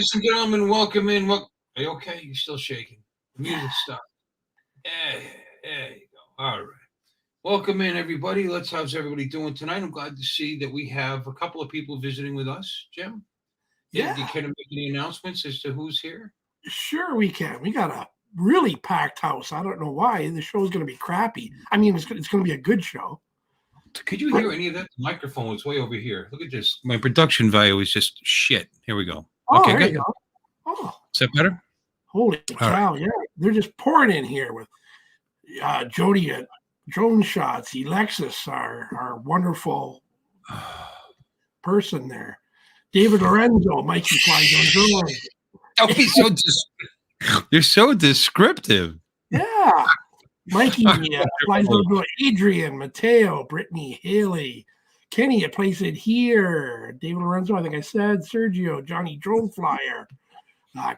Ladies and gentlemen, welcome in. Are you okay? You're still shaking. The music stopped. There you go. All right. Welcome in, everybody. How's everybody doing tonight? I'm glad to see that we have a couple of people visiting with us. Jim, Yeah, you can make any announcements as to who's here? sure we can. We got a really packed house. I don't know why. The show's going to be crappy. I mean, it's going to be a good show. Could you hear any of that? The microphone was way over here. Look at this. My production value is just shit. Here we go. Oh, Okay, there good. you go. Oh, Is that better? holy All cow. Yeah, they're just pouring in here with Jody at drone shots, Alexis, our wonderful person there. David Lorenzo, Mikey flies on drone. Oh, he's so you're so descriptive. Yeah. Mikey flies on drone. Adrian, Mateo, Brittany, Haley, Kenny, it plays it here. David Lorenzo, I think I said. Sergio, Johnny Drone Flyer.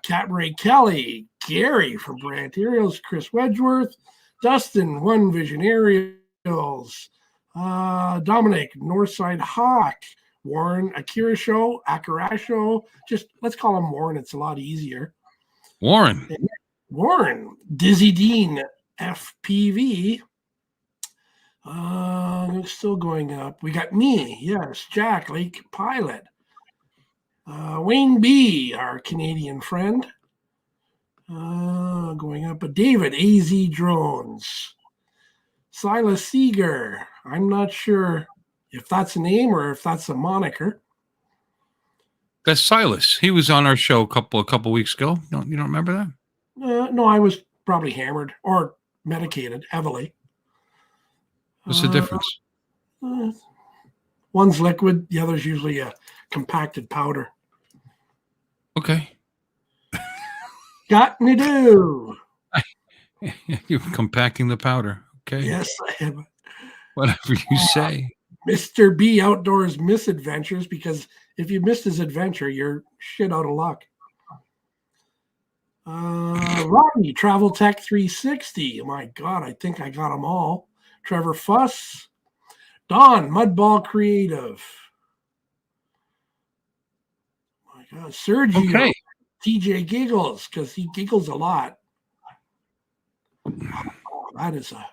Cat Ray Kelly, Gary from Brant Aerials, Chris Wedgeworth, Dustin, One Vision Aerials, Dominic, Northside Hawk, Warren, Akira Show, Show. Just let's call him Warren. It's a lot easier. Warren, Dizzy Dean, FPV. It's still going up. We got me, yes, Jack, Lake Pilot. Wayne B, our Canadian friend. Going up. But David, AZ Drones. Silas Seeger. I'm not sure if that's a name or if that's a moniker. that's Silas. He was on our show a couple weeks ago. You don't remember that? No, I was probably hammered or medicated heavily. What's the difference? One's liquid, the other's usually a compacted powder. Okay. Got me do. You're compacting the powder. Okay. Yes, I am. Whatever you say. Mr. B Outdoors Misadventures, because if you missed his adventure, you're shit out of luck. Robbie, Travel Tech 360. Oh my God, I think I got them all. Trevor Fuss. Don, Mudball Creative. Oh my God, Sergio. Okay. TJ Giggles, because he giggles a lot. Oh, that is a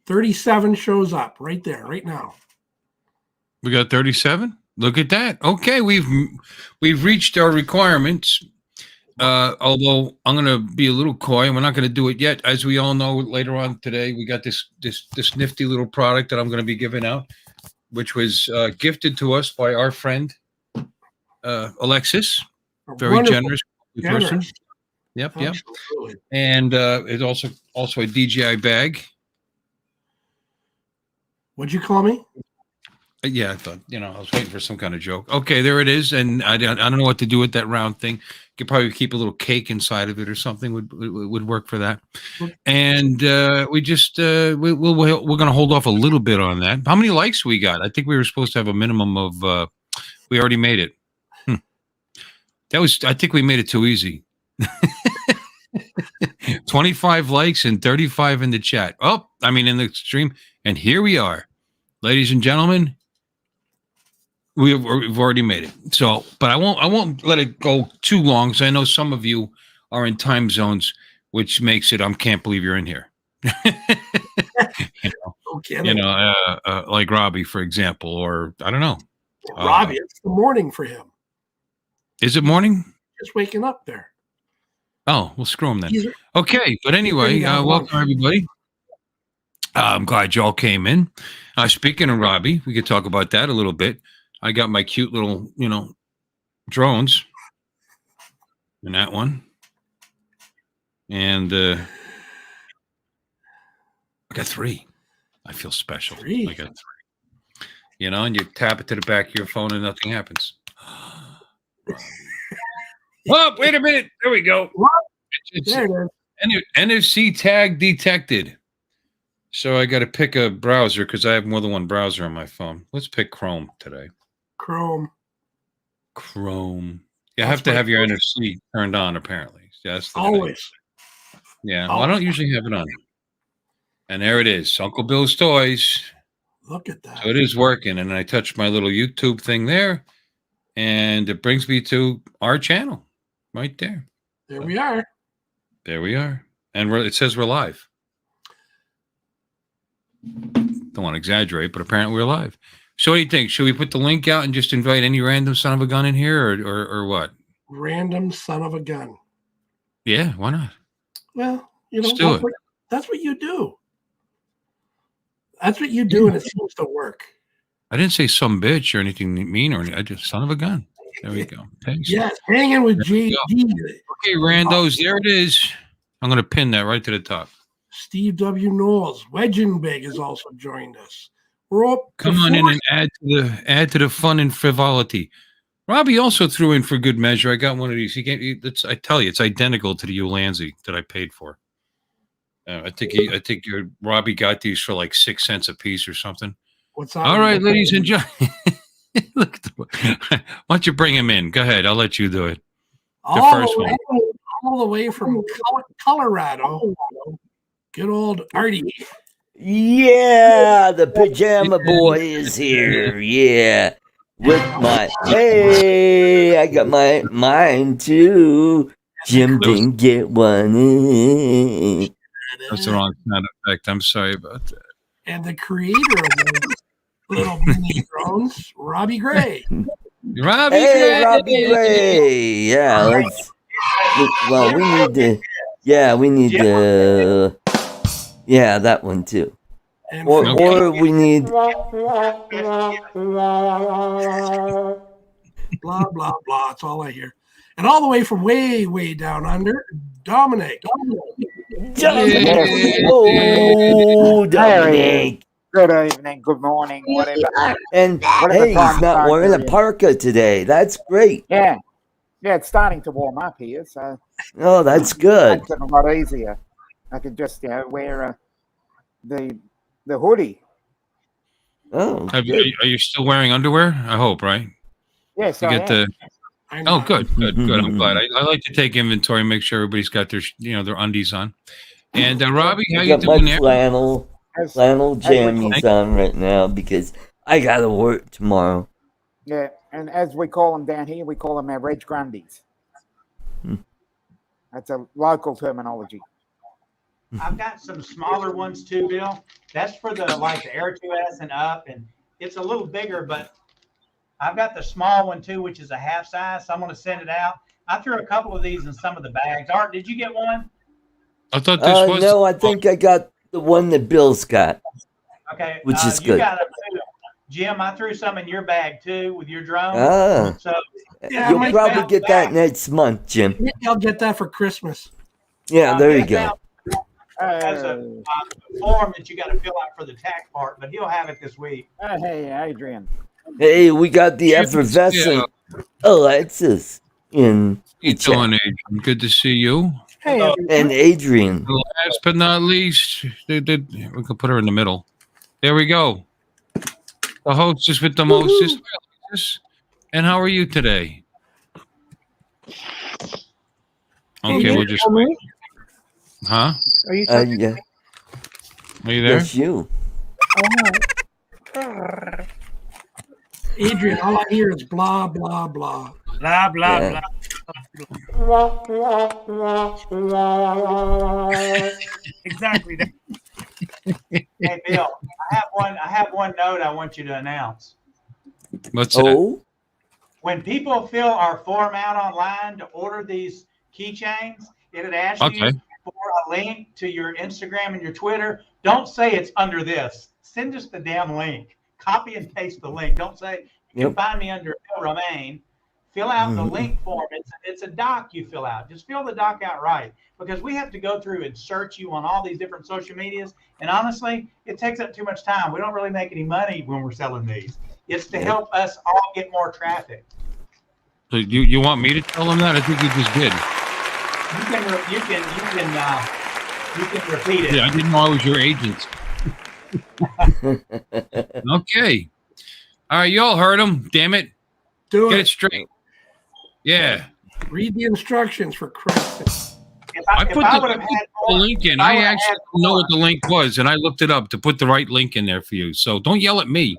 37 shows up right there, right now. We got 37. Look at that. Okay, we've reached our requirements. Although I'm going to be a little coy, and we're not going to do it yet. As we all know, later on today, we got this nifty little product that I'm going to be giving out, which was gifted to us by our friend Alexis. Very generous person. Yep. Absolutely. And it's also a DJI bag. What'd you call me? Yeah, I thought, I was waiting for some kind of joke. Okay, there it is. And I don't know what to do with that round thing. Could probably keep a little cake inside of it or something would work for that. And we just we're going to hold off a little bit on that. How many likes we got? I think we were supposed to have a minimum of. We already made it. I think we made it too easy. 25 likes and 35 in the chat. In the stream. And here we are, ladies and gentlemen. We've already made it. So, but I won't let it go too long, because I know some of you are in time zones, which makes it, I can't believe you're in here. Like Robbie, for example, or I don't know. Robbie, it's the morning for him. Is it morning? Just waking up there. Oh, well, screw him then. Okay, but anyway, welcome everybody. I'm glad y'all came in. Speaking of Robbie, we could talk about that a little bit. I got my cute little, drones in that one. And I got 3. I feel special. 3. I got 3. And you tap it to the back of your phone and nothing happens. Oh, wait a minute. There we go. What? There it is. NFC tag detected. So I got to pick a browser because I have more than one browser on my phone. Let's pick Chrome today. Chrome. You have to have your NFC turned on, apparently. That's the always. Thing. Yeah. Well, I don't usually have it on. And there it is. Uncle Bill's Toys. Look at that. So it is working. And I touched my little YouTube thing there. And it brings me to our channel right there. There we are. There we are. And it says we're live. Don't want to exaggerate, but apparently we're live. So what do you think? Should we put the link out and just invite any random son of a gun in here or what? Random son of a gun. Yeah, why not? Well, that's what you do. That's what you do, and it seems to work. I didn't say some bitch or anything mean or anything. I just son of a gun. There we go. Thanks. Yes, hanging with JD. Okay, randos, there it is. I'm going to pin that right to the top. Steve W. Knowles, Wedgin Big, has also joined us. We're up. Come on in and add to the fun and frivolity. Robbie also threw in for good measure. I got one of these. I tell you, it's identical to the Ulanzi that I paid for. I think Robbie got these for like 6 cents a piece or something. What's up? All right, ladies and gentlemen. Look, why don't you bring him in? Go ahead. I'll let you do it. All the way from Colorado. Good old Artie. Yeah, the pajama boy is here. Yeah. With I got mine too. Jim didn't get one in. That's the wrong sound effect. I'm sorry about that. And the creator of those little mini drones, Robbie Gray. Robbie Gray. Yeah, we need to. Yeah, that one too. Or we need blah blah blah. It's all I hear. And all the way from way down under, Dominic. Oh, Dominic. Good evening, good morning, whatever. And hey, he's not wearing a parka today. That's great. Yeah, it's starting to warm up here, so. Oh, that's good. Makes it a lot easier. I could just wear the hoodie. Oh, are you still wearing underwear? I hope, right? Yes, you get the. Oh, good. I'm glad. I like to take inventory and make sure everybody's got their undies on. And Robbie, how you doing there? Flannel jammies on right now because I gotta work tomorrow. Yeah, and as we call them down here, we call them our Reg Grundies. That's a local terminology. I've got some smaller ones too, Bill. That's for the Air 2S and up, and it's a little bigger, but I've got the small one too, which is a half size. So I'm going to send it out. I threw a couple of these in some of the bags. Art, did you get one? I thought this was. No, I think I got the one that Bill's got. Okay, which is good. You got Jim, I threw some in your bag too with your drone. So you'll probably get that next month, Jim. Maybe I'll get that for Christmas. Yeah, there you go. As a form that you got to fill out for the tax part, but he'll have it this week. Hey, Adrian. Hey, we got the effervescent Alexis in. It's on, Adrian. Good to see you. Hey, and Adrian. Last but not least, we can put her in the middle. There we go. The hostess with the mostest. And how are you today? Okay, we'll just. Huh? Are you yeah. Are you there? Yes, you. Adrian, all I hear is blah, blah, blah. Blah, blah, Yeah. blah. Exactly. Hey, Bill, I have one note I want you to announce. What's that? When people fill our form out online to order these keychains, it'll ask you for a link to your Instagram and your Twitter. Don't say it's under this. Send us the damn link. Copy and paste the link. Don't say you can find me under Bill Romaine. Fill out the link form. It's a doc you fill out. Just fill the doc out right, because we have to go through and search you on all these different social medias. And honestly, it takes up too much time. We don't really make any money when we're selling these. It's to help us all get more traffic. So you want me to tell them that? I think you just did. You can repeat it. Yeah, I didn't know I was your agent. Okay. All right, you all heard him. Damn it. Get it straight. Yeah. Read the instructions for Christ. I put the link in. I actually know what the link was, and I looked it up to put the right link in there for you. So don't yell at me.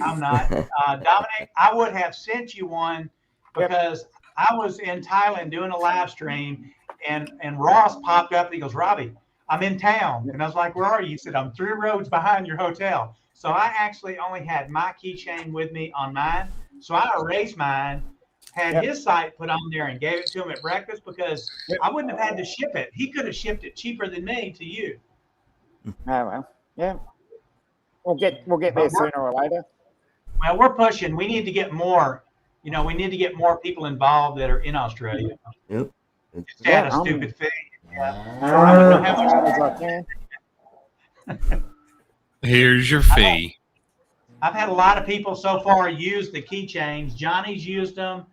I'm not. Dominic, I would have sent you one because I was in Thailand doing a live stream, and Ross popped up and he goes, Robbie, I'm in town. And I was like, where are you? He said, I'm 3 roads behind your hotel. So I actually only had my keychain with me on mine. So I erased mine, had his site put on there and gave it to him at breakfast because I wouldn't have had to ship it. He could have shipped it cheaper than me to you. Oh, well, yeah. We'll get there sooner or later. Well, we're pushing. We need to get more. We need to get more people involved that are in Australia. Yep. Just add a stupid fee. Yeah. Here's your fee. I've had a lot of people so far use the keychains. Johnny's used them.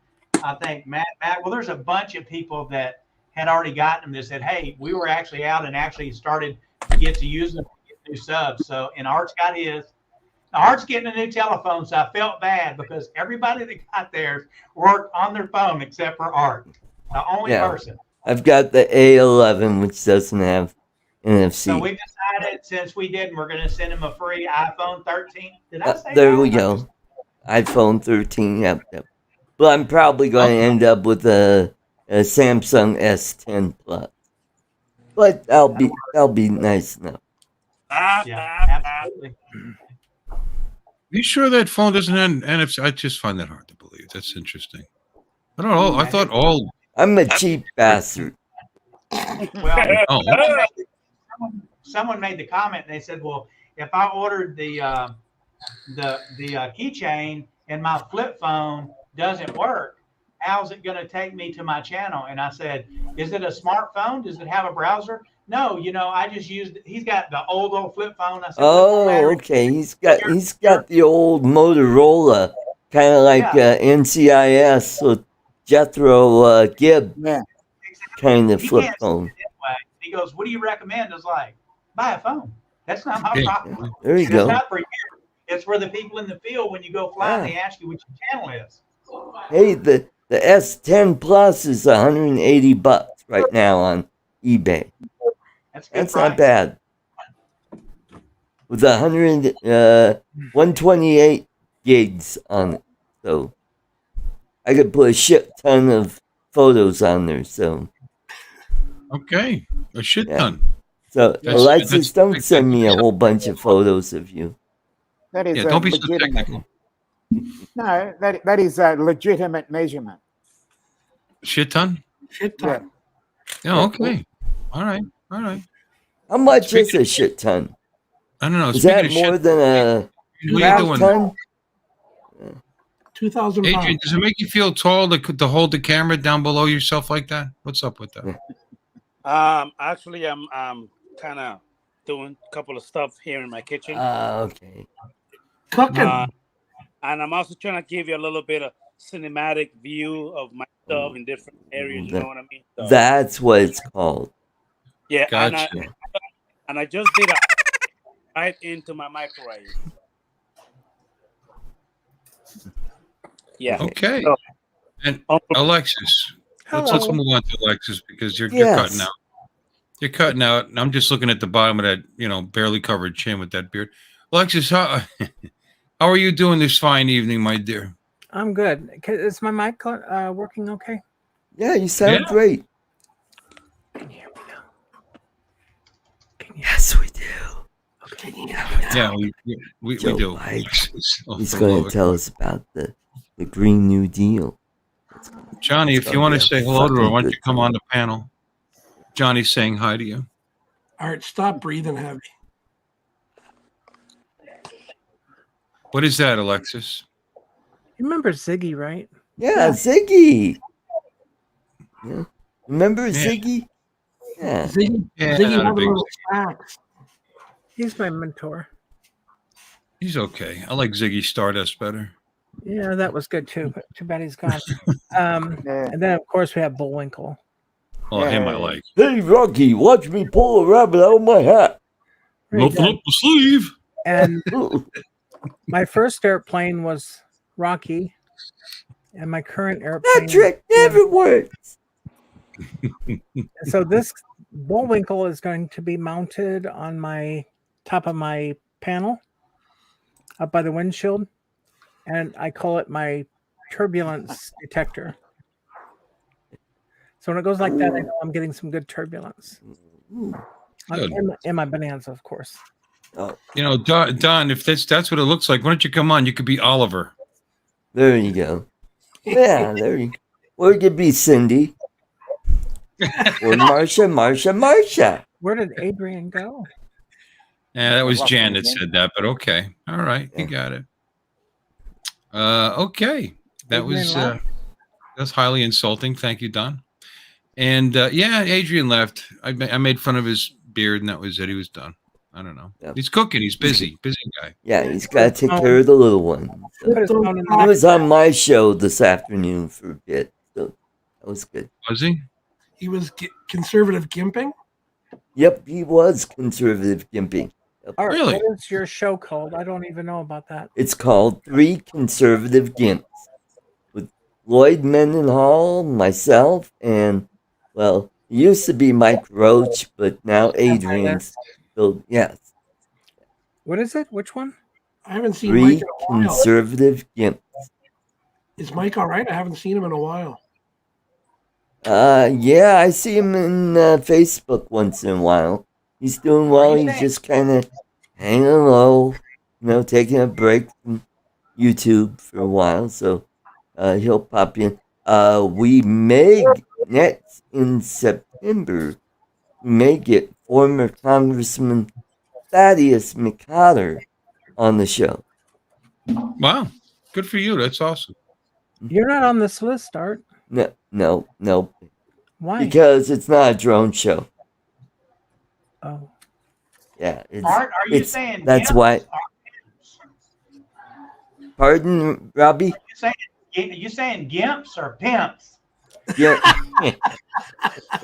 I think Matt. Well, there's a bunch of people that had already gotten them that said, hey, we were actually out and actually started to get to use them, get new subs. So, and Art's got his. Now, Art's getting a new telephone, so I felt bad because everybody that got theirs worked on their phone except for Art, the only person. I've got the A11, which doesn't have NFC. So we decided since we didn't, we're going to send him a free iPhone 13. Did I say there that? we go. iPhone 13. Yep. But I'm probably going to end up with a Samsung S10 Plus. But that'll be nice enough. Yeah, absolutely. You sure that phone doesn't have NFC? I just find that hard to believe. That's interesting. I don't know. I thought all. I'm a cheap bastard. Well, someone made the comment. And they said, "Well, if I ordered the keychain and my flip phone doesn't work, how's it going to take me to my channel?" And I said, "Is it a smartphone? Does it have a browser?" No, I just used. He's got the old flip phone. I said, okay. He's got the old Motorola, kind of like NCIS with Jethro Gibb kind of flip phone. He goes, "What do you recommend?" I was like, "Buy a phone. That's not my problem. There you go. It's not for you. It's for the people in the field when you go fly and they ask you what your channel is." Hey, the S10 Plus is $180 right now on eBay. That's not bad. With 128 gigs on it, so I could put a shit ton of photos on there. So okay, a shit ton. So Alexis, don't send me a whole bunch of photos of you. That is don't be so technical. No, that is a legitimate measurement. Shit ton? Shit ton. Yeah, okay. All right. How much is a shit ton? I don't know. Is that more than a half ton? 2,000 pounds. Adrian, does it make you feel tall to hold the camera down below yourself like that? What's up with that? Actually, I'm kind of doing a couple of stuff here in my kitchen. Okay. Cooking. And I'm also trying to give you a little bit of cinematic view of my stuff in different areas. You know what I mean? So, that's what it's called. Yeah, gotcha. and I just did it right into my microwave. Yeah. Okay. So, and Alexis, let's move on to Alexis because you're cutting out. You're cutting out, and I'm just looking at the bottom of that, barely covered chin with that beard. Alexis, how are you doing this fine evening, my dear? I'm good. Is my mic working okay? Yeah, you sound great. Can you hear me now? Yes, we do. Okay. Yeah, we do. He's going to tell us about the Green New Deal. Johnny, if you want to say hello to her, why don't you come on the panel? Johnny's saying hi to you. All right, stop breathing heavy. What is that, Alexis? You remember Ziggy, right? Yeah, Ziggy. Yeah. Remember Ziggy? Yeah. Ziggy not a big He's my mentor. He's okay. I like Ziggy Stardust better. Yeah, that was good too, but too bad he's gone. And then of course we have Bullwinkle. Oh, him I like. Hey, Rocky, watch me pull a rabbit out of my hat. Nothing up the sleeve. And my first airplane was Rocky, and my current airplane. That trick never works. So this Bullwinkle is going to be mounted on my top of my panel, up by the windshield. and I call it my turbulence detector. So when it goes like that, I know I'm getting some good turbulence. Good. In my Bonanza, of course. Oh, You know, Don, if that's what it looks like, why don't you come on? You could be Oliver. there you go. Yeah, there you go. Or it could be Cindy. Or Marsha. Where did Adrian go? Yeah, that was Well, Jan that said that, but okay. All right, you got it. Okay. That was that's highly insulting. Thank you, Don. And yeah, Adrian left. I made fun of his beard, and that was it. He was done. I don't know. Yep. He's cooking. He's busy guy. Yeah, he's got to take care of the little one. So. Put his phone in the He next- was on my show this afternoon for a bit, so that was good. Was he? He was conservative gimping. Yep, he was conservative gimping. Art, Really? what is your show called? I don't even know about that. It's called 3 Conservative Gimps with Lloyd Mendenhall, myself, and, well, it used to be Mike Roach, but now Adrian's. So, yes, What is it? Which one? I haven't seen 3 Mike in a while. Conservative Gimps. Is Mike all right? I haven't seen him in a while. Yeah, I see him in Facebook once in a while. He's doing well. He's just kind of hanging low, taking a break from YouTube for a while. So he'll pop in. We may next in September. We may get former Congressman Thaddeus McCotter on the show. Wow. Good for you. That's awesome. You're not on this list, Art. No. Why? Because it's not a drone show. Oh. Yeah, it's. Art, are you saying that's gimps why? or pimps? Pardon, Robbie? You saying gimps or pimps? Yeah.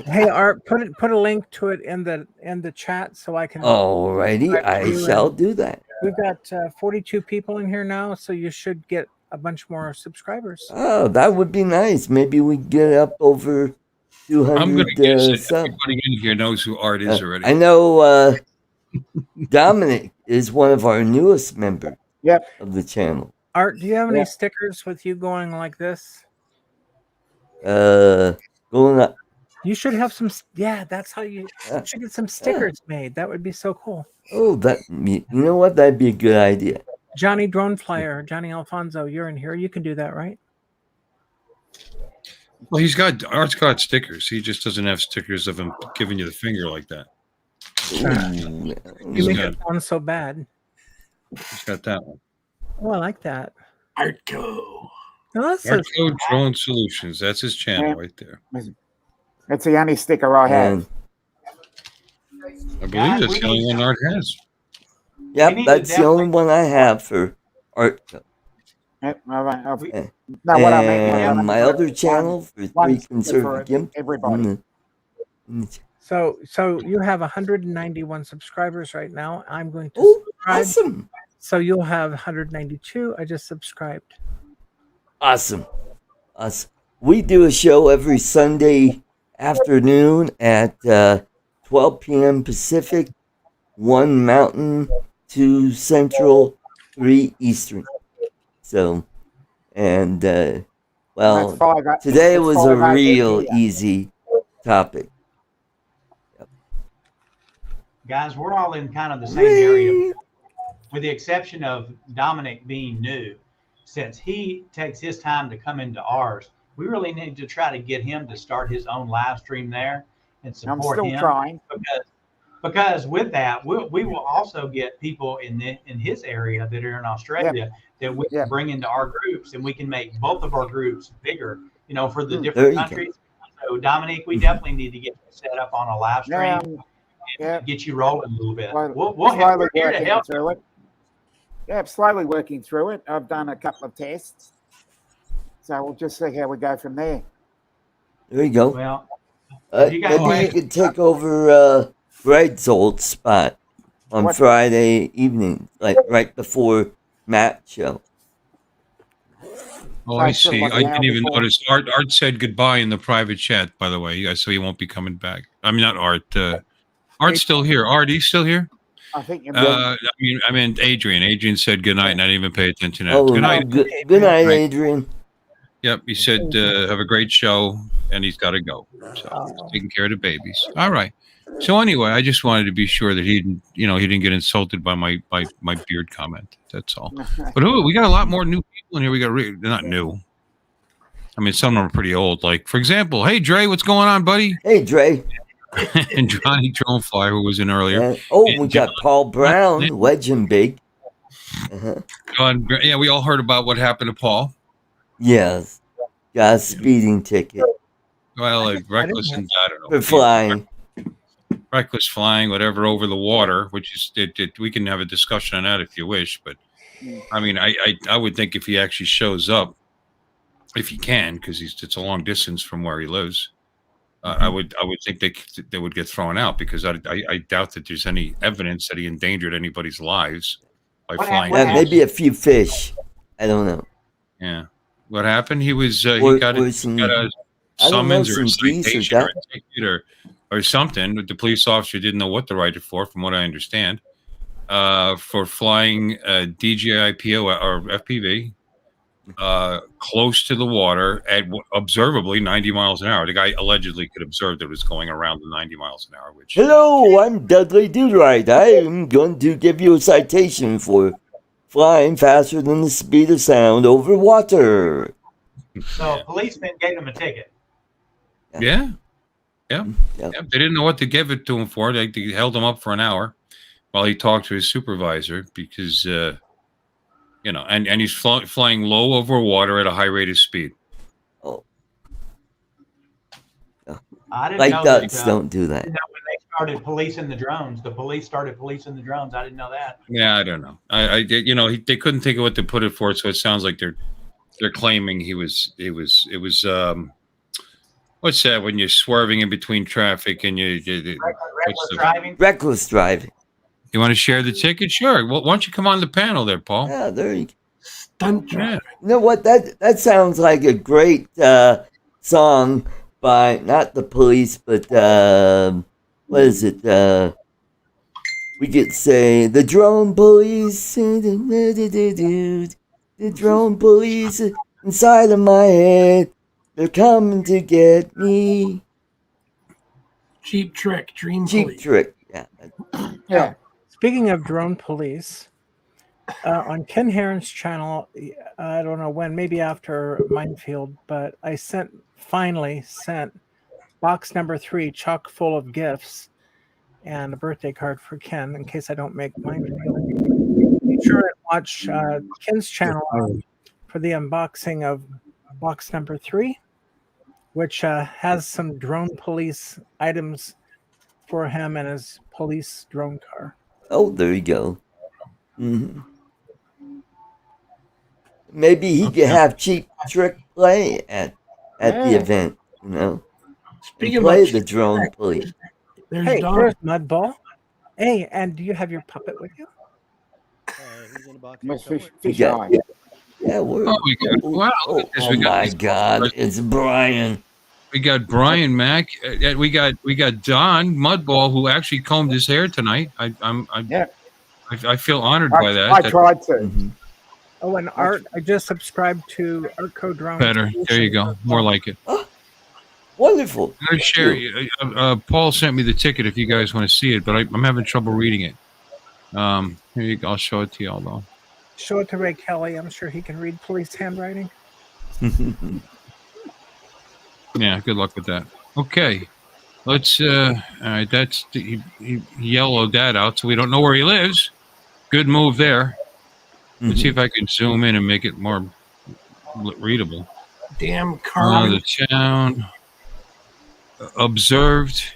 Hey, Art, put a link to it in the chat so I can. Alrighty, I shall do that. We've got 42 people in here now, so you should get a bunch more subscribers. Oh, that would be nice. Maybe we get up over 200 I'm going to guess that subs. everybody in here knows who Art is already. I know Dominic is one of our newest members of the channel. Art, do you have any stickers with you going like this? Going up. You should have some. Yeah, that's how you should get some stickers made. That would be so cool. Oh, you know what? That'd be a good idea. Johnny Drone Flyer, Johnny Alfonso, you're in here. You can do that, right? Well, Art's got stickers. He just doesn't have stickers of him giving you the finger like that. You make it sound so bad. He's got that one. Oh, I like that. Artco. Artco Drone Solutions. That's his channel right there. That's the only sticker I have. I believe that's the only one Art has. Yep, that's the only one I have for Artco. And my other channel for 3 Conservative Gimps. Everybody. So you have 191 subscribers right now. I'm going to subscribe. Awesome. So you'll have 192. I just subscribed. Awesome. We do a show every Sunday afternoon at 12 p.m. Pacific, 1 Mountain, 2 Central, 3 Eastern. So, and well, today was a real easy topic. Guys, we're all in kind of the same area, with the exception of Dominic being new. Since he takes his time to come into ours, we really need to try to get him to start his own live stream there and support him. I'm still trying. Because with that, we will also get people in his area that are in Australia that we can bring into our groups, and we can make both of our groups bigger, for the different countries. So, Dominic, we definitely need to get you set up on a live stream and get you rolling a little bit. We're here to help. Through it. Yeah, I'm slowly working through it. I've done a couple of tests. So we'll just see how we go from there. There you go. Well, maybe you could take over Greg's old spot on Friday evening, like right before Matt's show. Oh, I see. I didn't even notice. Art said goodbye in the private chat, by the way, so he won't be coming back. I mean, not Art. Art's still here. Art, are you still here? I think you're I mean, Adrian. Adrian said good night, and I didn't even pay attention to that. Oh, Good night. good night, Right. Adrian. Yep, he said have a great show, and he's got to go. So he's taking care of the babies. All right. So anyway, I just wanted to be sure that he didn't get insulted by my beard comment. That's all. But we got a lot more new people in here. We got they're not new. I mean, some of them are pretty old. Like, for example, hey Dre, what's going on, buddy? Hey, Dre. And Johnny Dronefly, who was in earlier. And, we got Paul Brown, Wedge and Big. Yeah, we all heard about what happened to Paul. Yes, got a speeding ticket. Well, reckless and I don't know. For flying. Reckless flying, whatever, over the water, which is we can have a discussion on that if you wish. But I mean, I would think if he actually shows up, if he can, because it's a long distance from where he lives, I would think they would get thrown out, because I doubt that there's any evidence that he endangered anybody's lives by flying. Maybe a few fish. I don't know. Yeah. What happened? He was he got a summons or a citation or a ticket or something. The police officer didn't know what to write it for, from what I understand, for flying DJI PO or FPV close to the water at observably 90 miles an hour. The guy allegedly could observe that it was going around the 90 miles an hour. Hello, I'm Dudley Doodride. I am going to give you a citation for flying faster than the speed of sound over water. So policemen gave him a ticket. Yeah. They didn't know what to give it to him for. They held him up for an hour while he talked to his supervisor, because and he's flying low over water at a high rate of speed. Oh, I didn't like know ducks that, don't do that. when they started policing the drones, the police started policing the drones. I didn't know that. Yeah, I don't know. They couldn't think of what to put it for, so it sounds like they're claiming it was what's that when you're swerving in between traffic and reckless driving. You want to share the ticket? Sure. Well, why don't you come on the panel there, Paul? Yeah, there you go. Stunt driving. You know what? That sounds like a great song by not the police, but what is it? We could say the drone police. The drone police inside of my head. They're coming to get me. Cheap Trick, Dream Cheap Police. Trick. Yeah. Speaking of drone police, on Ken Heron's channel, I don't know when, maybe after Minefield, but I finally sent box number 3 chock full of gifts and a birthday card for Ken in case I don't make Minefield. Be sure and watch Ken's channel for the unboxing of box number 3, which has some drone police items for him and his police drone car. Oh, there you go. Mm-hmm. Maybe he could have Cheap Trick play at the event, Speaking play of the drone police. There's Mudball. Hey, and do you have your puppet with you? He's in a box. My God, it's Brian. We got Brian Mack. We got Don Mudball, who actually combed his hair tonight. I feel honored by that. I tried to. Mm-hmm. Oh, and Art, I just subscribed to Artco Drone. Better. There you go. More like it. Wonderful. I'm share. Paul sent me the ticket if you guys want to see it, but I'm having trouble reading it. Here you go. I'll show it to y'all though. Show it to Ray Kelly. I'm sure he can read police handwriting. Yeah, good luck with that. Okay. Let's all right, that's he yellowed that out, so we don't know where he lives. Good move there. Let's see if I can zoom in and make it more readable. Damn car. The town observed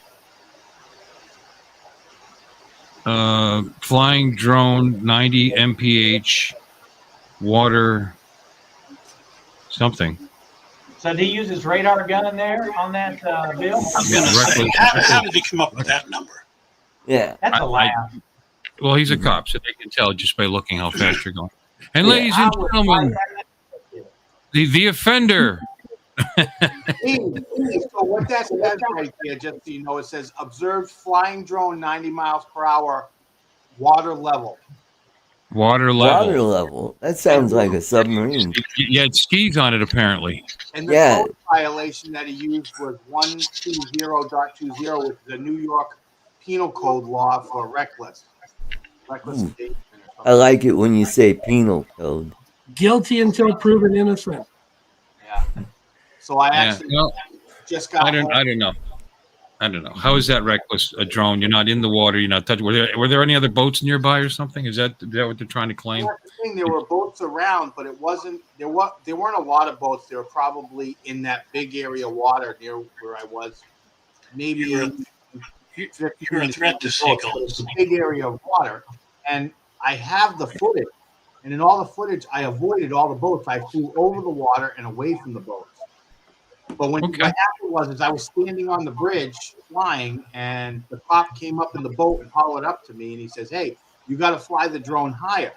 flying drone 90 mph water something. So did he use his radar gun there on that bill? How did he come up with that number? Yeah. That's a laugh. Well, he's a cop, so they can tell just by looking how fast you're going. And ladies and gentlemen, the offender. So what that says right there, just so you know, it says observed flying drone 90 miles per hour water level. Water level. Water level. That sounds like a submarine. Yeah, it skis on it apparently. And the Yeah. code violation that he used was 120.20, which is a New York penal code law for reckless endangerment. I like it when you say penal code. Guilty until proven innocent. Yeah. So I Yeah. actually Well, just got. I don't know. I don't know. How is that reckless? A drone? You're not in the water. You're not touching. Were there any other boats nearby or something? Is that what they're trying to claim? That's the thing. There were boats around, but it wasn't. There weren't a lot of boats. They were probably in that big area of water near where I was. Maybe 50, You're a threat to seagulls. it's a big area of water, and I have the footage. And in all the footage, I avoided all the boats. I flew over the water and away from the boats. But what happened was I was standing on the bridge flying, and the cop came up in the boat and hollered up to me, and he says, "Hey, you got to fly the drone higher."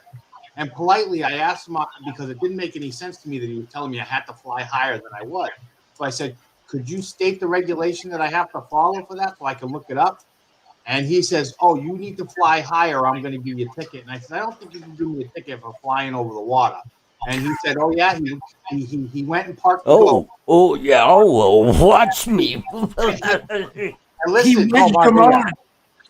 And politely, I asked him, because it didn't make any sense to me that he was telling me I had to fly higher than I was. So I said, "Could you state the regulation that I have to follow for that so I can look it up?" And he says, "Oh, you need to fly higher. I'm going to give you a ticket." And I said, "I don't think you can give me a ticket for flying over the water." And he said, "Oh yeah." He went and parked. Oh yeah. Oh well, watch me. And listen, He wedged him on.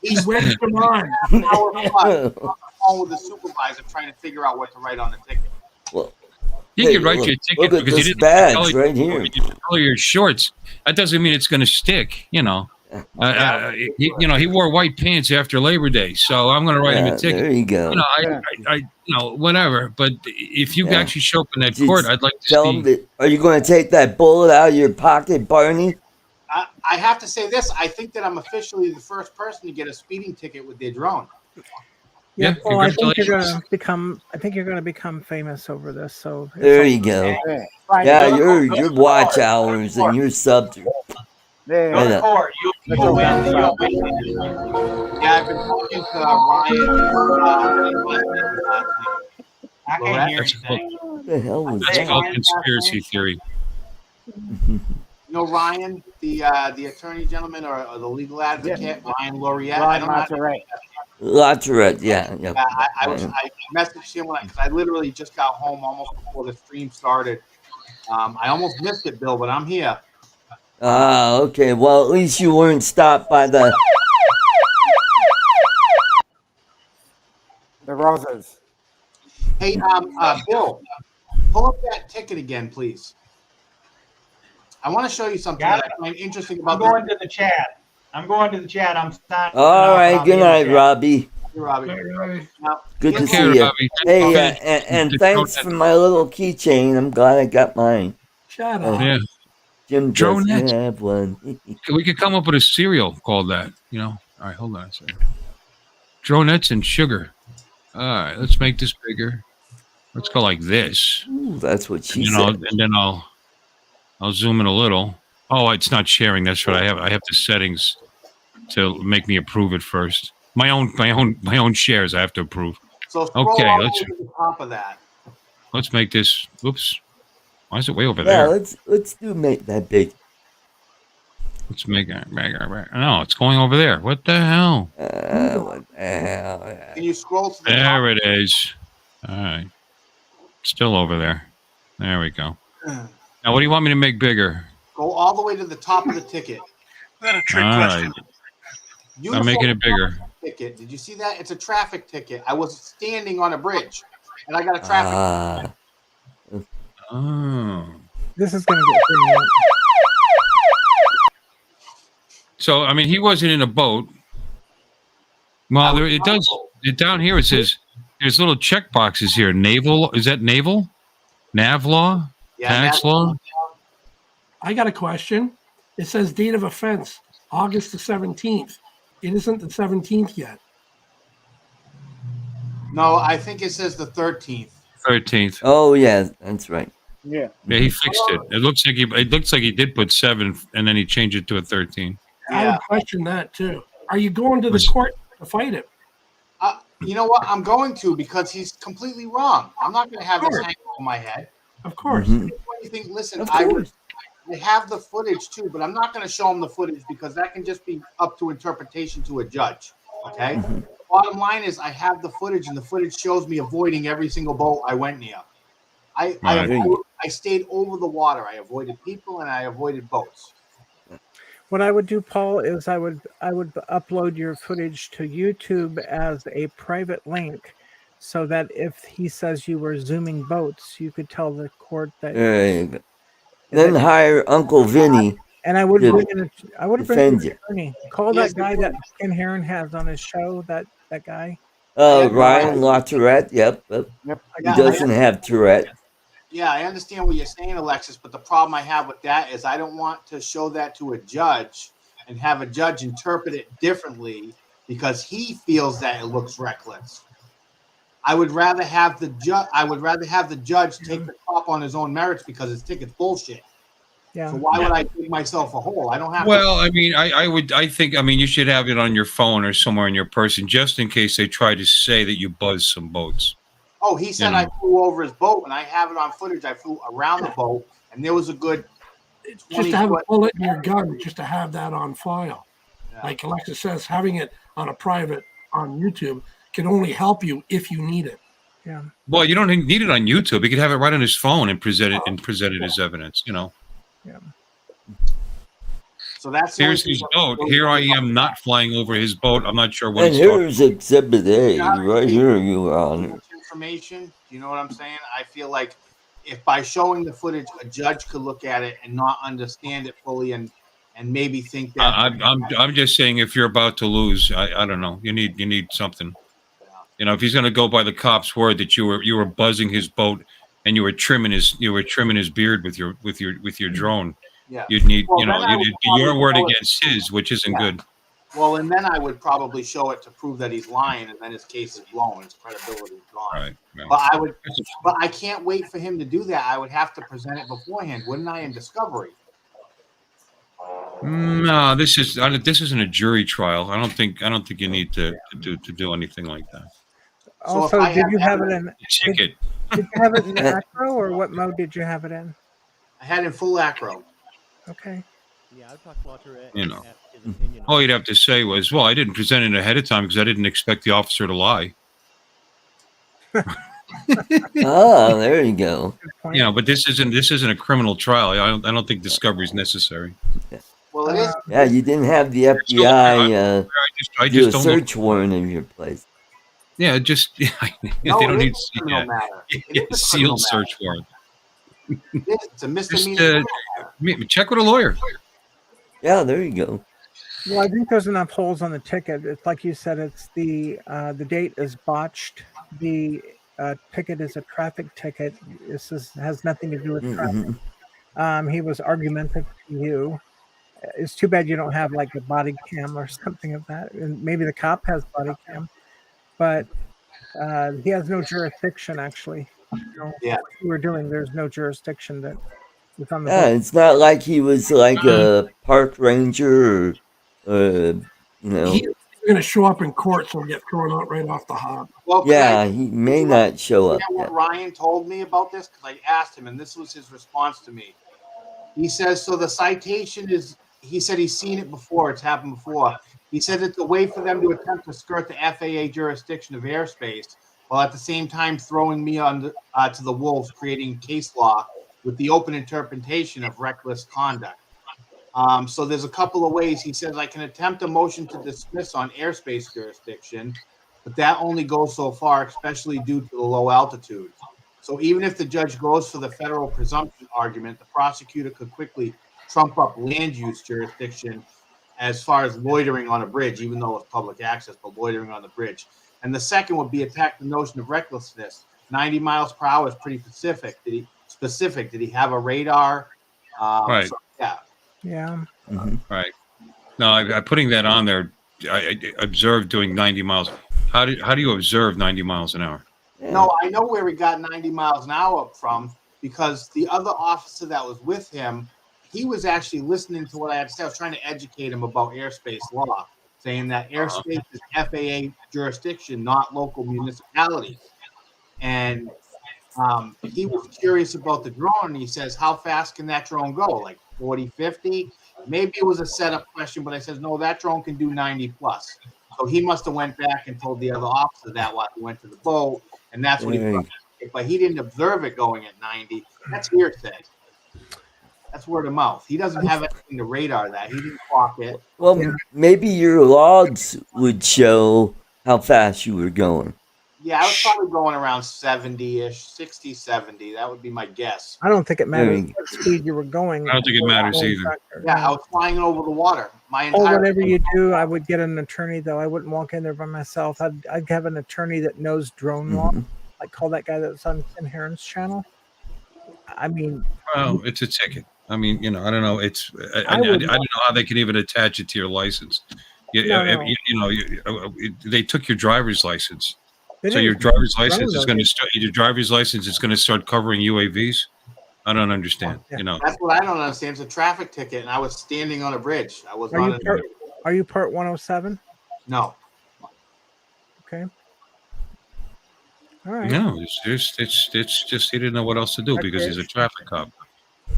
He wedged him on. on the phone with the supervisor trying to figure out what to write on the ticket. Well, You hey, could write look, your ticket look at because you this didn't badge color right here. color your shorts. That doesn't mean it's going to stick. You know. He wore white pants after Labor Day, so I'm going to write him a ticket. There you go. Whatever. But if you actually show up in that court, I'd like to Tell see. him that, are you going to take that bullet out of your pocket, Barney? I have to say this. I think that I'm officially the first person to get a speeding ticket with their drone. Yeah, Well, I think you're going to become famous over this. So There you go. Yeah, your watch hours and your subs. Go to court. You'll win. You'll win. Yeah, I've been talking to Ryan. I can't hear anything. What the hell was That's that? called conspiracy theory. You know Ryan, the attorney gentleman or the legal advocate, Ryan Laureate. I don't know how to Latourette, yeah. I messaged him because I literally just got home almost before the stream started. I almost missed it, Bill, but I'm here. Okay. Well, at least you weren't stopped by the roses. Hey, Bill, pull up that ticket again, please. I want to show you something that I find interesting about. I'm going to the chat. I'm signing. All right. Good night, Robbie. Hey, Robbie. Now, Good to here's see what- you. Hey, and thanks for my little keychain. I'm glad I got mine. Shut up. Yeah. Jim doesn't Dronettes. have one. We could come up with a cereal called that. All right, hold on a second. Dronettes and sugar. All right, let's make this bigger. Let's go like this. Ooh, that's what she And said. then I'll zoom in a little. Oh, it's not sharing. That's what I have. I have the settings to make me approve it first. My own shares I have to approve. So scroll Okay, all the let's way to the top of that. make this. Oops. Why is it way over Yeah, there? let's make that big. Let's make it bigger. No, it's going over there. What the hell? What the hell? Can you scroll to the top? There it is. All right. Still over there. There we go. Now, what do you want me to make bigger? Go all the way to the top of the ticket. That a All trick right. question. I'm making it bigger. Ticket. Did you see that? It's a traffic ticket. I was standing on a bridge, and I got a traffic ticket. Oh. This is going to get pretty long. So, I mean, he wasn't in a boat. Well, it does. Down here it says there's little check boxes here. Naval. Is that naval? Nav law? Tax law? I got a question. It says date of offense, August the 17th. It isn't the 17th yet. No, I think it says the 13th. 13th. Oh yeah, that's right. Yeah. Yeah, he fixed it. It looks like he did put 7 and then he changed it to a 13. I would question that too. Are you going to the court to fight him? You know what? I'm going to because he's completely wrong. I'm not going to have this hanging on my head. Of course. Listen, Of I course. have the footage too, but I'm not going to show him the footage because that can just be up to interpretation to a judge. Okay. bottom line is I have the footage, and the footage shows me avoiding every single boat I went near. I stayed over the water. I avoided people and I avoided boats. What I would do, Paul, is I would upload your footage to YouTube as a private link, so that if he says you were zooming boats, you could tell the court that. There you go. Then hire Uncle Vinny. And I would to bring in an defend you. attorney. Call that guy that Ken Heron has on his show. That guy. Ryan LaTourette. Yep. He doesn't have Tourette. Yeah, I understand what you're saying, Alexis, but the problem I have with that is I don't want to show that to a judge and have a judge interpret it differently because he feels that it looks reckless. I would rather have the judge take the cop on his own merits because his ticket's bullshit. Yeah. So why would I dig myself a hole? I don't have. Well, I mean, I think you should have it on your phone or somewhere in your person just in case they try to say that you buzzed some boats. Oh, he said I flew over his boat, and I have it on footage. I flew around the boat, and there was a good. Just to have a bullet in your gun, just to have that on file. Yeah. Like Alexis says, having it on a private on YouTube can only help you if you need it. Yeah. Well, you don't need it on YouTube. He could have it right on his phone and present it as evidence. You know. Yeah. So that's here's his boat. Here I am, not flying over his boat. I'm not sure what. And here's Exhibit A, right here, Your Honor. Information. Do you know what I'm saying? I feel like if by showing the footage, a judge could look at it and not understand it fully, and maybe think that. I'm just saying, if you're about to lose, I don't know. You need something. You know, if he's going to go by the cop's word that you were buzzing his boat and you were trimming his beard with your drone. Yeah. You'd need your word against his, which isn't good. Well, and then I would probably show it to prove that he's lying, and then his case is blown, his credibility is gone. Right. But I can't wait for him to do that. I would have to present it beforehand, wouldn't I? In discovery. No, this isn't a jury trial. I don't think you need to do anything like that. Also, so did you have it in? Ticket. Did you have it in acro, or what mode did you have it in? I had it in full acro. Okay. Yeah, I've talked to Walter. You know, all you'd have to say was, "Well, I didn't present it ahead of time because I didn't expect the officer to lie." Oh, there you go. You know, but this isn't a criminal trial. I don't think discovery is necessary. Well, it is. Yeah, you didn't have the FBI do a search warrant in your place. Yeah, just they don't need a sealed search warrant. It's a misdemeanor. Check with a lawyer. Yeah, there you go. Well, I think there's enough holes on the ticket. It's like you said. It's the date is botched. The ticket is a traffic ticket. This has nothing to do with traffic. He was argumentative to you. It's too bad you don't have like a body cam or something of that. And maybe the cop has body cam, but he has no jurisdiction actually. Yeah, what you were doing. There's no jurisdiction that was on the. Yeah, boat. It's not like he was like a park ranger, or He's going to show up in court, so he'll get thrown out right off the hop. Well, yeah, he may not show up. You know what Ryan told me about this? Because I asked him, and this was his response to me. He says, so the citation is, he said he's seen it before, it's happened before. He said it's a way for them to attempt to skirt the FAA jurisdiction of airspace, while at the same time throwing me to the wolves, creating case law with the open interpretation of reckless conduct. So there's a couple of ways. He says I can attempt a motion to dismiss on airspace jurisdiction, but that only goes so far, especially due to the low altitude. So even if the judge goes for the federal presumption argument, the prosecutor could quickly trump up land use jurisdiction as far as loitering on a bridge, even though it's public access, but loitering on the bridge. And the second would be attack the notion of recklessness. 90 miles per hour is pretty specific. Did he have a radar? Right. So, yeah. Yeah. Mm-hmm. Right. No, I'm putting that on there. I observed doing 90 miles. How do you observe 90 miles an hour? Yeah. No, I know where he got 90 miles an hour from, because the other officer that was with him, he was actually listening to what I had to say. I was trying to educate him about airspace law, saying that airspace is FAA jurisdiction, not local municipalities. And he was curious about the drone, and he says, how fast can that drone go? Like 40, 50? Maybe it was a setup question, but I says, no, that drone can do 90 plus. So he must have went back and told the other officer that while he went to the boat, and that's what he brought it. But he didn't observe it going at 90. That's hearsay. That's word of mouth. He doesn't have anything to radar that. He didn't clock it. Well, maybe your logs would show how fast you were going. Yeah, I was probably going around 70-ish, 60, 70. That would be my guess. I don't think it matters what speed you were going. I don't think it matters either. Yeah, I was flying over the water. My entire whatever you do, I would get an attorney, though. I wouldn't walk in there by myself. I'd have an attorney that knows drone law. Like call that guy that's on Ken Heron's channel. I mean, well, it's a ticket. I mean, I don't know. I don't know how they could even attach it to your license. They took your driver's license. So your driver's license is going to start. Your driver's license is going to start covering UAVs. I don't understand. That's what I don't understand. It's a traffic ticket, and I was standing on a bridge. I was not. Are you part 107? No. Okay. All right. No, it's just he didn't know what else to do because he's a traffic cop.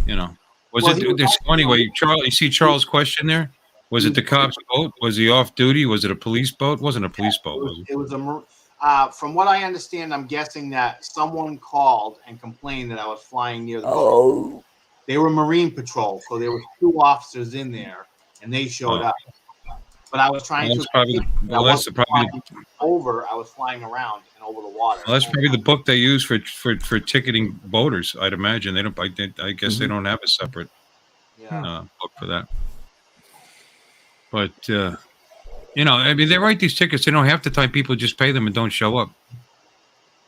It's funny way. You see Charles' question there. Was it the cop's boat? Was he off duty? Was it a police boat? It wasn't a police boat. Was it? It was a. From what I understand, I'm guessing that someone called and complained that I was flying near the boat. They were Marine Patrol, so there were 2 officers in there, and they showed up. But I was trying to. I was flying around and over the water. Well, that's probably the book they use for ticketing boaters. I'd imagine they don't. I guess they don't have a separate book for that. But I mean, they write these tickets. They don't have to time people just pay them and don't show up.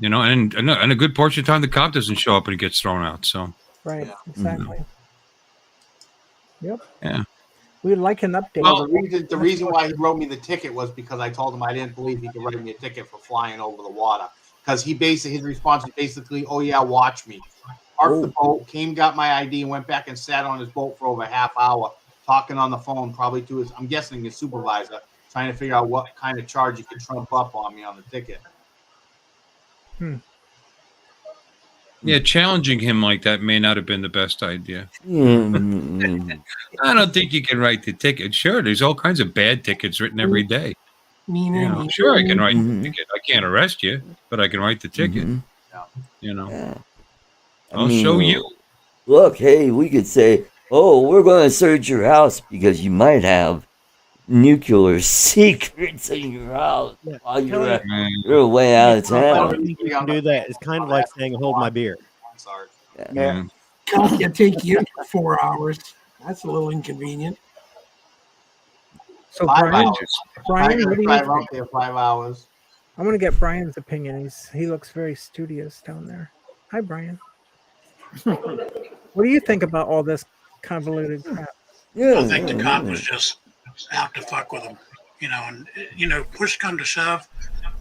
And a good portion of the time the cop doesn't show up and he gets thrown out. So right, exactly. Yep. Yeah. We'd like an update. Well, the reason why he wrote me the ticket was because I told him I didn't believe he could write me a ticket for flying over the water. Because his response was basically, "Oh yeah, watch me." Parked the boat, got my ID, and went back and sat on his boat for over a half hour, talking on the phone, probably to I'm guessing his supervisor, trying to figure out what kind of charge he could trump up on me on the ticket. Yeah, challenging him like that may not have been the best idea. I don't think you can write the ticket. Sure, there's all kinds of bad tickets written every day. Sure, I can write the ticket. I can't arrest you, but I can write the ticket. I'll show you. Look, hey, we could say, we're going to search your house because you might have nuclear secrets in your house while you're way out of town. You can do that. It's kind of like saying, "Hold my beer." I'm sorry. It take you for 4 hours. That's a little inconvenient. So Brian, what do you drive up there 5 hours. I want to get Brian's opinion. He looks very studious down there. Hi, Brian. What do you think about all this convoluted crap? I think the cop was just out to fuck with him, and push come to shove.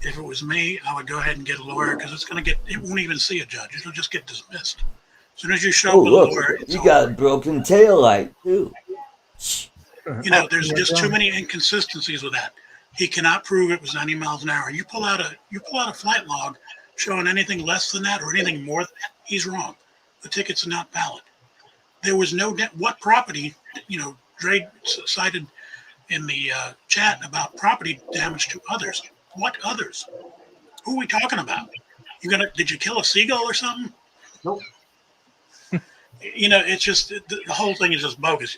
If it was me, I would go ahead and get a lawyer because it won't even see a judge. It'll just get dismissed. As soon as you show up with a lawyer, you got a broken taillight too. There's just too many inconsistencies with that. He cannot prove it was 90 miles an hour. You pull out a flight log showing anything less than that or anything more than that, he's wrong. The tickets are not valid. There was no what property, Dre cited in the chat about property damage to others. What others? Who are we talking about? Did you kill a seagull or something? Nope. It's just the whole thing is just bogus.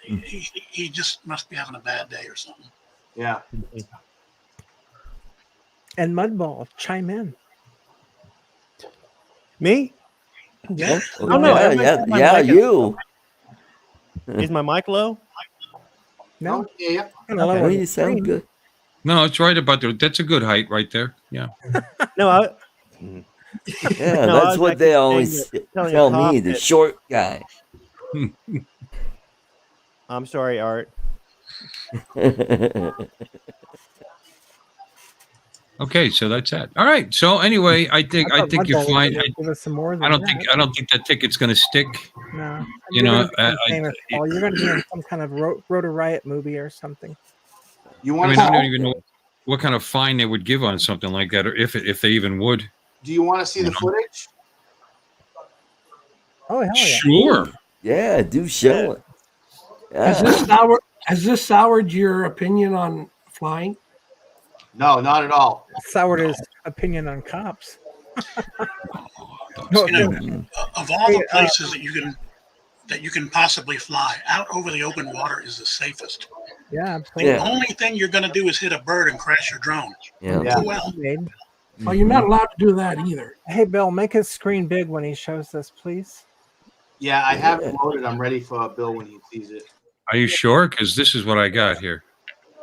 He just must be having a bad day or something. Yeah. And Mudball, chime in. Me? Yeah. You. Is my mic low? No. Yeah. Oh, you sound good. No, it's right about there. That's a good height right there. Yeah. No, that's what they always tell me, the short guy. I'm sorry, Art. Okay, so that's that. All right. So anyway, I think you're fine. Give us some more. I don't think that ticket's going to stick. No. You're going to be in some kind of Rotor Riot movie or something. I don't even know what kind of fine they would give on something like that, or if they even would. Do you want to see the footage? Oh, hell yeah. Sure. Yeah, do show it. Has this soured your opinion on flying? No, not at all. Soured his opinion on cops. You know, Mhm. of all the places that you can possibly fly, out over the open water is the safest. Yeah, The Yeah. only thing you're going to do is hit a bird and crash your drone. Yeah. Yeah. Oh well. Well, you're not allowed to do that either. Hey, Bill, make his screen big when he shows this, please. Yeah, I have it loaded. I'm ready for Bill when he sees it. Are you sure? Because this is what I got here.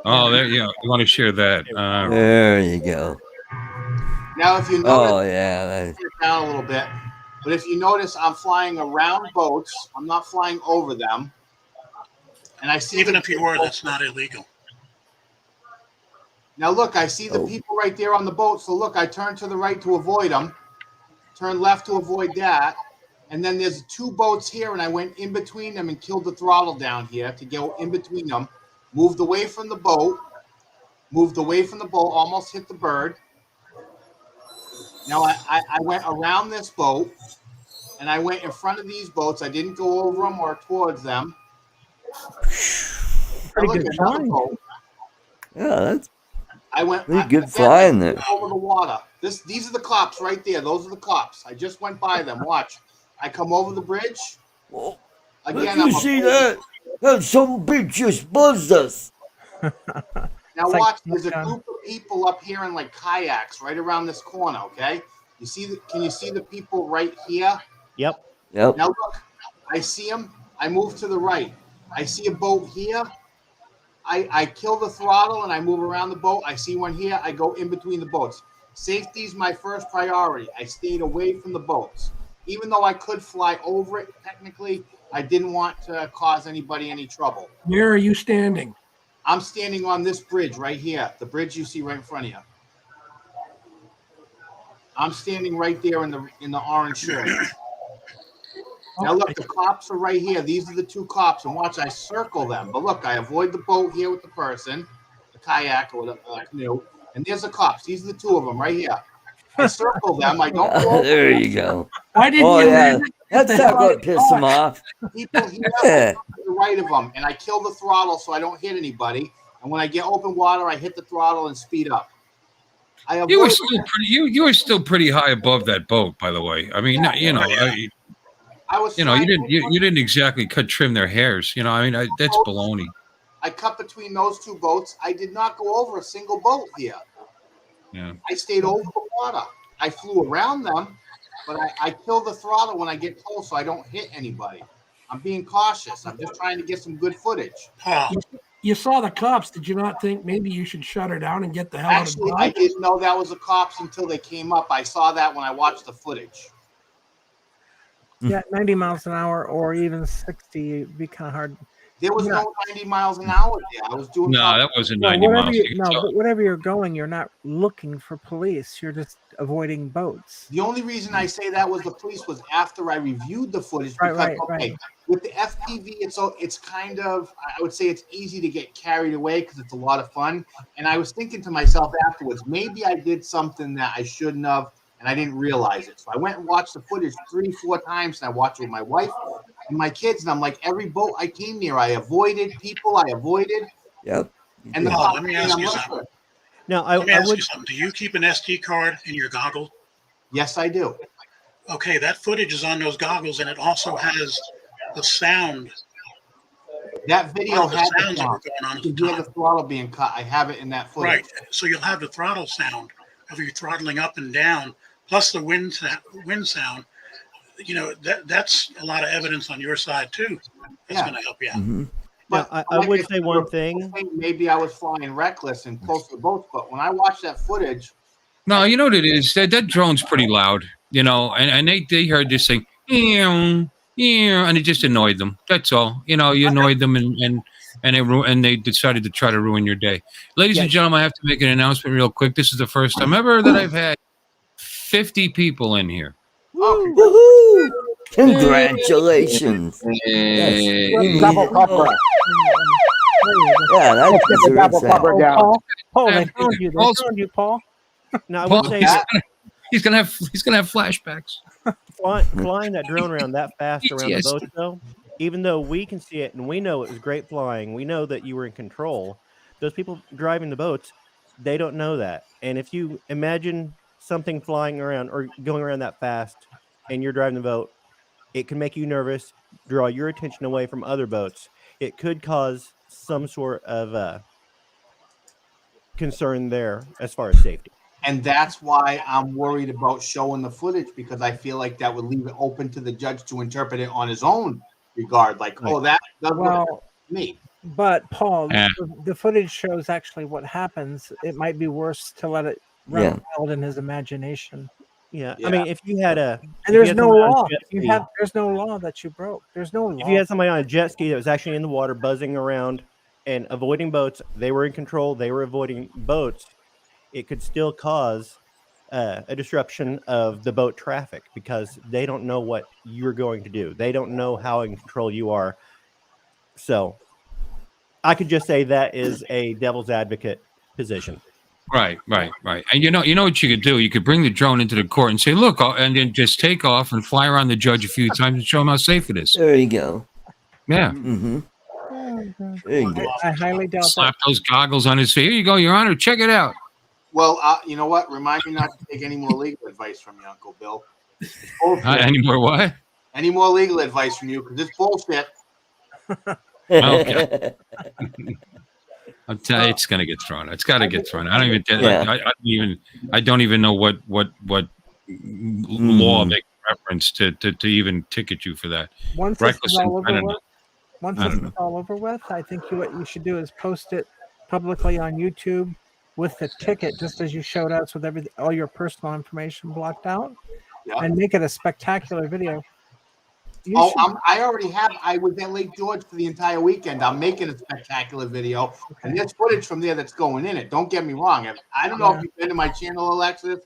Oh, there. Yeah, you want to share that? There you go. Now, if you notice, Oh yeah. it down a little bit. But if you notice, I'm flying around boats. I'm not flying over them. And I see Even if you were, that's not illegal. Now look, I see the people right there on the boat. So look, I turn to the right to avoid them, turn left to avoid that, and then there's 2 boats here, and I went in between them and killed the throttle down here to go in between them. Moved away from the boat, almost hit the bird. Now I went around this boat, and I went in front of these boats. I didn't go over them or towards them. Pretty Now look, good another flying. boat. Yeah, that's I went pretty good flying there. over the water. These are the cops right there. Those are the cops. I just went by them. Watch. I come over the bridge. Whoa. Again, Did you see that? That some bitch just buzzed us. Now It's like watch. There's a Top Gun. group of people up here in like kayaks right around this corner. Okay. You see? Can you see the people right here? Yep. Yep. Now look. I see them. I move to the right. I see a boat here. I kill the throttle and I move around the boat. I see one here. I go in between the boats. Safety is my first priority. I stayed away from the boats. Even though I could fly over it, technically, I didn't want to cause anybody any trouble. Where are you standing? I'm standing on this bridge right here, the bridge you see right in front of you. I'm standing right there in the orange shirt. Now look, the cops are right here. These are the 2 cops, and watch, I circle them. But look, I avoid the boat here with the person, the kayak or the canoe, and there's the cops. These are the 2 of them right here. I circle them. I don't go over There them. you go. Why didn't Oh you? yeah, Get that's the not hell out what of pissed them off. People here Yeah. to the right of them, and I kill the throttle so I don't hit anybody. And when I get open water, I hit the throttle and speed up. You were still pretty. You were still pretty high above that boat, by the way. I mean, you know, I was. you didn't exactly trim their hairs. You know, I mean, that's baloney. I cut between those 2 boats. I did not go over a single boat here. Yeah. I stayed over the water. I flew around them, but I kill the throttle when I get close so I don't hit anybody. I'm being cautious. I'm just trying to get some good footage. You saw the cops. Did you not think maybe you should shut her down and get the hell Actually, out I of Dodge? didn't know that was the cops until they came up. I saw that when I watched the footage. Yeah, 90 miles an hour or even 60 would be kind of hard. There was Yeah. no 90 miles an hour there. I was doing No, something. that wasn't No, 90 wherever miles. you, no, but wherever you're going, you're not looking for police. You're just avoiding boats. The only reason I say that was the police was after I reviewed the footage because Right. with the FPV, it's kind of, I would say it's easy to get carried away because it's a lot of fun. And I was thinking to myself afterwards, maybe I did something that I shouldn't have, and I didn't realize it. So I went and watched the footage 3-4 times, and I watched it with my wife and my kids, and I'm like, every boat I came near, I avoided people, Yep. and the Let me ask you something. Now, Let me I ask would. you something. Do you keep an SD card in your goggle? Yes, I do. Okay, that footage is on those goggles, and it also has the sound. That video The had the sounds that were sound. going on at You the can hear time. the throttle being cut. I have it in that footage. Right. So you'll have the throttle sound of you throttling up and down, plus the wind sound. You know, that's a lot of evidence on your side too. That's Yeah. going to help you out. Mm-hmm. Now, I like would I say said, one thing. Maybe I was flying reckless and close to the boats, but when I watched that footage, No, you know what it is? That drone's pretty loud, you know, and they heard this thing, and it just annoyed them. That's all. You know, you annoyed them and they decided to try to ruin your day. Ladies and gentlemen, I have to make an announcement real quick. This is the first time ever that I've had 50 people in here. Woohoo! Congratulations. Hey. Double cover. Yeah, that deserves Double that. cover down. Paul, they found you. They Paul's- found you, Paul. Now, I Paul, would say he's gonna have flashbacks. flying that drone around that fast around the PTSD. boat, though, even though we can see it and we know it was great flying, we know that you were in control. Those people driving the boats, They don't know that. And if you imagine something flying around or going around that fast and you're driving the boat, it can make you nervous, draw your attention away from other boats. It could cause some sort of concern there as far as safety. And that's why I'm worried about showing the footage, because I feel like that would leave it open to the judge to interpret it on his own regard. Like, oh, that doesn't look me. But Paul, Yeah. the footage shows actually what happens. It might be worse to let it run wild in his imagination. Yeah. I mean, if you had and there's no law. There's no law that you broke. There's no law. If you had somebody on a jet ski that was actually in the water, buzzing around and avoiding boats, they were in control. They were avoiding boats. It could still cause a disruption of the boat traffic because they don't know what you're going to do. They don't know how in control you are. So I could just say that is a devil's advocate position. Right. And you know what you could do? You could bring the drone into the court and say, look, and then just take off and fly around the judge a few times and show him how safe it is. There you go. Yeah. Mm-hmm. There you go. I highly doubt Slap those goggles on his face. Here you go, Your Honor. Check it out. Well, you know what? Remind me not to take any more legal advice from you, Uncle Bill. Any more what? Any more legal advice from you, because it's bullshit. Okay. I'll tell you, it's gonna get thrown. It's got to get thrown. I don't even know what law makes reference to even ticket you for that. Once this is all over with, I think what you should do is post it publicly on YouTube with the ticket, just as you showed us with all your personal information blocked out, and make it a spectacular video. I already have. I was at Lake George for the entire weekend. I'm making a spectacular video, and there's footage from there that's going in it. Don't get me wrong. I don't know if you've been to my channel, Alexis,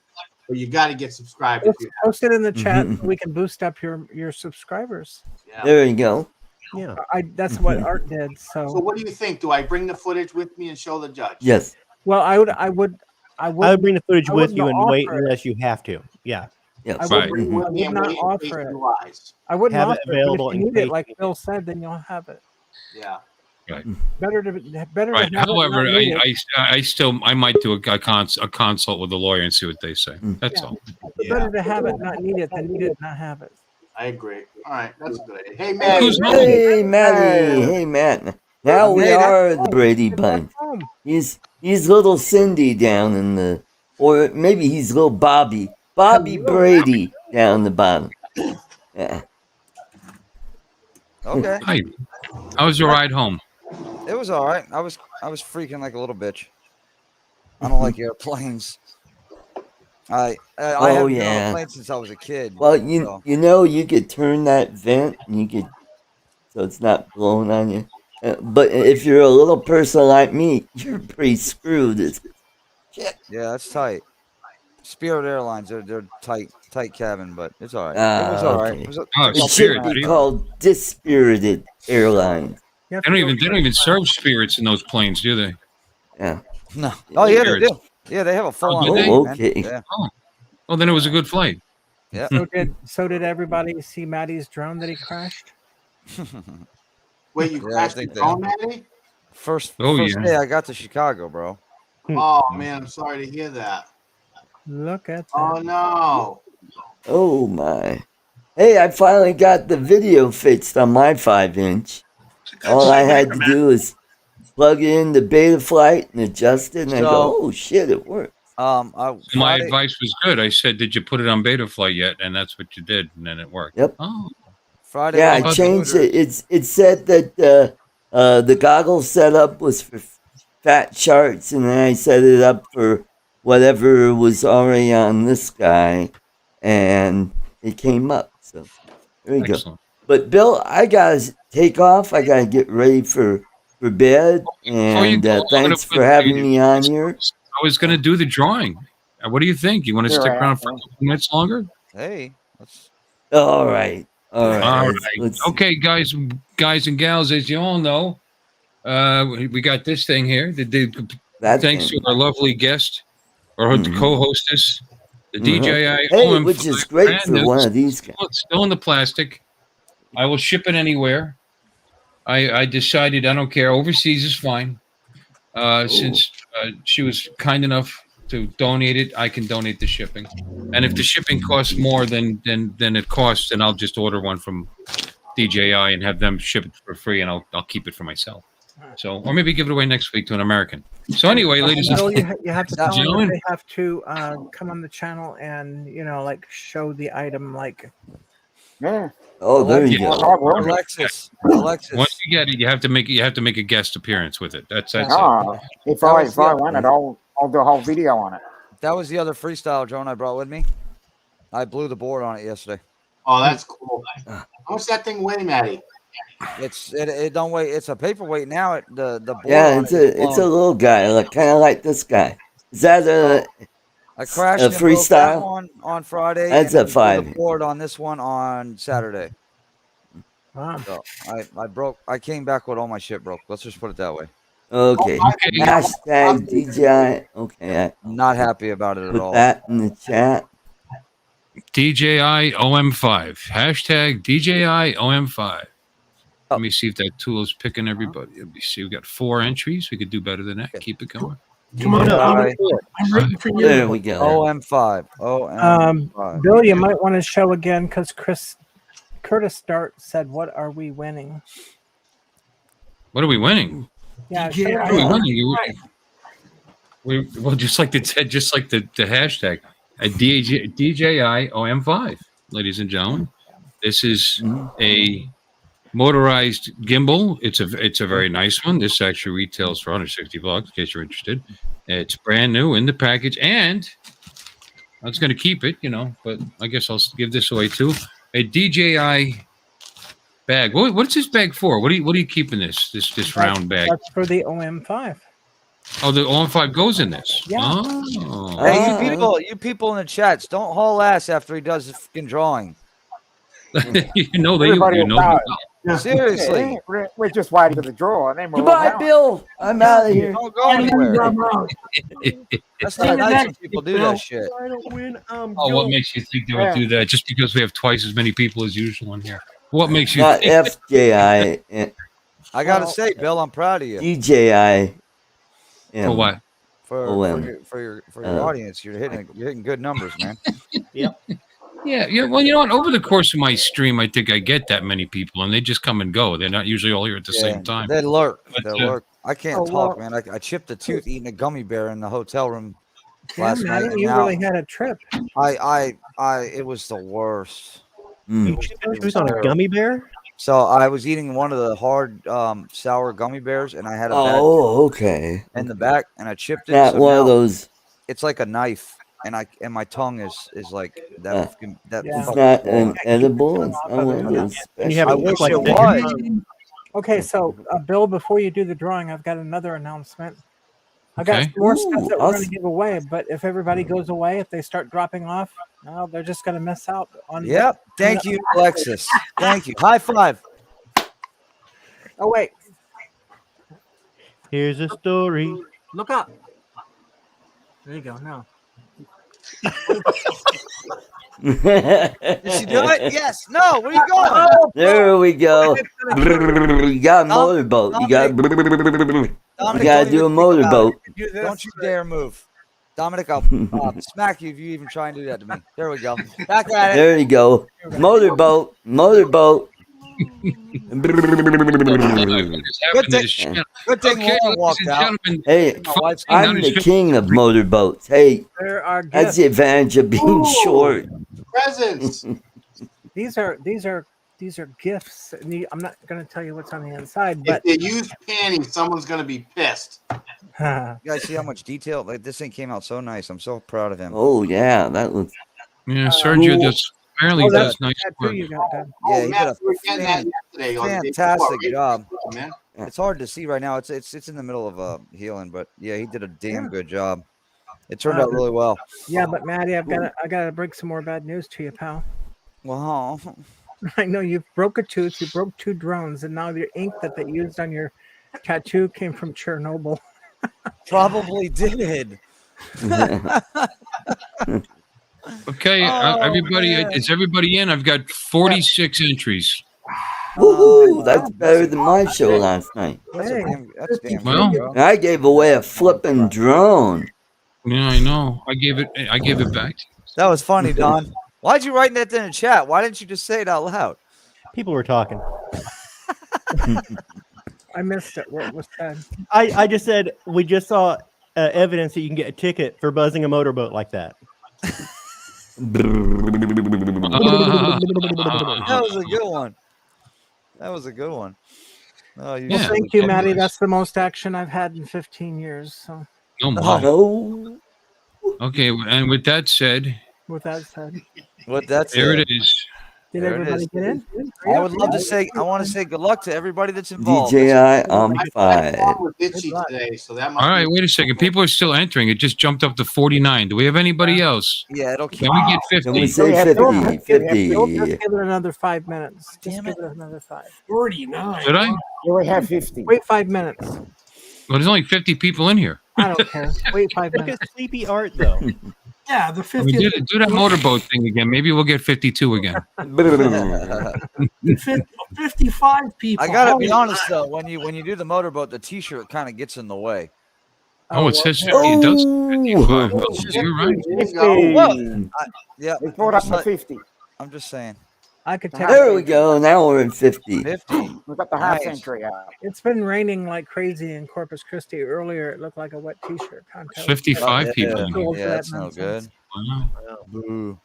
but you got to get subscribed. Post it in the chat so we can boost up your subscribers. Yeah. There you go. Yeah, that's what Art did. So what do you think? Do I bring the footage with me and show the judge? Yes. Well, I would bring the footage with you and wait unless you have to. Yeah. Yeah. I would not offer it. I wouldn't have offer it available it. If you need it, like Bill said, then you'll have it. Yeah. Right. Better to right. have However, it, I might do a consult with the lawyer and see what they say. That's all. Better to have it, not need it, than need it, not have it. I agree. All right, that's a good idea. Hey, Matt. Hey, Matty. Hey, Matt. Now we are the Brady Bunch. He's little Cindy down in the, or maybe he's little Bobby Brady down the bottom. Yeah. Okay. Hi. How was your ride home? It was all right. I was freaking like a little bitch. I don't like airplanes. I haven't been on a plane since I was a kid. Well, you could turn that vent and so it's not blowing on you. But if you're a little person like me, you're pretty screwed. Shit. Yeah, that's tight. Spirit Airlines, they're tight cabin, but it's all right. It was all right. Okay. It should be called Dispirited Airlines. They don't even serve spirits in those planes, do they? Yeah. No. Oh yeah, they do. Yeah, they have a full on. Oh, okay. Yeah. Oh. Well, then it was a good flight. Yeah. So did everybody see Maddie's drone that he crashed? Wait, you crashed the drone, Maddie? First day I got to Chicago, bro. Oh man, I'm sorry to hear that. Look at that. Oh no. Oh my. Hey, I finally got the video fixed on my 5-inch. All I had to do is plug it in the beta flight and adjust it, and I go, oh shit, it worked. My advice was good. I said, did you put it on beta flight yet? And that's what you did, and then it worked. Yep. Oh. Friday. Yeah, I changed it. It said that the goggle setup was for fat charts, and then I set it up for whatever was already on this guy, and it came up. So there you go. But Bill, I gotta take off. I gotta get ready for bed. And thanks for having me on here. I was gonna do the drawing. What do you think? You want to stick around for a couple minutes longer? Hey. All right. All right. Okay, guys and gals, as you all know, we got this thing here. Thanks to our lovely guest, or the co-hostess, the DJI. Hey, which is great for one of these guys. It's still in the plastic. I will ship it anywhere. I decided I don't care. Overseas is fine. Since she was kind enough to donate it, I can donate the shipping. And if the shipping costs more than it costs, then I'll just order one from DJI and have them ship it for free, and I'll keep it for myself. So, or maybe give it away next week to an American. So anyway, ladies and gentlemen, you have to tell them they have to come on the channel and like show the item, like. Yeah. Oh, there you go. Alexis. Once you get it, you have to make a guest appearance with it. That's it. If I want it, I'll do a whole video on it. That was the other freestyle drone I brought with me. I blew the board on it yesterday. Oh, that's cool. How much that thing weigh, Matty? It don't weigh. It's a paperweight now. The board. Yeah, it's a little guy, kind of like this guy. Is that I crashed a freestyle on Friday. That's a 5. The board on this one on Saturday. Wow. So I broke. I came back with all my shit broke. Let's just put it that way. Okay. Hashtag DJI. Okay. Not happy about it at all. Put that in the chat. DJI OM5. Hashtag DJI OM5. Let me see if that tool is picking everybody. Let me see. We've got 4 entries. We could do better than that. Keep it going. Come on, I'm ready for you. There we go. OM5. OM5. Bill, you might want to show again because Curtis Dart said, "What are we winning?" What are we winning? Yeah, what are we winning? Well, just like the hashtag at DJI OM5, ladies and gentlemen. This is a motorized gimbal. It's a very nice one. This actually retails for $160 in case you're interested. It's brand new in the package, and I was going to keep it, but I guess I'll give this away too. A DJI bag. What's this bag for? What are you keeping this round bag? That's for the OM5. Oh, the OM5 goes in this. Yeah. Oh. Hey, you people in the chats, don't haul ass after he does the fucking drawing. Seriously. We're just waiting for the draw. And then Goodbye, Bill. I'm out of here. Don't go anywhere. That's not nice when people do that shit. I don't win. What makes you think they would do that? Just because we have twice as many people as usual in here. What makes you Not think? FJI. I gotta say, Bill, I'm proud of you. DJI. For what? For your audience, you're hitting good numbers, man. Yep. Yeah. Well, you know what? Over the course of my stream, I think I get that many people, and they just come and go. They're not usually all here at the same time. They lurk. But, Lurk. I can't talk, man. I chipped a tooth eating a gummy bear in the hotel room last night. You really had a trip. It was the worst. You chipped a tooth on a gummy bear? So I was eating one of the hard sour gummy bears, and I had a okay. in the back, and I chipped it. Not so one of those. It's like a knife, and my tongue is like that. It's not an edible. It's not one of those. I wish it was. Okay, so Bill, before you do the drawing, I've got another announcement. I've got more stuff that we're going to give away, but if everybody goes away, if they start dropping off, well, they're just going to miss out on. Yep. Thank you, Alexis. Thank you. High five. Oh wait. Here's a story. Look up. There you go. Now. Did she do it? Yes. No. Where you going? There we go. You got a motorboat. You got to do a motorboat. Don't you dare move. Dominic, I'll smack you if you even try and do that to me. There we go. Back at it. There you go. Motorboat. Motorboat. Good thing Lauren walked out. Hey, I'm the king of motorboats. Hey, that's the advantage of being short. Presents. These are gifts. I'm not going to tell you what's on the inside, but if they use panties, someone's going to be pissed. You guys see how much detail? Like this thing came out so nice. I'm so proud of him. Oh yeah, that looks. Yeah, Sergio does apparently does nice work. Yeah, he did a fantastic job. Man. It's hard to see right now. It's in the middle of healing, but yeah, he did a damn good job. It turned out really well. Yeah, but Maddie, I gotta bring some more bad news to you, pal. Wow. I know you broke a tooth, you broke 2 drones, and now the ink that they used on your tattoo came from Chernobyl. Probably did. Okay, everybody, is everybody in? I've got 46 entries. Woohoo! That's better than my show last night. That's Hey. damn Well, good, bro. And I gave away a flipping drone. yeah, I know. I gave it back to you. That was funny, Don. Why'd you write that in the chat? Why didn't you just say it out loud? People were talking. I missed it. What was said? I just said we just saw evidence that you can get a ticket for buzzing a motorboat like that. That was a good one. That was a good one. Oh, you Well, Yeah. thank you, Maddie. That's the most action I've had in 15 years. So, Oh my. No. Okay, and with that said, with that said, What that's there it is. did There it everybody is. get in? I would love to say. I want to say good luck to everybody that's involved. DJI on I 5. with Itchy today, so that must All right, be- wait a second. People are still entering. It just jumped up to 49. Do we have anybody else? Yeah, it'll keep. Can we get Can we 50? say 50? 50. Just give it another 5 minutes. Just Damn give it. it another 5. 49. Should I? You only have 50. Wait 5 minutes. Well, there's only 50 people in here. I don't care. Wait 5 Look minutes. at Sleepy Art though. Yeah, the I mean, 50. do that motorboat thing again. Maybe we'll get 52 again. 55 people. I gotta Holy be honest crap. though, when you do the motorboat, the T-shirt kind of gets in the way. Oh, it says 50. It does. 55. Oh. You're right. Well, yeah, They brought up the 50. I'm just saying. I could take There we go. Now we're at 50. 50. We've got the half Nice. century out. It's been raining like crazy in Corpus Christi. Earlier, it looked like a wet T-shirt contest. 55 yeah, people. in here. Yeah, that's no good. Wow. Boo.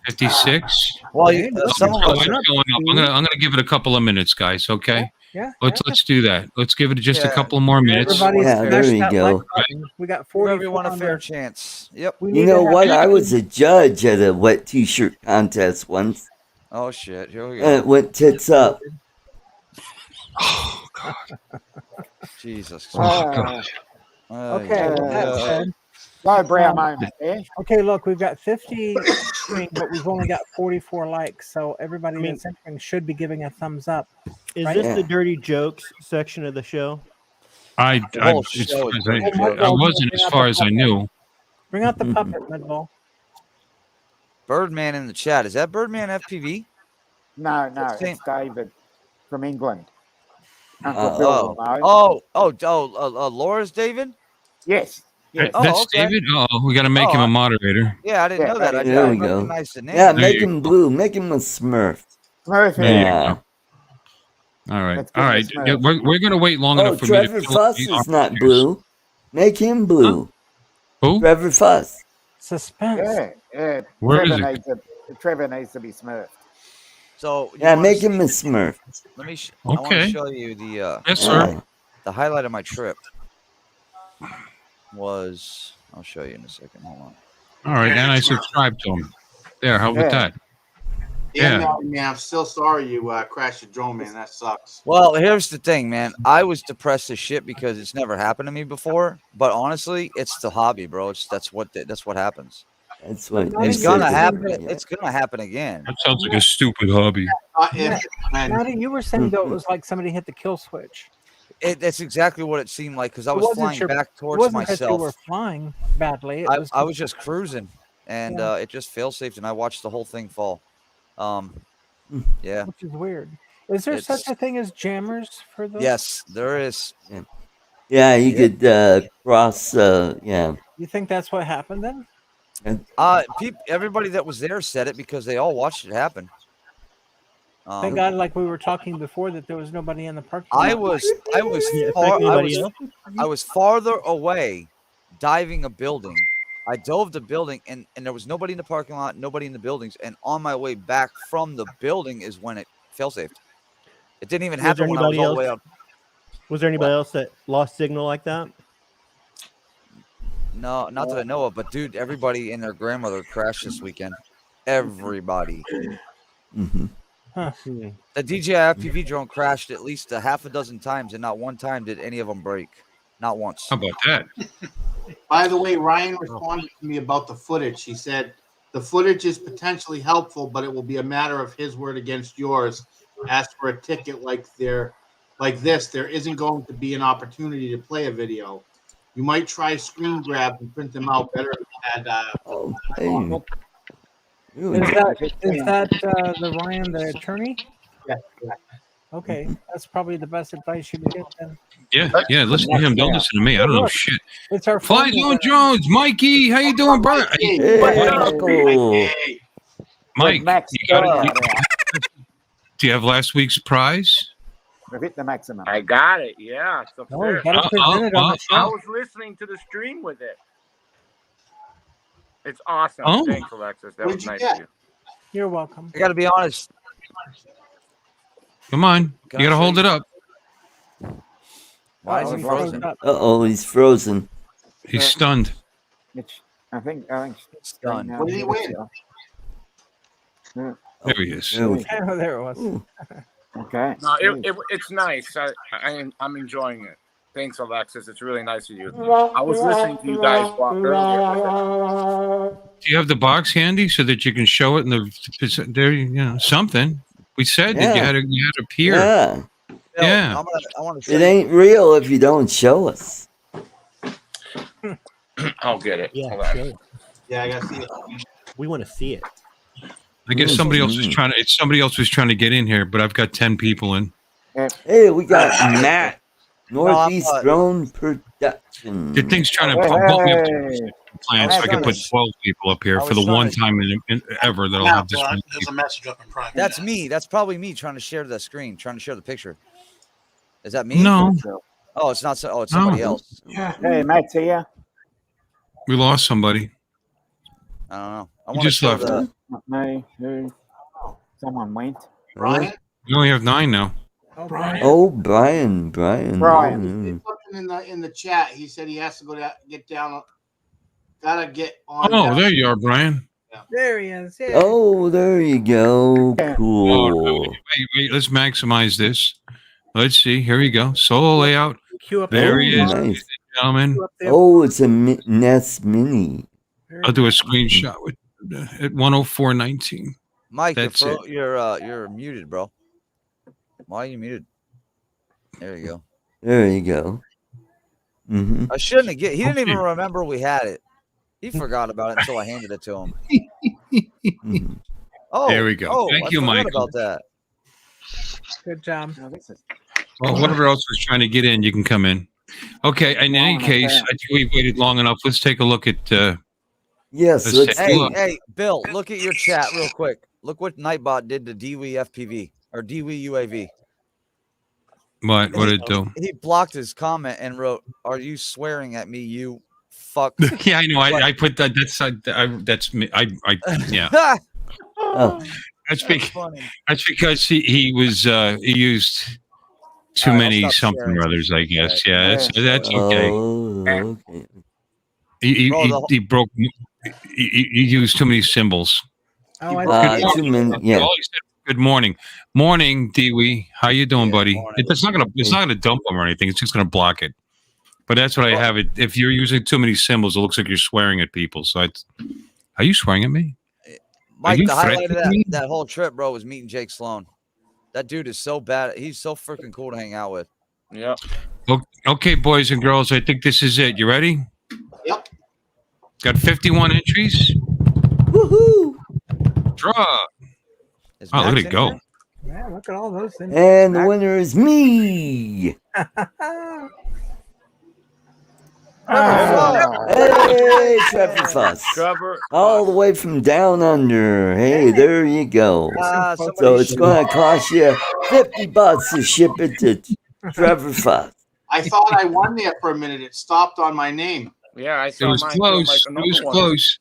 56. Well, Some some of us. I'm gonna give it a couple of minutes, guys. Okay. Yeah. Let's do that. Let's give it just a Yeah. couple more minutes. Everybody Yeah, there smash you that go. like button. We got Give 40. everyone a fair chance. Yep. You know what? I was a judge at a wet t-shirt contest once. Oh shit. Here we And go. it went tits up. Oh God. Jesus. Oh God. Okay. With that said, Low brow moment there. okay, look, we've got 50, but we've only got 44 likes. So everybody that's entering should be giving a thumbs up. Is Right? this Yeah. the dirty jokes section of the show? I whole as show far is as pretty I good. wasn't as far as I knew. Bring out the puppet, Midball. Birdman in the chat. Is that Birdman FPV? No, Same. it's David from England. Uncle Bill will know. Laura's David? Yes. Yeah. That's Oh, okay. David. Oh, we got to make him a moderator. Yeah, I didn't know that. I There we didn't go. recognize the name. Yeah, There make you him blue. Make him a Smurf. Smurf. There you Yeah. go. All right. Let's give All him a right. smile. Yeah, we're gonna wait long Oh, enough for me Trevor to Fuss is not blue. Make him blue. Who? Trevor Fuss. Suspense. Yeah. Where is Trevor needs to be Smurf. So you Yeah, wanna make see- him a Smurf. Let me. I want to Okay. show you the Yes, sir. Yeah. the highlight of my trip was. I'll show you in a second. Hold on. All right, and I subscribed to him. There. How about Yeah. that? Yeah, Yeah. man, I'm still sorry you crashed your drone, man. That sucks. Well, here's the thing, man. I was depressed as shit because it's never happened to me before. But honestly, it's the hobby, bro. That's what happens. That's what It's he gonna said. happen. Yeah. It's gonna happen again. That sounds like a stupid hobby. Maddie, you were saying though it was like somebody hit the kill switch. That's exactly what it seemed like because I It was wasn't flying your- back It towards wasn't that you myself. were flying badly. It I was just cruising, and Yeah. it just fail safed, and I watched the whole thing fall. Yeah. which is weird. Is there such a thing as jammers for those? Yes, there is. Yeah, he could cross. Yeah. You think that's what happened then? Everybody that was there said it because they all watched it happen. Thank God, like we were talking before, that there was nobody in the parking lot. I was farther away diving a building. I dove the building and there was nobody in the parking lot, nobody in the buildings. And on my way back from the building is when it fail safed. It didn't even happen when I was all the way up. Was there anybody else that lost signal like that? No, not that I know of, but dude, everybody and their grandmother crashed this weekend. Everybody. Mm-hmm. Huh. The DJI FPV drone crashed at least a half a dozen times, and not one time did any of them break. Not once. How about that? By the way, Ryan responded to me about the footage. He said the footage is potentially helpful, but it will be a matter of his word against yours. As for a ticket like this, there isn't going to be an opportunity to play a video. You might try screen grab and print them out better if you had. Is that the Ryan, the attorney? Yeah. Okay, that's probably the best advice you could get then. Yeah. Listen to him. Don't listen to me. I don't know shit. It's our Fly friend Zone Jones, Mikey. How you doing, bro? Hey, Michael. Mike, Max do you have last week's prize? We've hit the maximum. I got it. Yeah, it's Oh, you upstairs. got to present it on the I show. was listening to the stream with it. It's awesome. Oh. Thanks, Alexis. That What was did you nice get? of you. You're welcome. I got to be honest. Come on. Can You I got to show hold you? it up. Why is he frozen? Uh-oh, he's frozen. He's stunned. I think Stunned. now. What did he win? There he is. There we Oh, there it was. Ooh. Okay. No, it's nice. I'm enjoying it. Thanks, Alexis. It's really nice of you. I was listening to you guys earlier. Do you have the box handy so that you can show it in the something? We said that you had to appear. Yeah. Yeah. I want to It ain't real if you don't show us. I'll get it. Yeah, Hold on. sure. Yeah, I got to see it. We want to see it. I guess somebody else was trying to. It's somebody else was trying to get in here, but I've got 10 people in. Hey, we got Matt, Northeast Drone Production. The thing's trying to bump me up to plan so I can put 12 people up here for the one time ever that I'll have this. There's a message up in private. That's me. That's probably me trying to share the screen, trying to share the picture. Is that me? No. Oh, it's not. Oh, it's somebody else. Yeah. Hey, Matt's here. We lost somebody. I don't know. I You want to just show left. the. No, who? Someone went. Brian? We only have 9 now. Brian. Oh, Brian. Brian. Mm. Something in the chat. He said he has to go get down. Gotta get on. Oh, down. there you are, Brian. There he is. Yeah. Oh, there you go. Oh, Cool. wait, let's maximize this. Let's see. Here we go. Solo layout. Cue up There he is, nice. ladies and gentlemen. Oh, it's a NES Mini. I'll do a screenshot with at 104.19. Mike, That's you're muted, bro. Why are you muted? There you go. There you go. Mm-hmm. I shouldn't have He didn't even remember we had it. He forgot about it until I handed it to him. Mm-hmm. Oh, There we go. Thank you, Mike. Michael. About that. Good job. Well, whatever else was trying to get in, you can come in. Okay. In any case, I think we've waited long enough. Let's take a look at. Yes. let's Let's take- Hey, Bill, look at your chat real quick. Look what Nightbot did to DWE FPV or DWE UAV. What did it do? He blocked his comment and wrote, "Are you swearing at me, you fuck?" Yeah, I know. I put that. That's me. Yeah. Oh. That's That's funny. because he used too All right, many I'll stop something sharing. or others. I guess. Yeah. That's okay. Oh, okay. He broke. He used too many symbols. Oh, I see. Too many. Yeah. All he said was, good morning, Dewey. How you doing, buddy? morning. It's not gonna dump them or anything. It's just gonna block it. But that's what I have it. If you're using too many symbols, it looks like you're swearing at people. So are you swearing at me? Mike, you the highlight of threatening me? that whole trip, bro, was meeting Jake Sloan. That dude is so bad. He's so freaking cool to hang out with. Yep. Okay, boys and girls, I think this is it. You ready? Yep. Got 51 entries. Woohoo! Draw. Is Oh, look at Max it in go. there? Yeah, look at all those things. And the winner is me. Hey, Trevor Fuss. Trevor. All the way from down under. Hey, there you go. Somebody So it's should- going to cost you $50 to ship it to Trevor Fuss. I thought I won there for a minute. It stopped on my name. Yeah, I It saw was mine. close. Like It was another one. close.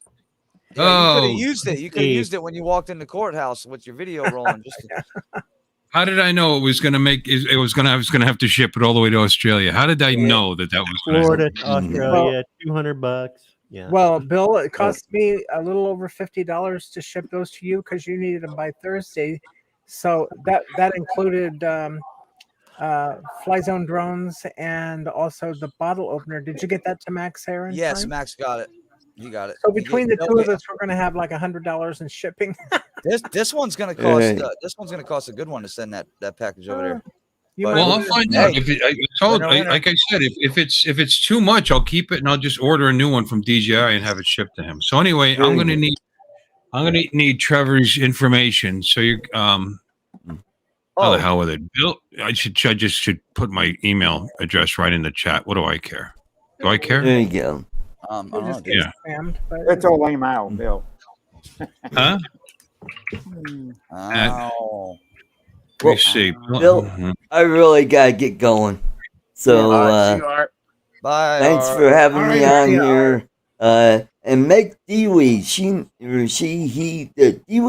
Yeah, you could Oh. have used it. You could have used it when you walked in the courthouse with your video rolling. Just How did I know it was going to make? I was going to have to ship it all the way to Australia. How did I know that was going Florida, to? Australia, $200. Yeah. Well, Bill, it cost me a little over $50 to ship those to you because you needed them by Thursday. So that included Fly Zone drones and also the bottle opener. Did you get that to Max here? in yes, time? Max got it. He got it. So He between gave- the two of us, we're going to have like $100 in shipping. this one's gonna cost. Hey. This one's gonna cost a good one to send that package over there. You But- might Well, I'll want to- find Hey. out. If it, I told, Winner, winner. like I said, if it's too much, I'll keep it and I'll just order a new one from DJI and have it shipped to him. So anyway, I'm Very gonna good. need Trevor's information. So you Oh, How the hell with it? Bill, I just should put my email address right in the chat. What do I care? Do I care? There you go. I don't know, dude. Yeah. It's all email, Bill. Huh? Oh. Let me see. Bill, I really gotta get going. So Bye. thanks for having me on here. And make Dewey. Dewey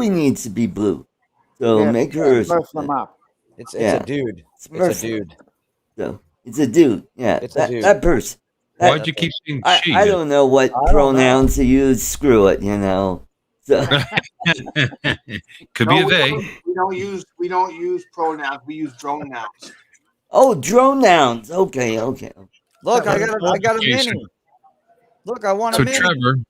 needs to be blue. So make her. Smurf them up. It's a dude. It's a dude. So it's a dude. Yeah, It's a dude. that person. Why'd you keep saying she? I don't know what pronouns to use. Screw it, So could be a they. We don't use pronouns. We use drone nouns. Oh, drone nouns. Okay. Look, I got a mini. Look, I want a So mini. Oh, Trevor,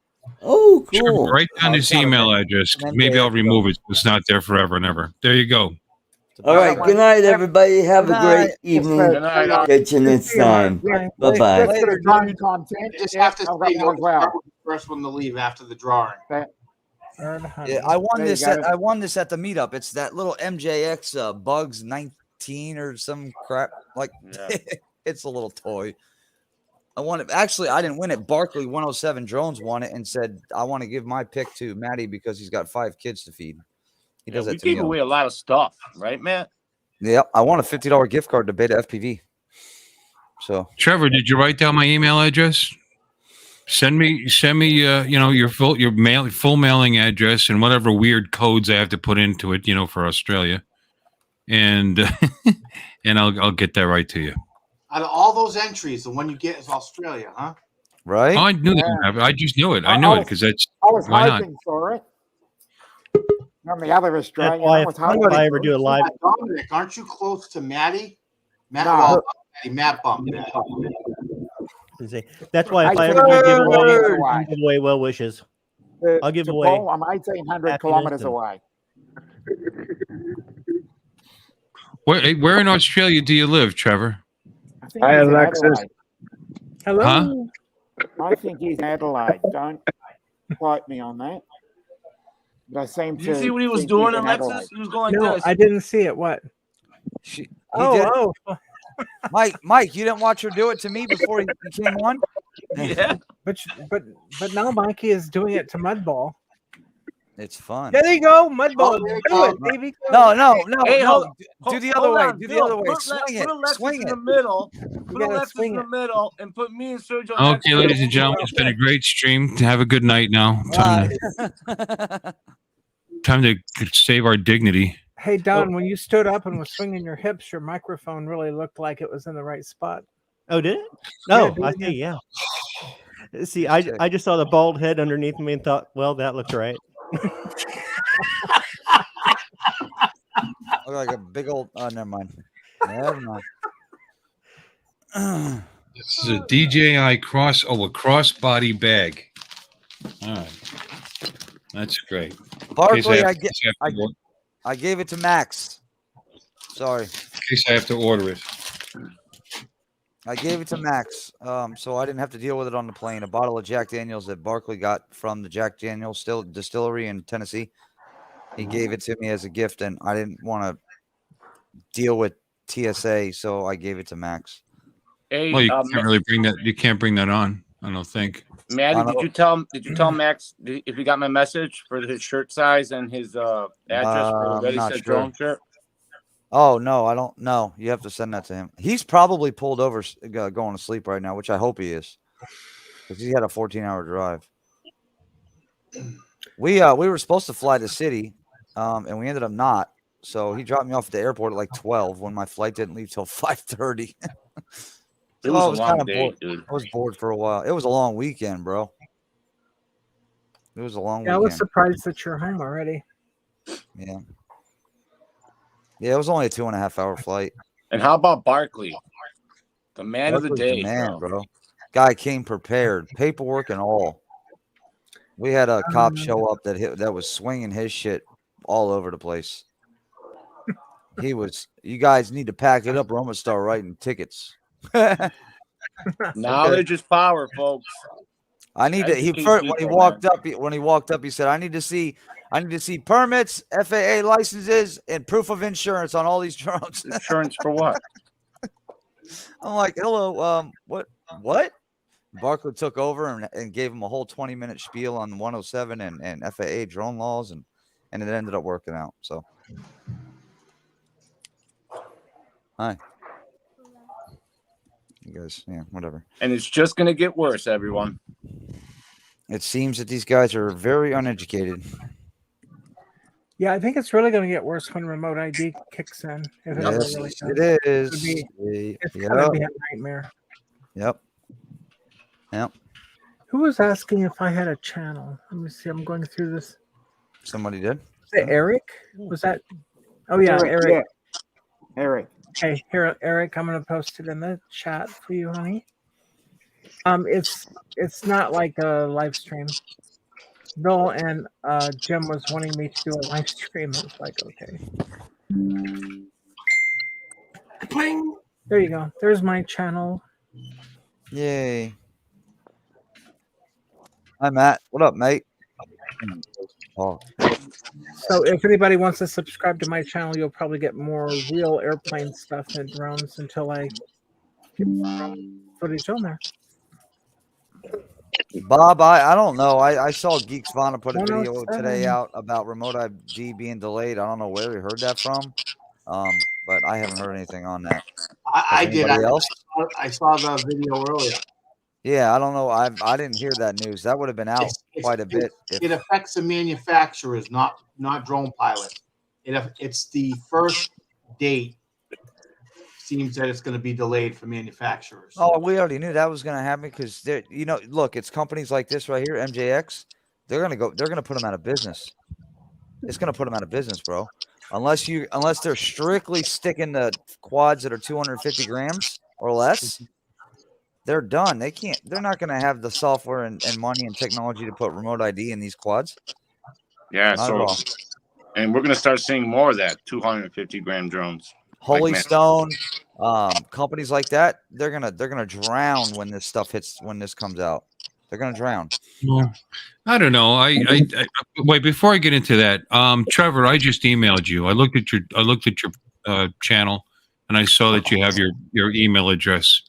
cool. Trevor, write down his email address. Maybe I'll remove it. It's not there forever and ever. There you go. All right. Good night, everybody. Have a great evening. Good night. Catch you next time. Bye-bye. Later, Johnny content. Just have to I'll say go as well. the first one to leave after the drawing. Yeah, I won this. I won this at the meetup. It's that little MJX Bugs 19 or some crap. Like it's a little toy. I won it. Actually, I didn't win it. Barkley 107 Drones won it and said, "I want to give my pick to Maddie because he's got 5 kids to feed." He does that we to me. gave away a lot of stuff, right, Matt? Yeah, I won a $50 gift card to Beta FPV. So, Trevor, did you write down my email address? Send me, your full mailing address and whatever weird codes I have to put into it, for Australia, and and I'll get that right to you. Out of all those entries, the one you get is Australia, huh? Right? Oh, I knew that. I just knew it. I knew it because that's I was why not? hoping for it. On the other Australian, why I was if hoping. I ever do a live, Dominic, aren't you close to Maddie? Matt, No. well, Matt Bump. that's why if I ever do give away well wishes. I'll give away. I'm 1,800 happiness kilometers and- away. Where in Australia do you live, Trevor? I think Hi, he's in Alexis. Adelaide. Hello. Huh? I think he's in Adelaide. Don't quote me on that. But I seem Did you to see what he was think doing, he's in Alexis? Adelaide. He was going No, like this. I didn't see it. What? He did. Oh. Mike, you didn't watch her do it to me before he came on? Yeah. But now Mikey is doing it to Mudball. It's fun. There you go, Mudball. there you Do go. it, baby. No. Hey, hold- Do the hold other way. on, Do the Bill, other way. put Swing put Alexis Swing in it. the middle. Put gotta Alexis swing in the it. middle and put me and Sergio. next Okay, to ladies him. and gentlemen, it's been a great stream. Have a good night now. Time to save our dignity. Hey Don, when you stood up and was swinging your hips, your microphone really looked like it was in the right spot. Oh, did it? Yeah, No, do I it see. again. Yeah. See, I just saw the bald head underneath me and thought, well, that looks right. Look like a big old. Oh, never mind. Never mind. This is a DJI a crossbody bag. All right, that's great. Barkley, In case I gave it to Max. Sorry. in case I have to order it. I gave it to Max, so I didn't have to deal with it on the plane. A bottle of Jack Daniels that Barkley got from the Jack Daniels distillery in Tennessee. He gave it to me as a gift, and I didn't want to deal with TSA, so I gave it to Max. Hey, Well, you can't really bring that. You can't bring that on. I don't think. Maddie, did you tell Max if he got my message for his shirt size and his address for the Ready not Set sure. Drone shirt? Oh no, I don't know. You have to send that to him. He's probably pulled over, going to sleep right now, which I hope he is, because he had a 14-hour drive. We were supposed to fly to city, and we ended up not. So he dropped me off at the airport at like 12 when my flight didn't leave till 5:30. It was I a was long kind of day, bored. dude. I was bored for a while. It was a long weekend, bro. It was a long Yeah, I was weekend. surprised that you're home already. Yeah. Yeah, it was only a 2.5-hour flight. And how about Barkley? The man of the Barkley's day, man, bro. Guy came prepared, paperwork and all. We had a cop show up that was swinging his shit all over the place. He was. You guys need to pack it up, or I'm gonna start writing tickets. Knowledge is power, folks. I need to. He Educate first, when he people, walked man. up. When he walked up, he said, I need to see permits, FAA licenses, and proof of insurance on all these drones. Insurance for what? I'm like, hello, what? Barclay took over and gave him a whole 20-minute spiel on 107 and FAA drone laws, and it ended up working out. So, hi. You guys, yeah, whatever. And it's just going to get worse, everyone. It seems that these guys are very uneducated. Yeah, I think it's really going to get worse when remote ID kicks in. If it ever Yes, really does. it is. It's going to be a nightmare. Yep. Who was asking if I had a channel? Let me see. I'm going through this. Somebody did. Is it Eric? Was that? Oh, yeah, Eric. Yeah. Eric. Okay, here, Eric, I'm going to post it in the chat for you, honey. It's not like a live stream. Bill and Jim was wanting me to do a live stream. I was like, okay. Pling. There you go. There's my channel. Yay. Hi, Matt. What up, mate? Oh. So if anybody wants to subscribe to my channel, you'll probably get more real airplane stuff and drones until I get footage on there. Bob, I don't know. I saw Geeks Vana put a video 107. today out about remote ID being delayed. I don't know where he heard that from, but I haven't heard anything on that. I did. Else? I saw the video earlier. Yeah, I don't know. I didn't hear that news. That would have been out quite a bit. It affects the manufacturers, not drone pilots. It's the first date. Seems that it's going to be delayed for manufacturers. Oh, we already knew that was going to happen because look, it's companies like this right here, MJX. They're going to put them out of business. It's going to put them out of business, bro. Unless they're strictly sticking to quads that are 250 grams or less, they're done. They're not going to have the software and money and technology to put remote ID in these quads. Yeah, Not at so all. and we're going to start seeing more of that 250-gram drones. Holy Like Stone, companies like that, they're gonna drown when this stuff hits. When this comes out, they're gonna drown. Well, I don't know. I wait before I get into that. Trevor, I just emailed you. I looked at your channel, and I saw that you have your email address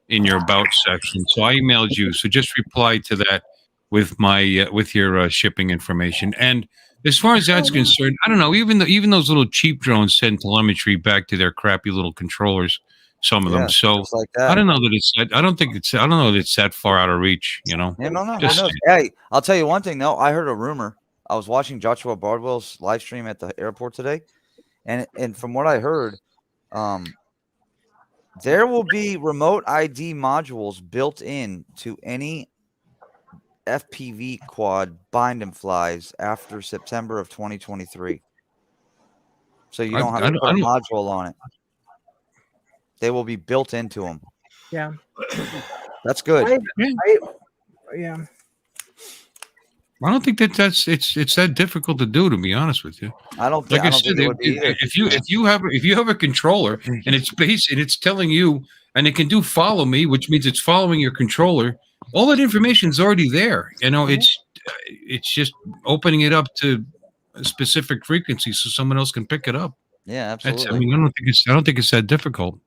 in your about section. So I emailed you. So just reply to that with my with your shipping information. And as far as that's concerned, I don't know. Even those little cheap drones send telemetry back to their crappy little controllers. Some of them. So like that. I don't know that it's. I don't know that it's that far out of reach. You know. Yeah, no. Just Hey, I'll tell you one thing though. I heard a rumor. I was watching Joshua Bardwell's live stream at the airport today, and from what I heard, there will be remote ID modules built in to any FPV quad bind and flies after September of 2023. So you don't have to put a module on it. They will be built into them. Yeah. That's good. Yeah. I don't think that's it's that difficult to do, to be honest with you. I don't like I I don't said, think it would be either. if you have a controller and it's telling you, and it can do follow me, which means it's following your controller. All that information is already there. You know, it's just opening it up to a specific frequency so someone else can pick it up. Yeah, absolutely. I mean, I don't think it's that difficult.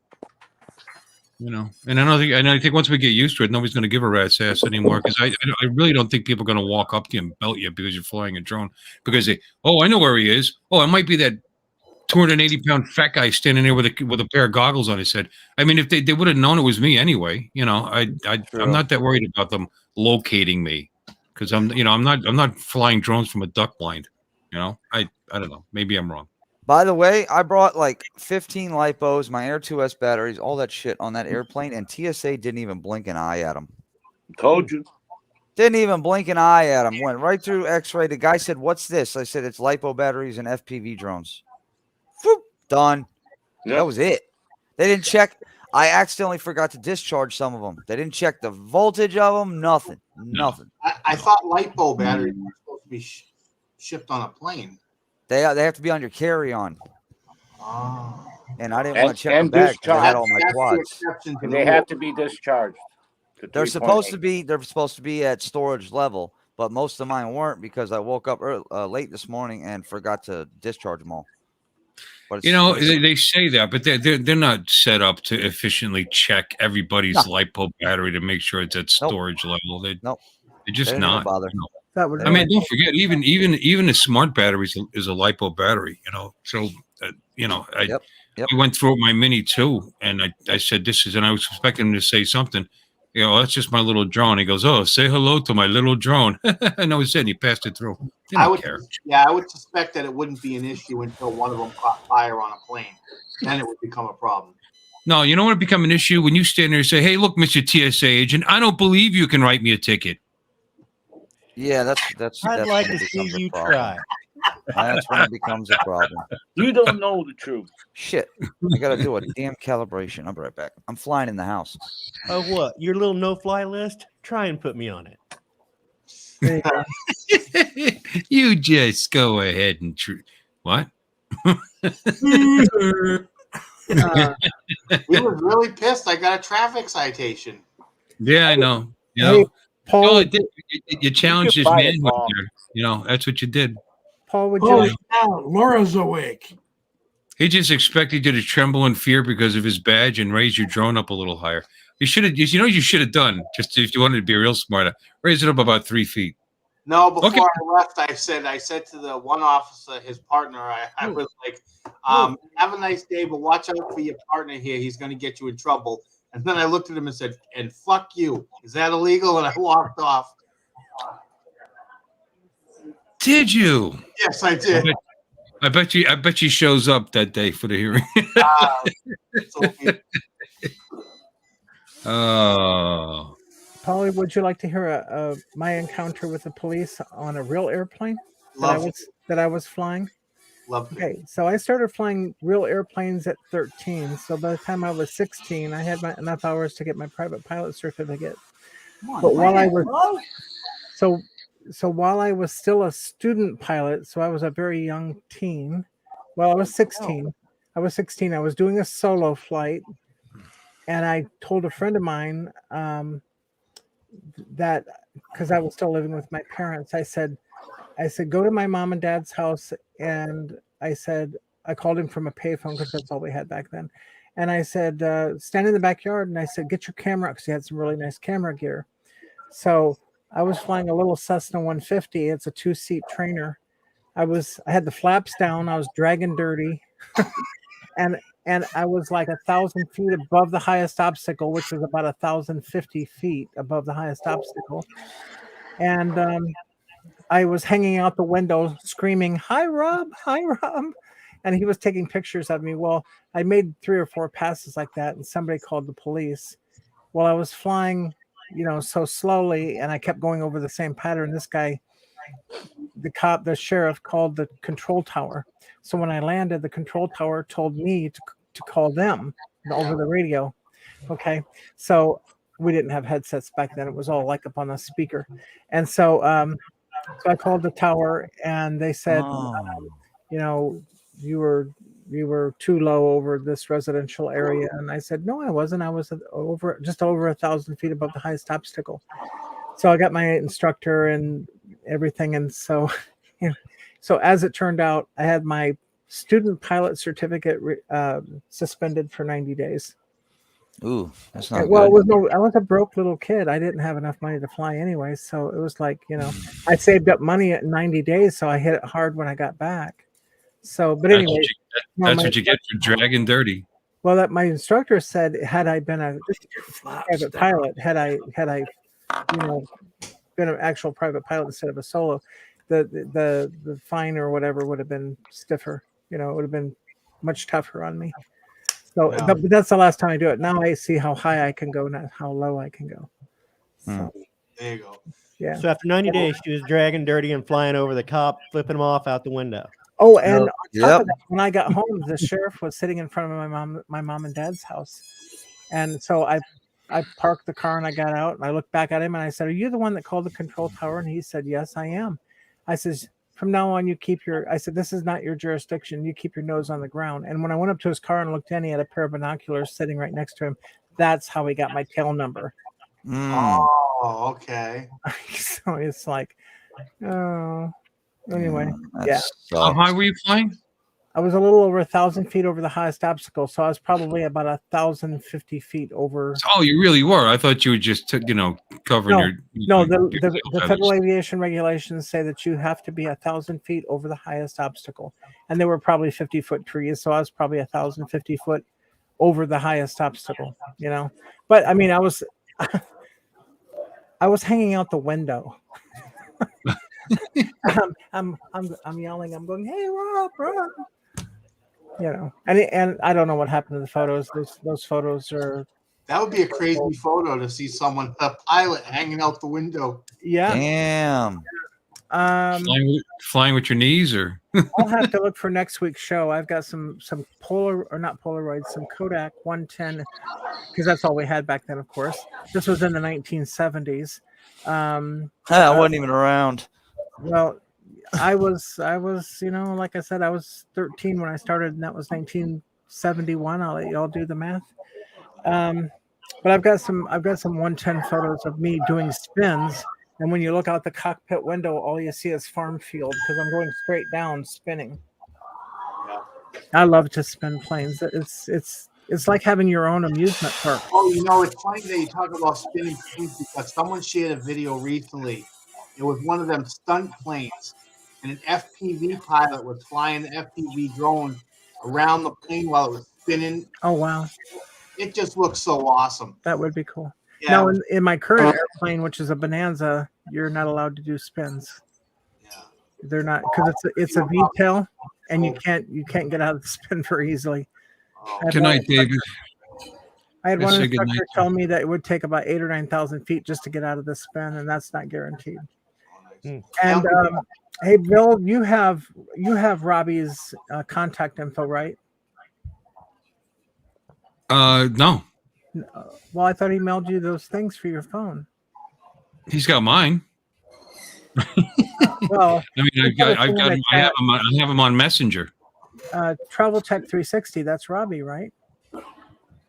You know, and I think once we get used to it, nobody's going to give a rat's ass anymore. Because I really don't think people are going to walk up to you and belt you because you're flying a drone. Because I know where he is. Oh, it might be that 280-pound fat guy standing there with a pair of goggles on his head. I mean, if they would have known it was me anyway, you know, I'm not that worried about them locating me because I'm not flying drones from a duck blind. You know, I don't know. Maybe I'm wrong. By the way, I brought like 15 lipos, my Air 2S batteries, all that shit on that airplane, and TSA didn't even blink an eye at them. Told you. Didn't even blink an eye at them. Went right through X-ray. The guy said, "What's this?" I said, "It's lipo batteries and FPV drones." Whoop, done. Yep. That was it. They didn't check. I accidentally forgot to discharge some of them. They didn't check the voltage of them. Nothing. I thought lipo batteries were supposed to be shipped on a plane. They have to be on your carry-on. Oh. And I didn't want to check them back because I had all my quads. And they have to be discharged. They're supposed to be at storage level, but most of mine weren't because I woke up late this morning and forgot to discharge them all. But they say that, but they're not set up to efficiently check everybody's LiPo battery to make sure it's at storage level. They're just not. Bother. No. That would I mean, don't forget, even a smart battery is a LiPo battery. So I went through my Mini too, and I said this is, and I was expecting him to say something. That's just my little drone. He goes, "Oh, say hello to my little drone." I know he said he passed it through. I would suspect that it wouldn't be an issue until one of them caught fire on a plane. Then it would become a problem. No, you know what would become an issue when you stand there and say, "Hey, look, Mr. TSA agent, I don't believe you can write me a ticket." Yeah, that's. I'd like to see you try. That's when it becomes a problem. You don't know the truth. Shit, I gotta do a damn calibration. I'll be right back. I'm flying in the house. Oh, what? Your little no-fly list? Try and put me on it. You just go ahead and what? He was really pissed. I got a traffic citation. Yeah, I know. Hey, Paul, you challenged his manhood there. That's what you did. Paul, would you? Laura's awake. He just expected you to tremble in fear because of his badge and raise your drone up a little higher. You should have. You should have done just if you wanted to be real smart. Raise it up about 3 feet. No, before I left, I said to the one officer, his partner, I was like, "Have a nice day, but watch out for your partner here. He's going to get you in trouble." And then I looked at him and said, "And fuck you. Is that illegal?" And I walked off. Did you? Yes, I did. I bet you shows up that day for the hearing. Oh. Polly, would you like to hear my encounter with the police on a real airplane that I was flying? Okay, so I started flying real airplanes at 13. So by the time I was 16, I had enough hours to get my private pilot certificate. But while I was while I was still a student pilot, so I was a very young teen. Well, I was 16. I was doing a solo flight, and I told a friend of mine that because I was still living with my parents, I said, go to my mom and dad's house, and I called him from a payphone because that's all we had back then, and I said, stand in the backyard, and I said, get your camera, because he had some really nice camera gear. So I was flying a little Cessna 150. It's a 2-seat trainer. I had the flaps down. I was dragging dirty, and I was like 1,000 feet above the highest obstacle, which was about 1,050 feet above the highest obstacle. And I was hanging out the window screaming, "Hi, Rob! Hi, Rob!" And he was taking pictures of me. Well, I made 3 or 4 passes like that, and somebody called the police. Well, I was flying, so slowly, and I kept going over the same pattern. This guy, the sheriff, called the control tower. So when I landed, the control tower told me to call them over the radio. Okay, so we didn't have headsets back then. It was all like up on the speaker. And so I called the tower, and they said, you were too low over this residential area. And I said, no, I wasn't. I was just over 1,000 feet above the highest obstacle. So I got my instructor and everything. And so, so as it turned out, I had my student pilot certificate suspended for 90 days. Ooh, that's not well, good. I was a broke little kid. I didn't have enough money to fly anyway. So it was like, I saved up money at 90 days. So I hit it hard when I got back. So, but anyway, that's what you get for dragging dirty. Well, that my instructor said, had I been a private pilot, had I been an actual private pilot instead of a solo, the fine or whatever would have been stiffer. It would have been much tougher on me. So, but that's the last time I do it. Now I see how high I can go, not how low I can go. So, there you go. Yeah. So after 90 days, she was dragging dirty and flying over the cop, flipping him off out the window. Oh, and on top of that, when I got home, the sheriff was sitting in front of my mom and dad's house. And so I parked the car and I got out and I looked back at him and I said, "Are you the one that called the control tower?" And he said, "Yes, I am." I says, "From now on, I said, this is not your jurisdiction. You keep your nose on the ground." And when I went up to his car and looked in, he had a pair of binoculars sitting right next to him. That's how he got my tail number. Oh, okay. So it's like, oh, anyway, yeah. How high were you flying? I was a little over 1,000 feet over the highest obstacle, so I was probably about 1,050 feet over. Oh, you really were. I thought you were just, covering your. No, the federal aviation regulations say that you have to be 1,000 feet over the highest obstacle, and there were probably 50-foot trees, so I was probably 1,050 foot over the highest obstacle. But I mean, I was hanging out the window. I'm yelling. I'm going, "Hey, Rob!" And I don't know what happened to the photos. Those photos are. That would be a crazy photo to see someone, a pilot, hanging out the window. Yeah. Damn. Flying with your knees, or I'll have to look for next week's show. I've got some not Polaroids, some Kodak 110, because that's all we had back then. Of course, this was in the 1970s. I wasn't even around. Well, I was, like I said, I was 13 when I started, and that was 1971. I'll let y'all do the math. But I've got some 110 photos of me doing spins, and when you look out the cockpit window, all you see is farm field because I'm going straight down spinning. I love to spin planes. It's like having your own amusement park. Oh, it's funny that you talk about spinning planes because someone shared a video recently. It was one of them stunt planes, and an FPV pilot was flying the FPV drone around the plane while it was spinning. Oh, wow. It just looks so awesome. That would be cool. Yeah. Now, in my current airplane, which is a Bonanza, you're not allowed to do spins. Yeah. They're not, because it's a V-tail, and you can't get out of the spin very easily. Good night, David. I had one instructor tell me that it would take about 8,000 or 9,000 feet just to get out of the spin, and that's not guaranteed. And hey, Bill, you have Robbie's contact info, right? No. Well, I thought he mailed you those things for your phone. He's got mine. Well, I mean, I have him on Messenger. Travel Tech 360. That's Robbie, right?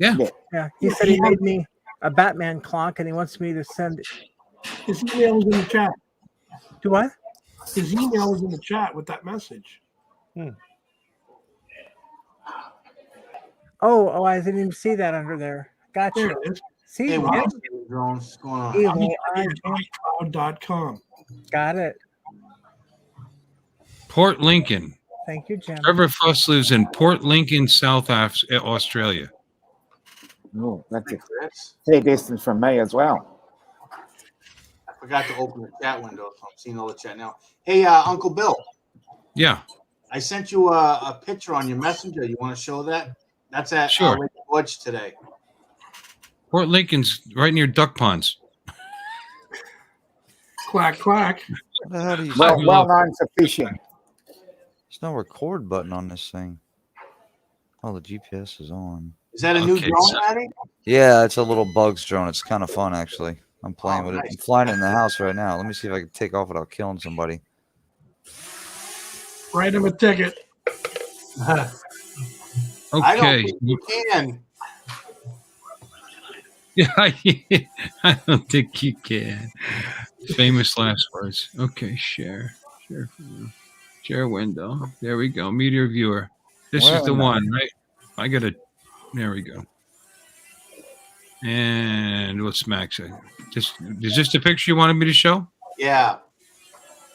Yeah. Yeah. He said he made me a Batman clock, and he wants me to send. His email is in the chat. Do what? His email is in the chat with that message. Oh, I didn't even see that under there. Gotcha. There it is. See, Hey, man. drones going on. iCloud.com. Got it. Port Lincoln. Thank you, Jim. Trevor Fuss lives in Port Lincoln, South Australia. Oh, that's a fair distance from me as well. I forgot to open the chat window, so I'm seeing all the chat now. Hey, Uncle Bill. Yeah. I sent you a picture on your messenger. You want to show that? That's at Lake George today. Port Lincoln's right near duck ponds. Quack, quack. What the hell do you well known for fishing. There's no record button on this thing. Oh, the GPS is on. Is that a new drone, Maddie? Yeah, it's a little bugs drone. It's kind of fun, actually. I'm playing with it. I'm flying it in the house right now. Let me see if I can take off without killing somebody. Write him a ticket. Okay. I don't think you can. Yeah, I don't think you can. Famous last words. Okay, share window. There we go. Meteor viewer. This is the one, right? I gotta. There we go. And what's Max? Is this the picture you wanted me to show? Yeah,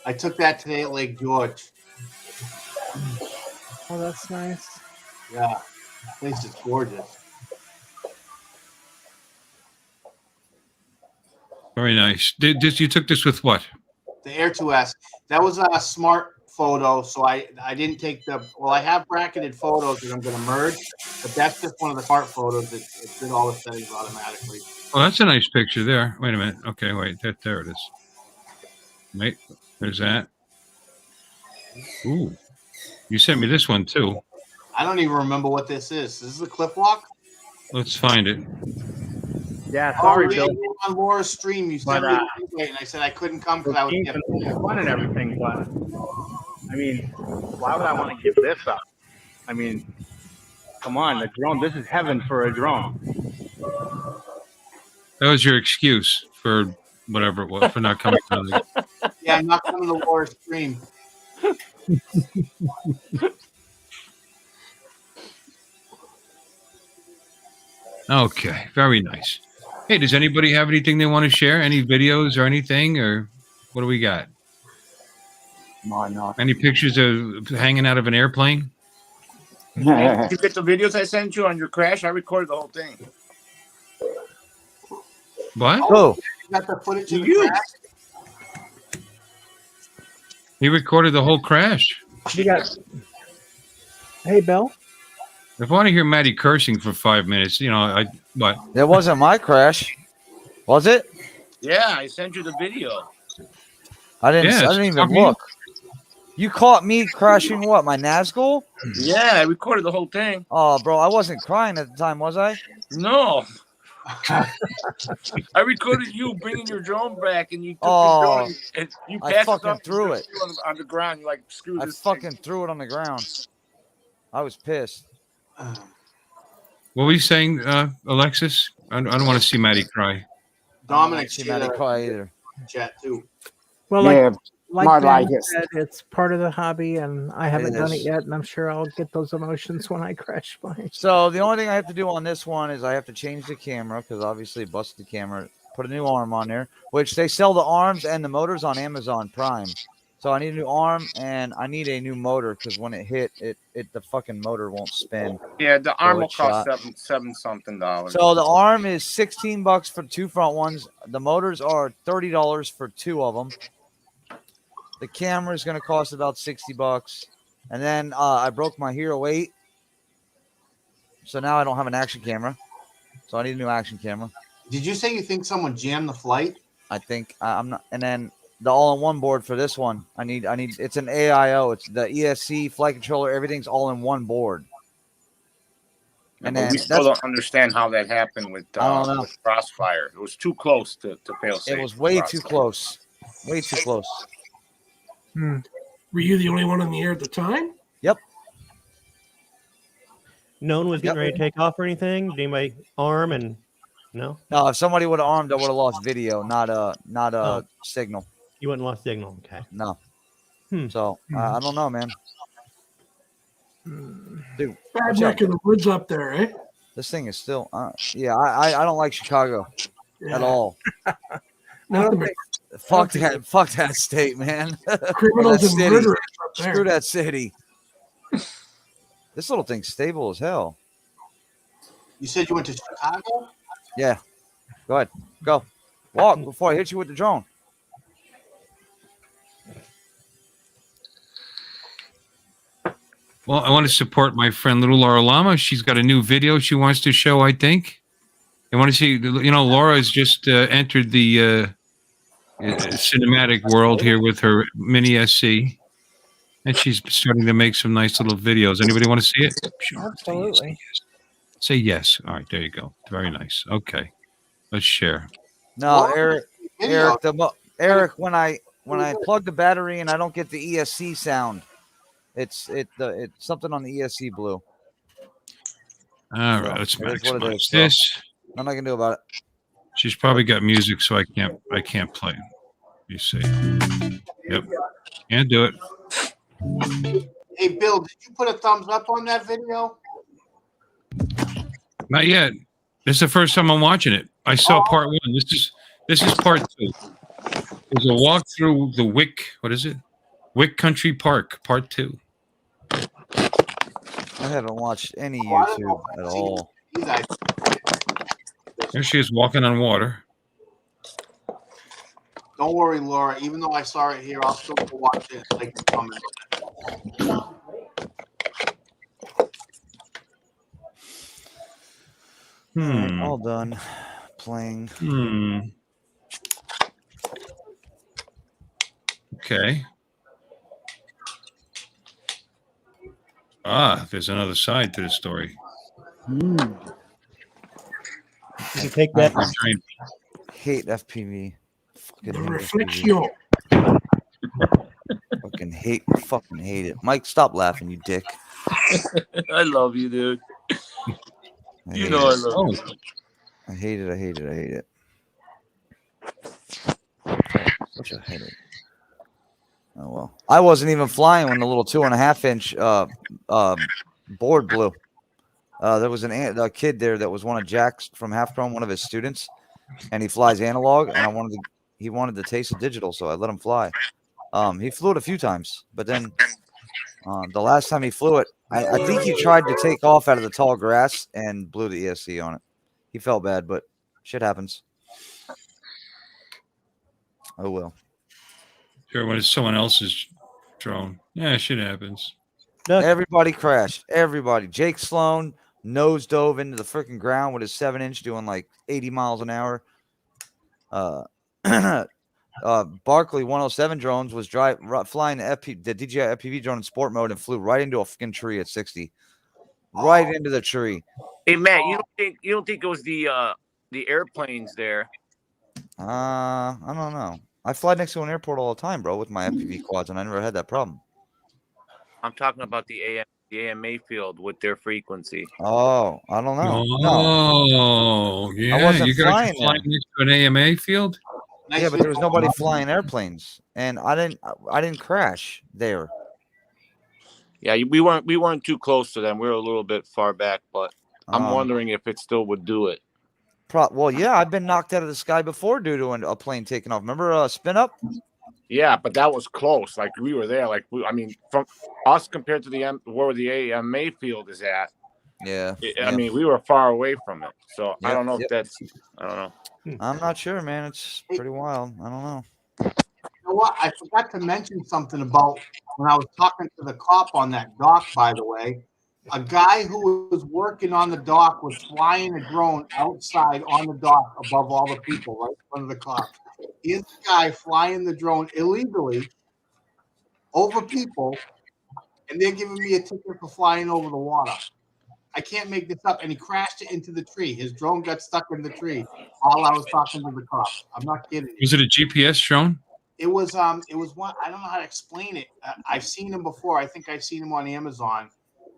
I took that today at Lake George. Oh, that's nice. Yeah, the place is gorgeous. Very nice. You took this with what? The Air 2S. That was a smart photo, so I didn't take the. Well, I have bracketed photos that I'm going to merge, but that's just one of the smart photos. It did all the settings automatically. Oh, that's a nice picture there. Wait a minute. Okay, wait. There it is. Wait, there's that. Ooh, you sent me this one too. I don't even remember what this is. Is this a clip walk? Let's find it. Yeah, sorry, Bill. On Laura's stream, you sent me an invite, and I said I couldn't come because I was getting fun and everything, but I mean, why would I want to give this up? I mean, come on, the drone. This is heaven for a drone. That was your excuse for whatever it was for not coming early. Yeah, I'm not coming to Laura's stream. Okay, very nice. Hey, does anybody have anything they want to share? Any videos or anything, or what do we got? No. Any pictures of hanging out of an airplane? Did you get the videos I sent you on your crash? I recorded the whole thing. What? Oh, You got the footage of the You. crash? He recorded the whole crash. You got. Hey, Bill. If I want to hear Maddie cursing for 5 minutes, what? that wasn't my crash, was it? Yeah, I sent you the video. I didn't. Yes, I didn't even how can you- look. You caught me crashing what? My Nazgul? Yeah, I recorded the whole thing. Oh, bro, I wasn't crying at the time, was I? No. I recorded you bringing your drone back, and you took Oh, your drone and you I passed fucking it up threw it. on the ground. You're like, screw I this. fucking threw it on the ground. I was pissed. What were you saying, Alexis? I don't want to see Maddie cry. Dominic She might cry either. chat too. Well, Yeah, like my Dan life is- said, it's part of the hobby, and I haven't done it is. yet, and I'm sure I'll get those emotions when I crash mine. So the only thing I have to do on this one is I have to change the camera because obviously it busted the camera. Put a new arm on there, which they sell the arms and the motors on Amazon Prime. So I need a new arm and I need a new motor because when it hit, the fucking motor won't spin. Yeah, the arm So will it's cost shot. seven something dollars. So the arm is $16 for 2 front ones. The motors are $30 for 2 of them. The camera is going to cost about $60. And then I broke my Hero 8. So now I don't have an action camera. So I need a new action camera. Did you say you think someone jammed the flight? I think I'm not. And then the all-in-one board for this one. I need. It's an AIO. It's the ESC flight controller. Everything's all in one board. And then we still don't understand how that happened with I don't know. with Crossfire. It was too close to fail safe. It was way too close. Way too close. Were you the only one in the air at the time? Yep. No one was getting ready to take off or anything. Did anybody arm and no? No, if somebody would have armed, I would have lost video, not a signal. You wouldn't lost signal. Okay. No. So I don't know, man. Dude, Bad watch neck out. of the woods up there, eh? This thing is still. Yeah, I don't like Chicago at all. Nothing but Fuck that state, man. criminals That and city. murderers up there. Screw that city. This little thing's stable as hell. You said you went to Chicago? Yeah. Go ahead. Go. Walk before I hit you with the drone. Well, I want to support my friend Little Laura Lama. She's got a new video she wants to show, I think. I want to see, Laura has just entered the cinematic world here with her mini SC. And she's starting to make some nice little videos. Anybody want to see it? Sure. Absolutely. Say yes. All right, there you go. Very nice. Okay. Let's share. No, What? Eric, when I plug the battery and I don't get the ESC sound, it's something on the ESC blue. All right, let's It is what it maximize is, this. Nothing I can do about it. She's probably got music, so I can't play. You see. Yep. Can't do it. Hey, Bill, did you put a thumbs up on that video? Not yet. This is the first time I'm watching it. I saw part 1. This is part 2. There's a walk through the Wick. What is it? Wick Country Park, part 2. I haven't watched any YouTube at all. There she is walking on water. Don't worry, Laura. Even though I saw it here, I'll still go watch it. Like the comments. All done playing. Okay. Ah, there's another side to the story. You can take that. Hate FPV. Fucking hate Reflection. FPV. Fucking hate it. Mike, stop laughing, you dick. I love you, dude. I You hate know I it. love you. I hate it. I hate it. I hate it. Such a headache. Oh well, I wasn't even flying when the little 2.5-inch board blew. There was a kid there that was one of Jack's from Half Chrome, one of his students, and he flies analog, and he wanted to taste the digital, so I let him fly. He flew it a few times, but then the last time he flew it, I think he tried to take off out of the tall grass and blew the ESC on it. He felt bad, but shit happens. Oh well. Sure, when it's someone else's drone. Yeah, shit happens. Everybody crashed. Everybody. Jake Sloan nose dove into the freaking ground with his 7-inch doing like 80 miles an hour. Barkley 107 drones was flying the DJI FPV drone in sport mode and flew right into a freaking tree at 60. Right into the tree. Hey Matt, you don't think it was the airplanes there? I don't know. I fly next to an airport all the time, bro, with my FPV quads, and I never had that problem. I'm talking about the AMA field with their frequency. Oh, I don't know. Oh, yeah. I wasn't You guys flying are flying next to an AMA field? Yeah, but there was nobody flying airplanes, and I didn't crash there. Yeah, we weren't too close to them. We were a little bit far back, but I'm wondering if it still would do it. Well, yeah, I've been knocked out of the sky before due to a plane taking off. Remember Spin Up? Yeah, but that was close. Like we were there. Like I mean, from us compared to where the AMA field is at. Yeah. I mean, we were far away from it. So I don't know if that's. I don't know. I'm not sure, man. It's pretty wild. I don't know. You know what? I forgot to mention something about when I was talking to the cop on that dock, by the way. A guy who was working on the dock was flying a drone outside on the dock above all the people, right in front of the cop. Here's the guy flying the drone illegally over people, and they're giving me a ticket for flying over the water. I can't make this up. And he crashed it into the tree. His drone got stuck in the tree while I was talking to the cop. I'm not kidding. Was it a GPS drone? It was one. I don't know how to explain it. I've seen him before. I think I've seen him on Amazon.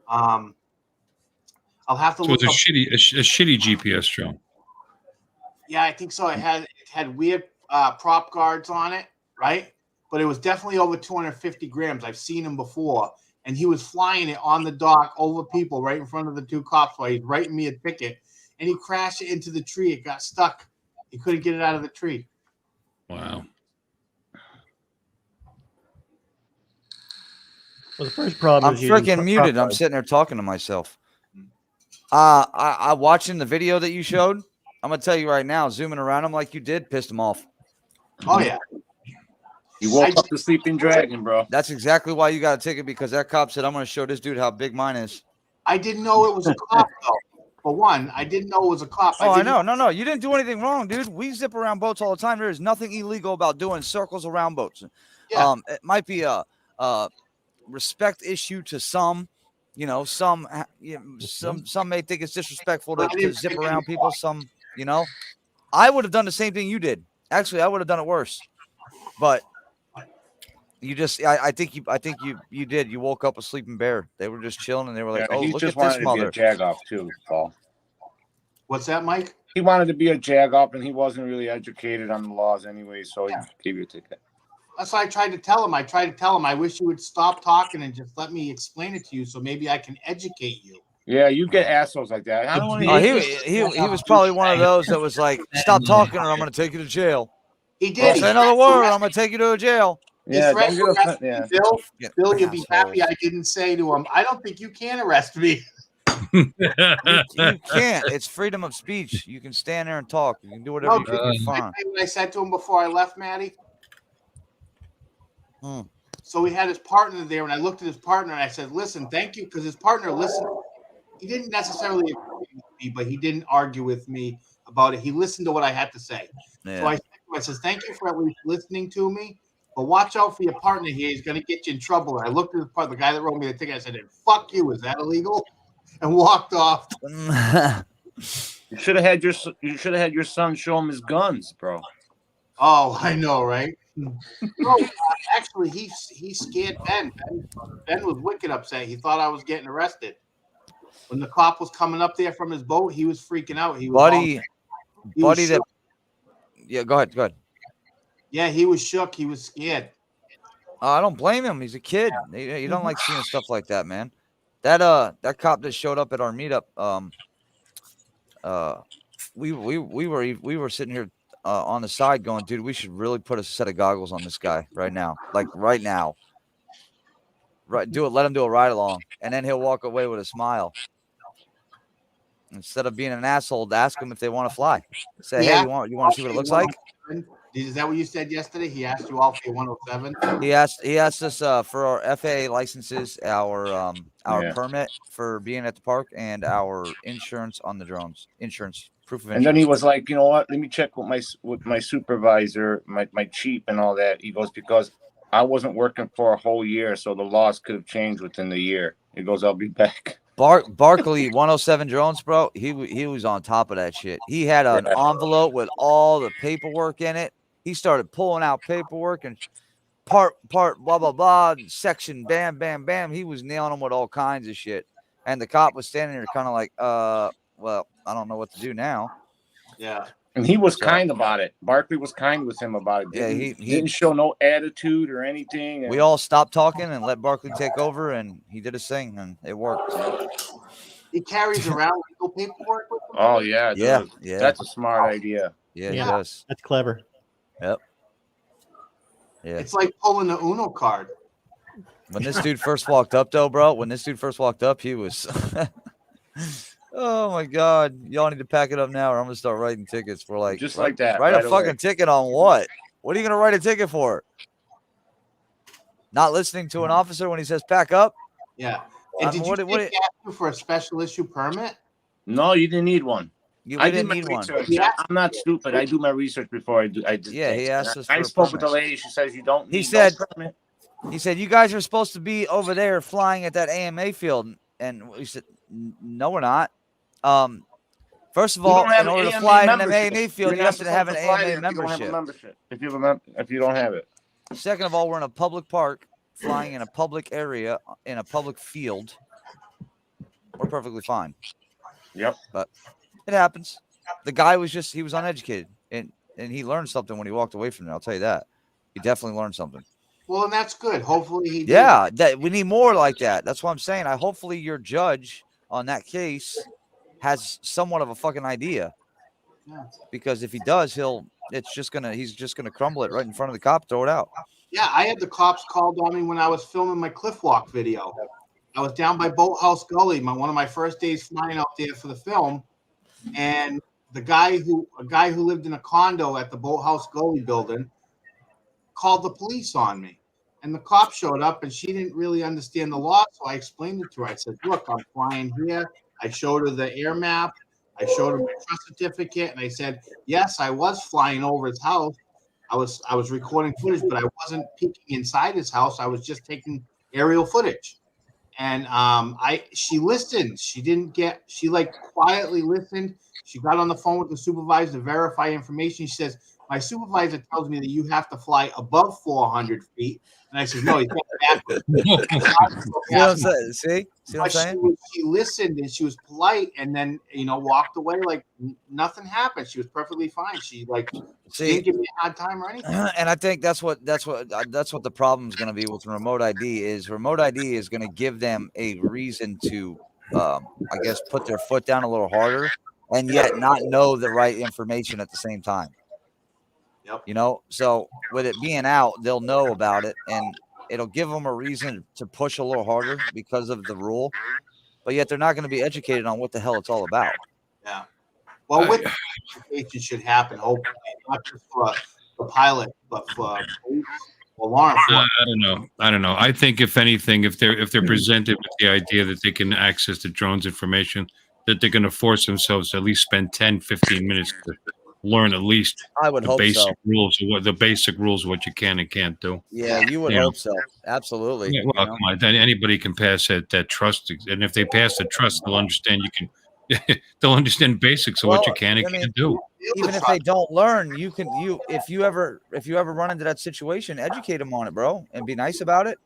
I'll have to So look it's up. a shitty GPS drone. Yeah, I think so. It had weird prop guards on it, right? But it was definitely over 250 grams. I've seen him before, and he was flying it on the dock over people right in front of the two cops while he's writing me a ticket, and he crashed it into the tree. It got stuck. He couldn't get it out of the tree. Wow. Well, the first problem I'm is using freaking muted. I'm sitting there talking to myself. I watching the video that you showed. I'm gonna tell you right now, zooming around him like you did pissed him off. Oh yeah. You woke up the sleeping dragon, bro. That's exactly why you got a ticket, because that cop said, "I'm gonna show this dude how big mine is." I didn't know it was a cop though. For one, I didn't know it was a cop. Oh, I know. No, you didn't do anything wrong, dude. We zip around boats all the time. There is nothing illegal about doing circles around boats. Yeah. It might be a respect issue to some. You know, some may think it's disrespectful to zip around people. Some, you know, I would have done the same thing you did. Actually, I would have done it worse. But you just, I think you did. You woke up a sleeping bear. They were just chilling, and they were like, "Oh, look at this mother." To be a jagoff too, Paul. What's that, Mike? He wanted to be a jagoff, and he wasn't really educated on the laws anyway, so he gave you a ticket. That's what I tried to tell him. I wish you would stop talking and just let me explain it to you, so maybe I can educate you. Yeah, you get assholes like that. I don't want to he was probably one of those that was like, "Stop talking, or I'm going to take you to jail." He did. Say another word, I'm going to take you to a jail. Yeah, don't get arrest yeah. me, Bill. Yeah, Bill, you'll be happy assholes. I didn't say to him, I don't think you can arrest me. You can't. It's freedom of speech. You can stand there and talk. You can do whatever you think is fine. What I said to him before I left, Maddie? So we had his partner there, and I looked at his partner, and I said, listen, thank you, because his partner listened. He didn't necessarily agree with me, but he didn't argue with me about it. He listened to what I had to say. Yeah. So I said, thank you for at least listening to me, but watch out for your partner here. He's going to get you in trouble. And I looked at his partner, the guy that wrote me the ticket. I said, fuck you. Is that illegal? And walked off. You should have had your son show him his guns, bro. Oh, I know, right? No, actually, he scared Ben. Ben was wicked upset. He thought I was getting arrested. When the cop was coming up there from his boat, he was freaking out. He was buddy, that. Yeah, go ahead. Yeah, he was shook. He was scared. I don't blame him. He's a kid. You don't like seeing stuff like that, man. That cop that showed up at our meetup, we were sitting here on the side going, dude, we should really put a set of goggles on this guy right now. Like right now. Right, let him do a ride along, and then he'll walk away with a smile. Instead of being an asshole, to ask them if they want to fly. Say, hey, you want to see what it looks like? Is that what you said yesterday? He asked you all for 107. He asked us for our FAA licenses, our permit for being at the park, and our insurance on the drones. Insurance proof of insurance. And then he was like, you know what? Let me check with my supervisor, my chief, and all that. He goes, because I wasn't working for a whole year, so the laws could have changed within the year. He goes, I'll be back. Barkley 107 drones, bro. He was on top of that shit. He had an envelope with all the paperwork in it. He started pulling out paperwork and part blah blah blah, section bam bam bam. He was nailing them with all kinds of shit. And the cop was standing there kind of like, well, I don't know what to do now. Yeah. And he was kind about it. Barkley was kind with him about it. He didn't show no attitude or anything. We all stopped talking and let Barkley take over, and he did his thing, and it worked. He carries around legal paperwork with him? Oh, yeah. Yeah. That's a smart idea. Yeah, he does. That's clever. Yep. Yeah. It's like pulling the Uno card. When this dude first walked up, though, bro, he was... Oh my God! Y'all need to pack it up now, or I'm gonna start writing tickets for like just like that. Write a fucking ticket on what? What are you gonna write a ticket for? Not listening to an officer when he says pack up? Yeah. And did you ask you for a special issue permit? No, you didn't need one. I didn't need one. I'm not stupid. I do my research before I do. Yeah, he asked us. I spoke with the lady. She says you don't. He said, you guys are supposed to be over there flying at that AMA field, and we said, no, we're not. First of all, in order to fly in an AMA field, you have to have an AMA membership. If you don't have it. Second of all, we're in a public park, flying in a public area, in a public field. We're perfectly fine. Yep. But it happens. The guy was he was uneducated, and he learned something when he walked away from it. I'll tell you that. He definitely learned something. Well, and that's good. Hopefully he did. Yeah, we need more like that. That's what I'm saying. Hopefully your judge on that case has somewhat of a fucking idea. Yeah. Because if he does, he's just gonna crumble it right in front of the cop, throw it out. Yeah, I had the cops called on me when I was filming my cliff walk video. I was down by Boathouse Gully, one of my first days flying out there for the film, and a guy who lived in a condo at the Boathouse Gully building called the police on me. And the cop showed up, and she didn't really understand the law, so I explained it to her. I said, look, I'm flying here. I showed her the air map. I showed her my trust certificate, and I said, yes, I was flying over his house. I was recording footage, but I wasn't peeking inside his house. I was just taking aerial footage. And she listened. She like quietly listened. She got on the phone with the supervisor to verify information. She says, my supervisor tells me that you have to fly above 400 feet. And I said, no, he's going backwards. See what I'm saying? She listened and she was polite, and then walked away like nothing happened. She was perfectly fine. She didn't give me a hard time or anything. And I think that's what the problem is going to be with remote ID is remote ID is going to give them a reason to, I guess, put their foot down a little harder, and yet not know the right information at the same time. Yep. So with it being out, they'll know about it, and it'll give them a reason to push a little harder because of the rule. But yet they're not going to be educated on what the hell it's all about. Yeah. Well, with education should happen, hopefully, not just for the pilot, but for police or law enforcement. I don't know. I think if anything, if they're presented with the idea that they can access the drone's information, that they're going to force themselves to at least spend 10, 15 minutes to learn at least the basic rules of what you can and can't do. Yeah, you would hope so. Absolutely. Yeah, well, come on. Anybody can pass that trust, and if they pass the trust, they'll understand they'll understand basics of what you can and can't do. Even if they don't learn, if you ever run into that situation, educate them on it, bro, and be nice about it.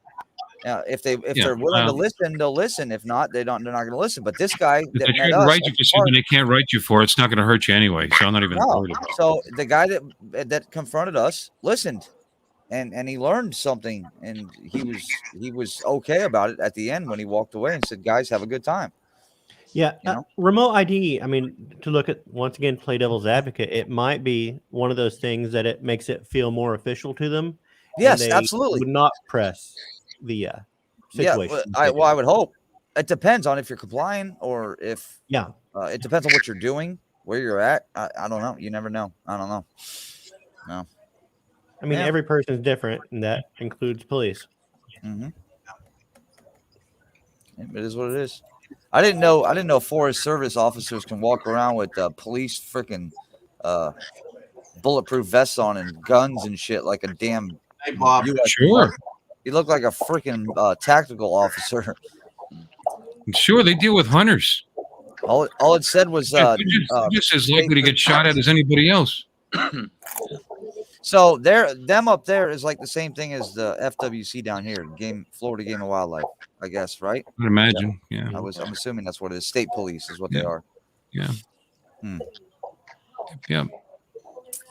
If they're willing to listen, they'll listen. If not, they're not going to listen. But this guy If that they met try to us, write you for something they can't write you for, it's not going to hurt you anyway. So I'm not even no. worried about it. So the guy that confronted us listened, and he learned something, and he was okay about it at the end when he walked away and said, "Guys, have a good time." Yeah, You know? remote ID. I mean, to look at once again, play devil's advocate. It might be one of those things that it makes it feel more official to them. Yes, and they absolutely. would not press the situation. I would hope. It depends on if you're complying or if Yeah. It depends on what you're doing, where you're at. I don't know. You never know. I don't know. No. I mean, Yeah. every person is different, and that includes police. Mm-hmm. It is what it is. I didn't know Forest Service officers can walk around with police freaking bulletproof vests on and guns and shit like a damn. Hey, Bob. US Sure. You look like a freaking tactical officer. Sure, they deal with hunters. All it said was They're just as likely to get shot at as anybody else. So them up there is like the same thing as the FWC down here, Florida Game and Wildlife, I guess, right? I'd imagine, yeah. I'm assuming that's what it is. State police is what they are. Yeah. Hmm. Yeah.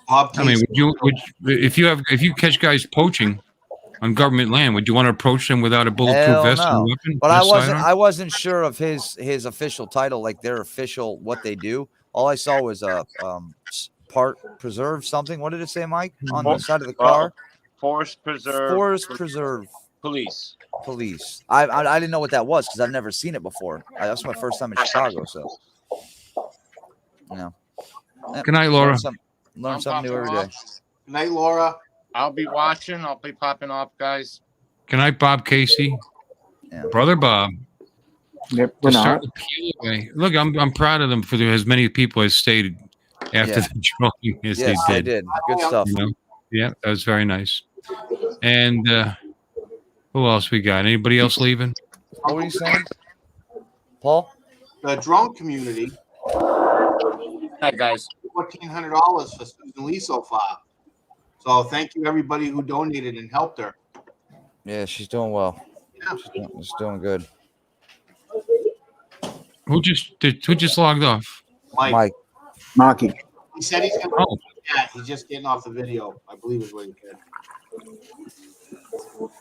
Bob, I mean, if you catch guys poaching on government land, would you want to approach them without a bulletproof Hell vest and no. a weapon? But and a I sidearm? wasn't sure of his official title, like their official what they do. All I saw was part preserve something. What did it say, Mike? On the side of the car? Forest Preserve. Forest Preserve Police. I didn't know what that was because I've never seen it before. That's my first time in Chicago, so Good night, Laura. Learn something new every day. Good night, Laura. I'll be watching. I'll be popping off, guys. Good night, Bob Casey. Yeah. Brother Bob. Yep, we're To start not. to peel away. Look, I'm proud of them for as many people as stayed after the drawing as Yes, they they did. did. Good stuff. You know? Yeah, that was very nice. And who else we got? Anybody else leaving? What were you saying, Paul? The drone community. Hi, guys. $1,400 for Susan Lee so far. So thank you everybody who donated and helped her. Yeah, she's doing well. Yeah. She's doing good. Who just logged off? Mike. Marky. He said he's gonna. Oh. Yeah, he's just getting off the video. I believe is what he said.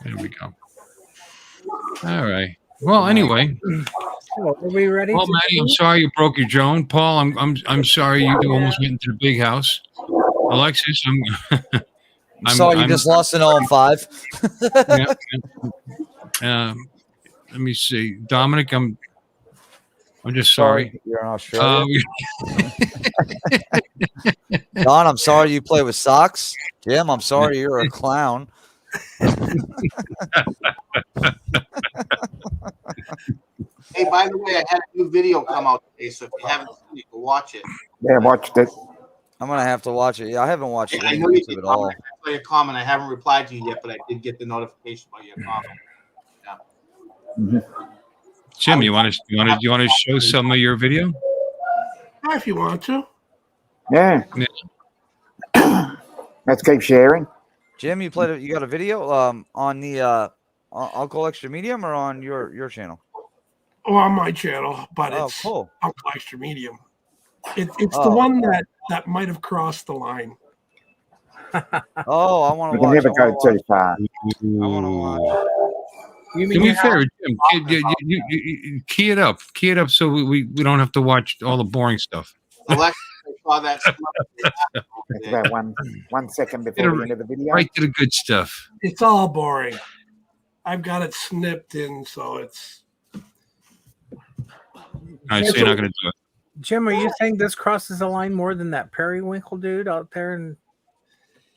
There we go. All right. Well, anyway. So, are we ready? Well, Maddie, I'm sorry you broke your drone. Paul, I'm sorry you almost went into the big house. Alexis, I'm sorry you just lost an all-5. Let me see. Dominic, I'm just sorry. You're in Australia. Don, I'm sorry you play with socks. Jim, I'm sorry you're a clown. Hey, by the way, I had a new video come out today, so if you haven't seen it, go watch it. Yeah, watched it. I'm gonna have to watch it. Yeah, I haven't watched it I on know you YouTube did at all. for your comment. I haven't replied to you yet, but I did get the notification about your comment. Yeah. Jim, you want to show some of your video? If you want to. Yeah. Let's keep sharing. Jim, you got a video on the Uncle Extra Medium or on your channel? Oh, on my channel, but it's cool. Uncle Extra Medium. It's the one that might have crossed the line. Oh, I want We to can watch. never go too far. I want to watch. You Do me a favor, Jim. You key it up. Key it up so we don't have to watch all the boring stuff. Alexa, I saw that. It's about 1 second before the end of the video. Right to the good stuff. It's all boring. I've got it snipped in, so it's. All right, so you're not going to do it. Jim, are you saying this crosses the line more than that periwinkle dude out there? And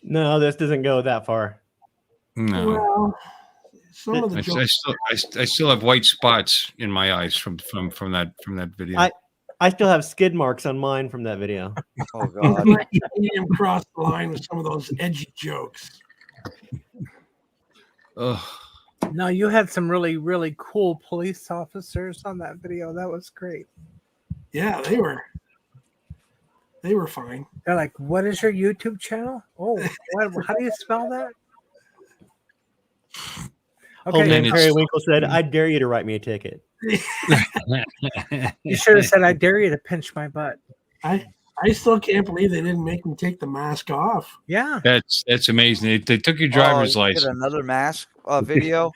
No, this doesn't go that far. No. Well, some of the jokes. I still have white spots in my eyes from that video. I still have skid marks on mine from that video. Oh God! Medium crossed the line with some of those edgy jokes. Ugh. no, you had some really, really cool police officers on that video. That was great. Yeah, they were fine. They're like, "What is your YouTube channel? Oh, how do you spell that?" Old man And Periwinkle said, "I dare you to write me a ticket." You should have said, "I dare you to pinch my butt." I still can't believe they didn't make him take the mask off. Yeah, that's amazing. They took your driver's you did license. another mask video.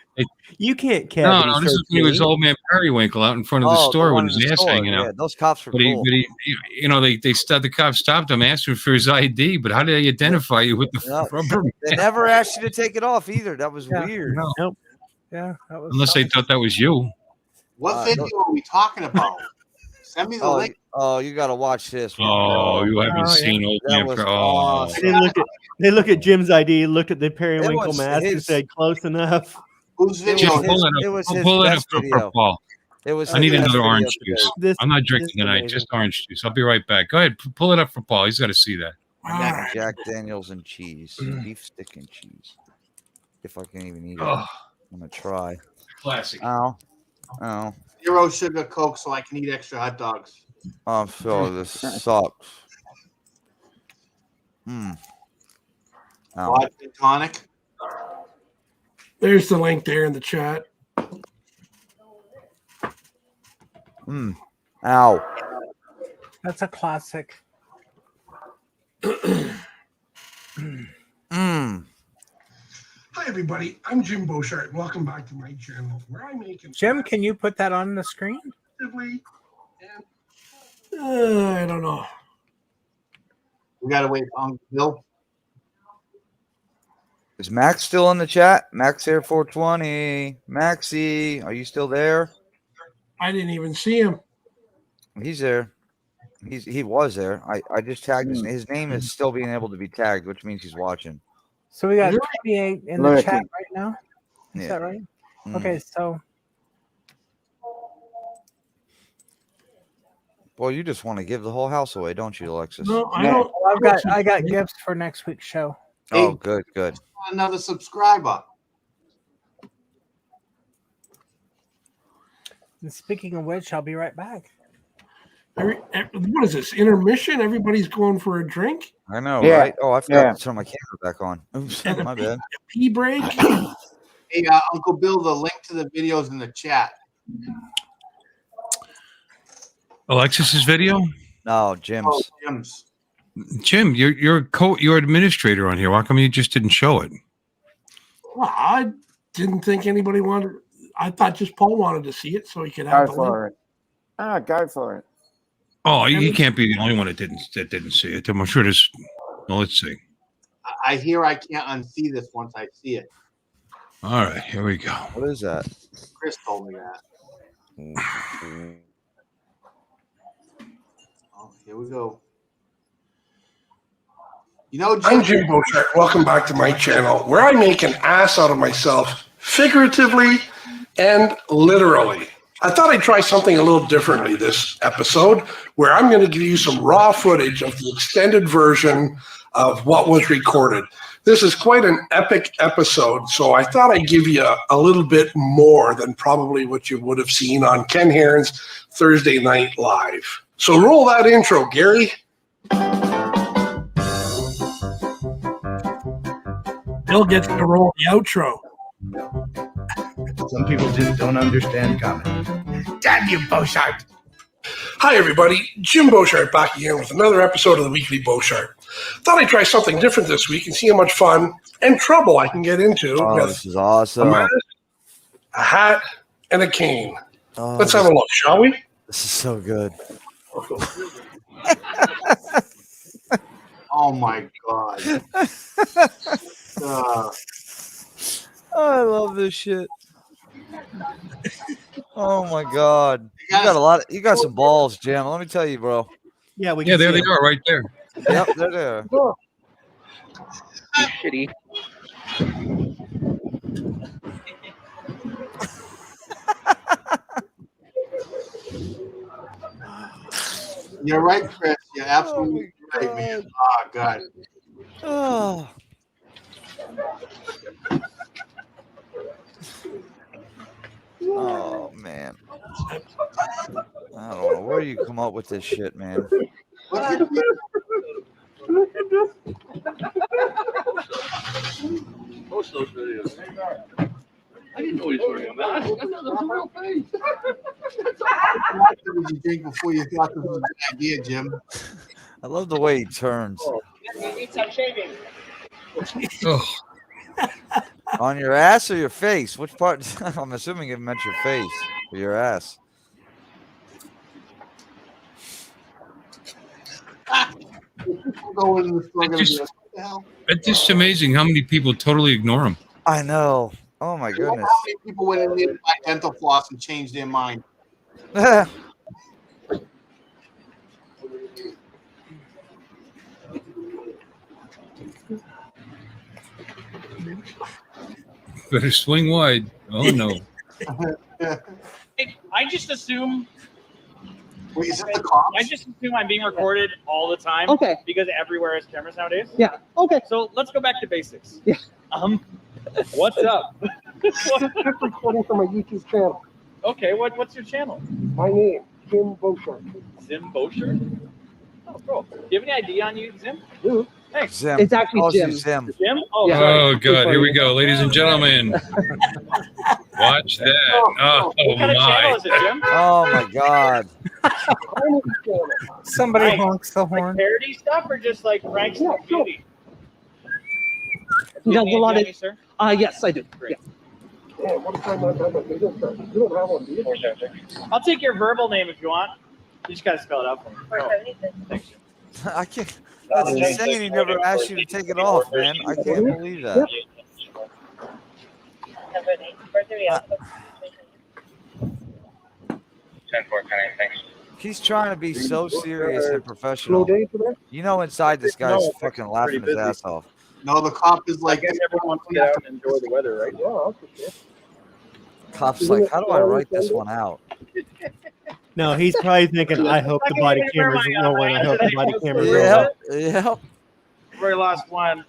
You can't No, cavity this is search when he was me. old man Periwinkle out in front of the Oh, the store one with in his the ass store, hanging out. yeah, those cops were But cool. the cops stopped him, asked him for his ID. But how did they identify you with the No, rubber? they never asked you to take it off either. That was weird. No. Nope. Yeah, that was Unless they thought that was you. What video are we talking about? Send me the link. Oh, you got to watch this one. Oh, you haven't seen old That man. was Oh, They look at Jim's ID, looked at the Periwinkle was mask, and his- said, "Close enough." Whose Jim, video? It was his pull it up best for video. Paul. It was I need his best another video orange today. juice. I'm not drinking tonight, just orange juice. I'll be right back. Go ahead, pull it up for Paul. He's got to see that. Jack Daniels and cheese, beef stick and cheese. If I can even eat it, Oh. I'm gonna try. Classic. Ow. 0 sugar Coke so I can eat extra hot dogs. I'm sure this sucks. Ow. Vodka and tonic. There's the link there in the chat. Ow. that's a classic. Hi, everybody. I'm Jim Boshart, and welcome back to my channel, where I make Jim, can you put that on the screen? I don't know. We gotta wait for Uncle Bill. Is Max still in the chat? Max here 420. Maxie, are you still there? I didn't even see him. He's there. He was there. I just tagged his name is still being able to be tagged, which means he's watching. So we got 28 in the chat right now. Is that right? Okay, so Boy, you just want to give the whole house away, don't you, Alexis? No, I don't. I got gifts for next week's show. Oh, good. Another subscriber. And speaking of which, I'll be right back. What is this, intermission? Everybody's going for a drink? I know, Yeah. right? Oh, I forgot to turn my camera back on. Oops, my bad. Pee break? Hey, Uncle Bill, the link to the videos in the chat. Alexis's video? No, Jim's. Oh, Jim's. Jim, you're administrator on here. Why come you just didn't show it? Well, I didn't think anybody wanted. I thought just Paul wanted to see it so he could have Go the for link. it. Go for it. Oh, you can't be the only one that didn't see it. I'm sure there's. Well, let's see. I hear I can't unsee this once I see it. All right, here we go. What is that? Chris told me that. Oh, here we go. You know, I'm Jim Boshart. Welcome back to my channel, where I make an ass out of myself, figuratively and literally. I thought I'd try something a little differently this episode, where I'm going to give you some raw footage of the extended version of what was recorded. This is quite an epic episode, so I thought I'd give you a little bit more than probably what you would have seen on Ken Heron's Thursday Night Live. So roll that intro, Gary. Bill gets to roll the outro. Some people just don't understand comedy. Damn you, Boshart! Hi, everybody. Jim Boshart back again with another episode of the Weekly Boshart. Thought I'd try something different this week and see how much fun and trouble I can get into Oh, with this is awesome. a mask, a hat, and a cane. Oh, Let's have a look, shall we? This is so good. Oh my God. I love this shit. Oh my God. You got some balls, Jim. Let me tell you, bro. Yeah, we. Yeah, there they are, right there. Yep, they're there. Shitty. You're right, Chris. You're absolutely right, man. Oh, God. Oh. Oh man. I don't know where you come up with this shit, man. Post those videos. I didn't know he was wearing a mask. That's not the real face. What did you drink before you thought this was a good idea, Jim? I love the way he turns. Need some shaving. Oh. On your ass or your face? Which part? I'm assuming it meant your face or your ass. Go into the store, It's what the hell? It's just amazing how many people totally ignore him. I know. Oh my I wonder goodness. how many people went in there to buy dental floss and changed their mind. Better swing wide. Oh no. I just assume. Wait, is that the cops? I just assume I'm being recorded all the time. Okay. Because everywhere has cameras nowadays. Yeah. Okay. So let's go back to basics. Yeah. What's up? Just recording for my YouTube channel. Okay. What's your channel? My name, Jim Boshart. Jim Boshart. Oh, cool. Do you have any ID on you, Jim? Dude. Thanks. Zim. It's actually Oh, Jim. Zim. Jim? Oh, Yeah. sorry. Oh god, here we go, ladies and gentlemen. Watch that. Oh What kind of channel my. is it, Jim? Oh my God. Somebody Right. honks the Like horn. parody stuff or just like pranks and community? Yeah, a lot of. Sir? Yes, I do. Great. Yeah, what if I'm not done with business card? You don't have one, do you? I'll take your verbal name if you want. You just gotta spell it out for me. Thanks. I can't. That's insane. He never asked you to take it off, man. I can't believe that. He's trying to be so serious and professional. You know, inside this guy's fucking laughing his ass off. No, the cop is I like, guess everyone wants to get out and enjoy the weather, right? Cop's like, how do I write this one out? No, he's probably thinking, I hope the body camera's rolling. I hope the body camera's rolling. Yep. Very last one.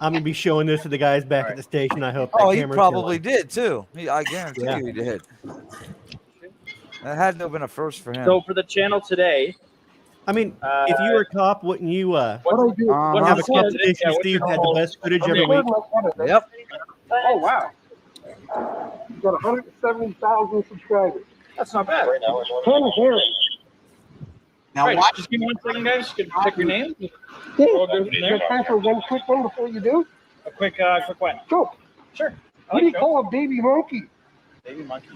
I'm going to be showing this to the guys back at the station. I hope Oh, that he camera's probably rolling. did too. I guarantee you he did. That had to have been a first for him. So for the channel today, I mean, if you were a cop, wouldn't you What do I do? have a Yeah, competition what's Steve your had the whole- best footage I'm every week? recording my edit. Yep. oh wow, You've got 170,000 subscribers. that's not bad. Ken Harris. now All right, watch. just give me 1 second, guys. Just gonna pick your name. Yeah. We'll go from You there. got time for one quick one before you do? A quick one. Go. Sure. I What do like you call a baby monkey? Baby monkey.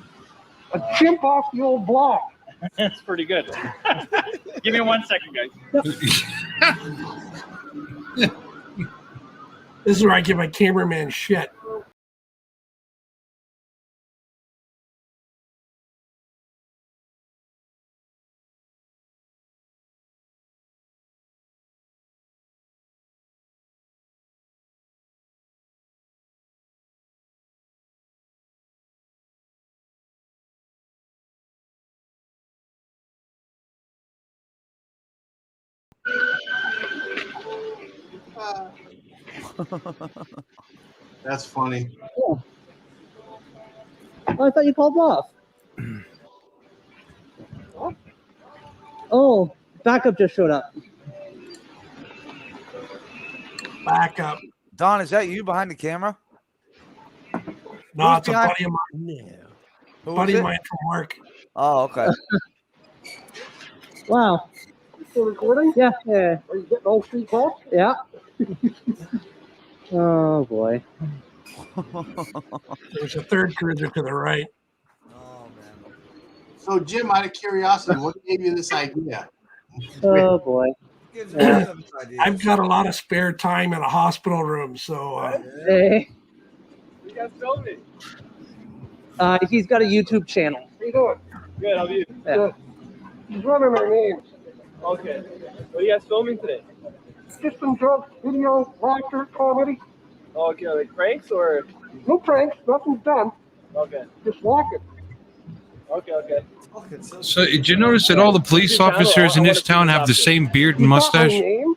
A chimp off the old block. That's pretty good. Give me 1 second, guys. This is where I give my cameraman shit. That's funny. Oh, I thought you called off. Oh, backup just showed up. Back up. Don, is that you behind the camera? No, Who's it's a behind- buddy of mine. No. Who Buddy is of it? mine from work. Oh, okay. Wow. You still recording? Yeah. Yeah. Are you getting all three calls? Yeah. Oh boy. There's a third cruiser to the right. Oh man. So, Jim, out of curiosity, what gave you this idea? Oh boy. I've got a lot of spare time in a hospital room, so Hey. You guys told me. He's got a YouTube channel. how you doing? Good. How are you? Yeah. He's running our names. Okay. What are you guys filming today? Just some jokes, videos, laughter, comedy. Okay, like pranks or? No pranks, nothing's done. Okay. Just walking. Okay. So did you notice that all the police officers in this town have the same beard and It's not my mustache? name.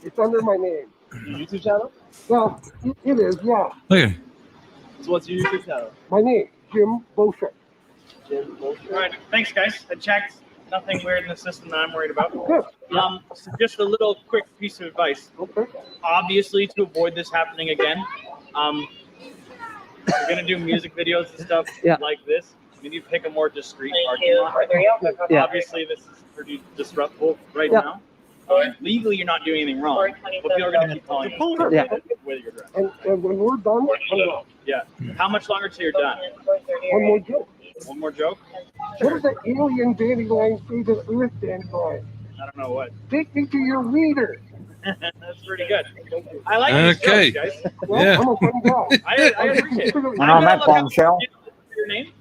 It's under my name. YouTube channel? Well, it is, yeah. Look at it. So what's your YouTube channel? My name, Jim Boshart. All right. Thanks, guys. I checked. Nothing weird in the system that I'm worried about. Good. So just a little quick piece of advice. Okay. Obviously, to avoid this happening again, you're gonna do music videos and stuff like this, you need to pick a more discreet parking lot. Yeah. Obviously, this is pretty disruptive right now. Legally, you're not doing anything wrong, but people are gonna keep calling you. Yeah. Whether you're driving. And when we're done, Yeah. How much longer till you're done? one more joke. One more joke? What does the alien dandelion say to the earth dandelion? I don't know what. Take me to your reader. That's pretty good. I like Okay. these jokes, guys. Well, Yeah. I'm a funny guy. I appreciate it. And on that bombshell, Your name?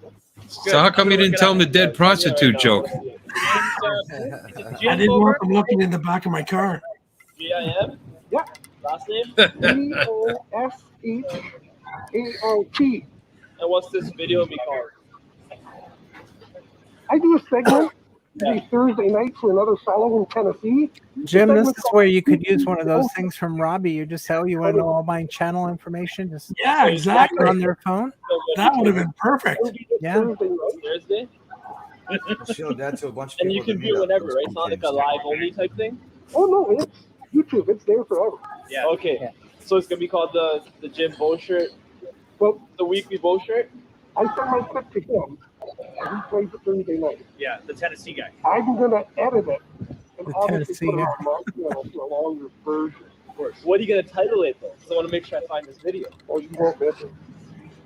So how come you didn't tell him the dead prostitute joke? I didn't want them looking in the back of my car. Jim? Yeah. Last name? Boshart. And what's this video be called? I do a segment every Thursday night for another fellow in Tennessee. Jim, this is where you could use one of those things from Robbie. You just say, "Oh, you want to know all my channel information?" Just Yeah, exactly. on their phone. That would have been perfect. Yeah. Thursday? Show that to a bunch of And people. you can view whenever, right? It's not like a live only type thing? Oh no, it's YouTube. It's there forever. Yeah. Okay. Yeah. So it's gonna be called the Jim Boshart. Well, the weekly Boshart. I send my clip to him. And he plays it Thursday night. Yeah, the Tennessee guy. I'm gonna edit it and The obviously Tennessee put it guy. on my channel for a longer version. Of course. What are you gonna title it though? Because I want to make sure I find this video. Oh, you won't miss it.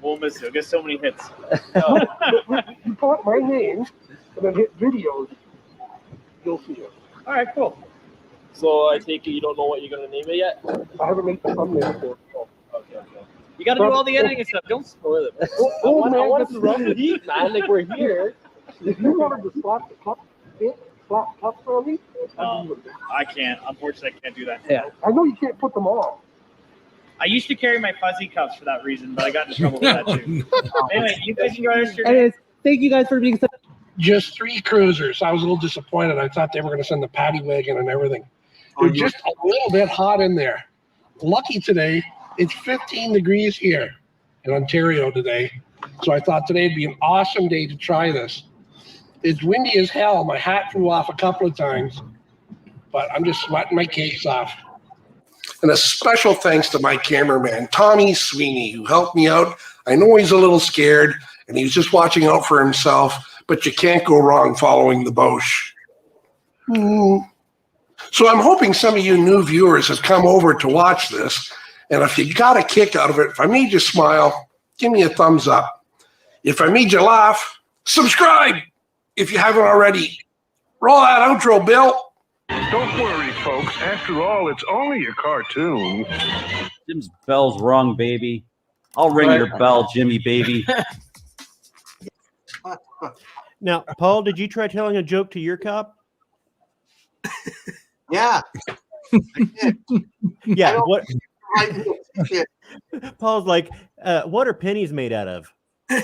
We'll miss it. We'll get so many hits. You put my name and then hit videos, you'll see it. All right, cool. So I take it you don't know what you're gonna name it yet? I haven't made the thumbnail for it. Okay. You gotta do all the editing and stuff. Don't spoil it. I want to run the heat, man. Like we're here. If you wanted to slap cups on me, I can't. Unfortunately, I can't do that. Yeah. I know you can't put them on. I used to carry my fuzzy cups for that reason, but I got in trouble with that too. Anyway, you guys enjoy your day. Anyways, thank you guys for being so. Just 3 cruisers. I was a little disappointed. I thought they were going to send the paddy wagon and everything. They're just a little bit hot in there. Lucky today, it's 15 degrees here in Ontario today. So I thought today would be an awesome day to try this. It's windy as hell. My hat flew off a couple of times, but I'm just sweating my case off. And a special thanks to my cameraman, Tommy Sweeney, who helped me out. I know he's a little scared, and he's just watching out for himself, but you can't go wrong following the Bosch. So I'm hoping some of you new viewers have come over to watch this, and if you got a kick out of it, if I made you smile, give me a thumbs up. If I made you laugh, subscribe if you haven't already. Roll that outro, Bill. Don't worry, folks. After all, it's only a cartoon. Jim's bell's wrong, baby. I'll ring your bell, Jimmy, baby. Now, Paul, did you try telling a joke to your cop? Yeah. Yeah. What? Paul's like, what are pennies made out of?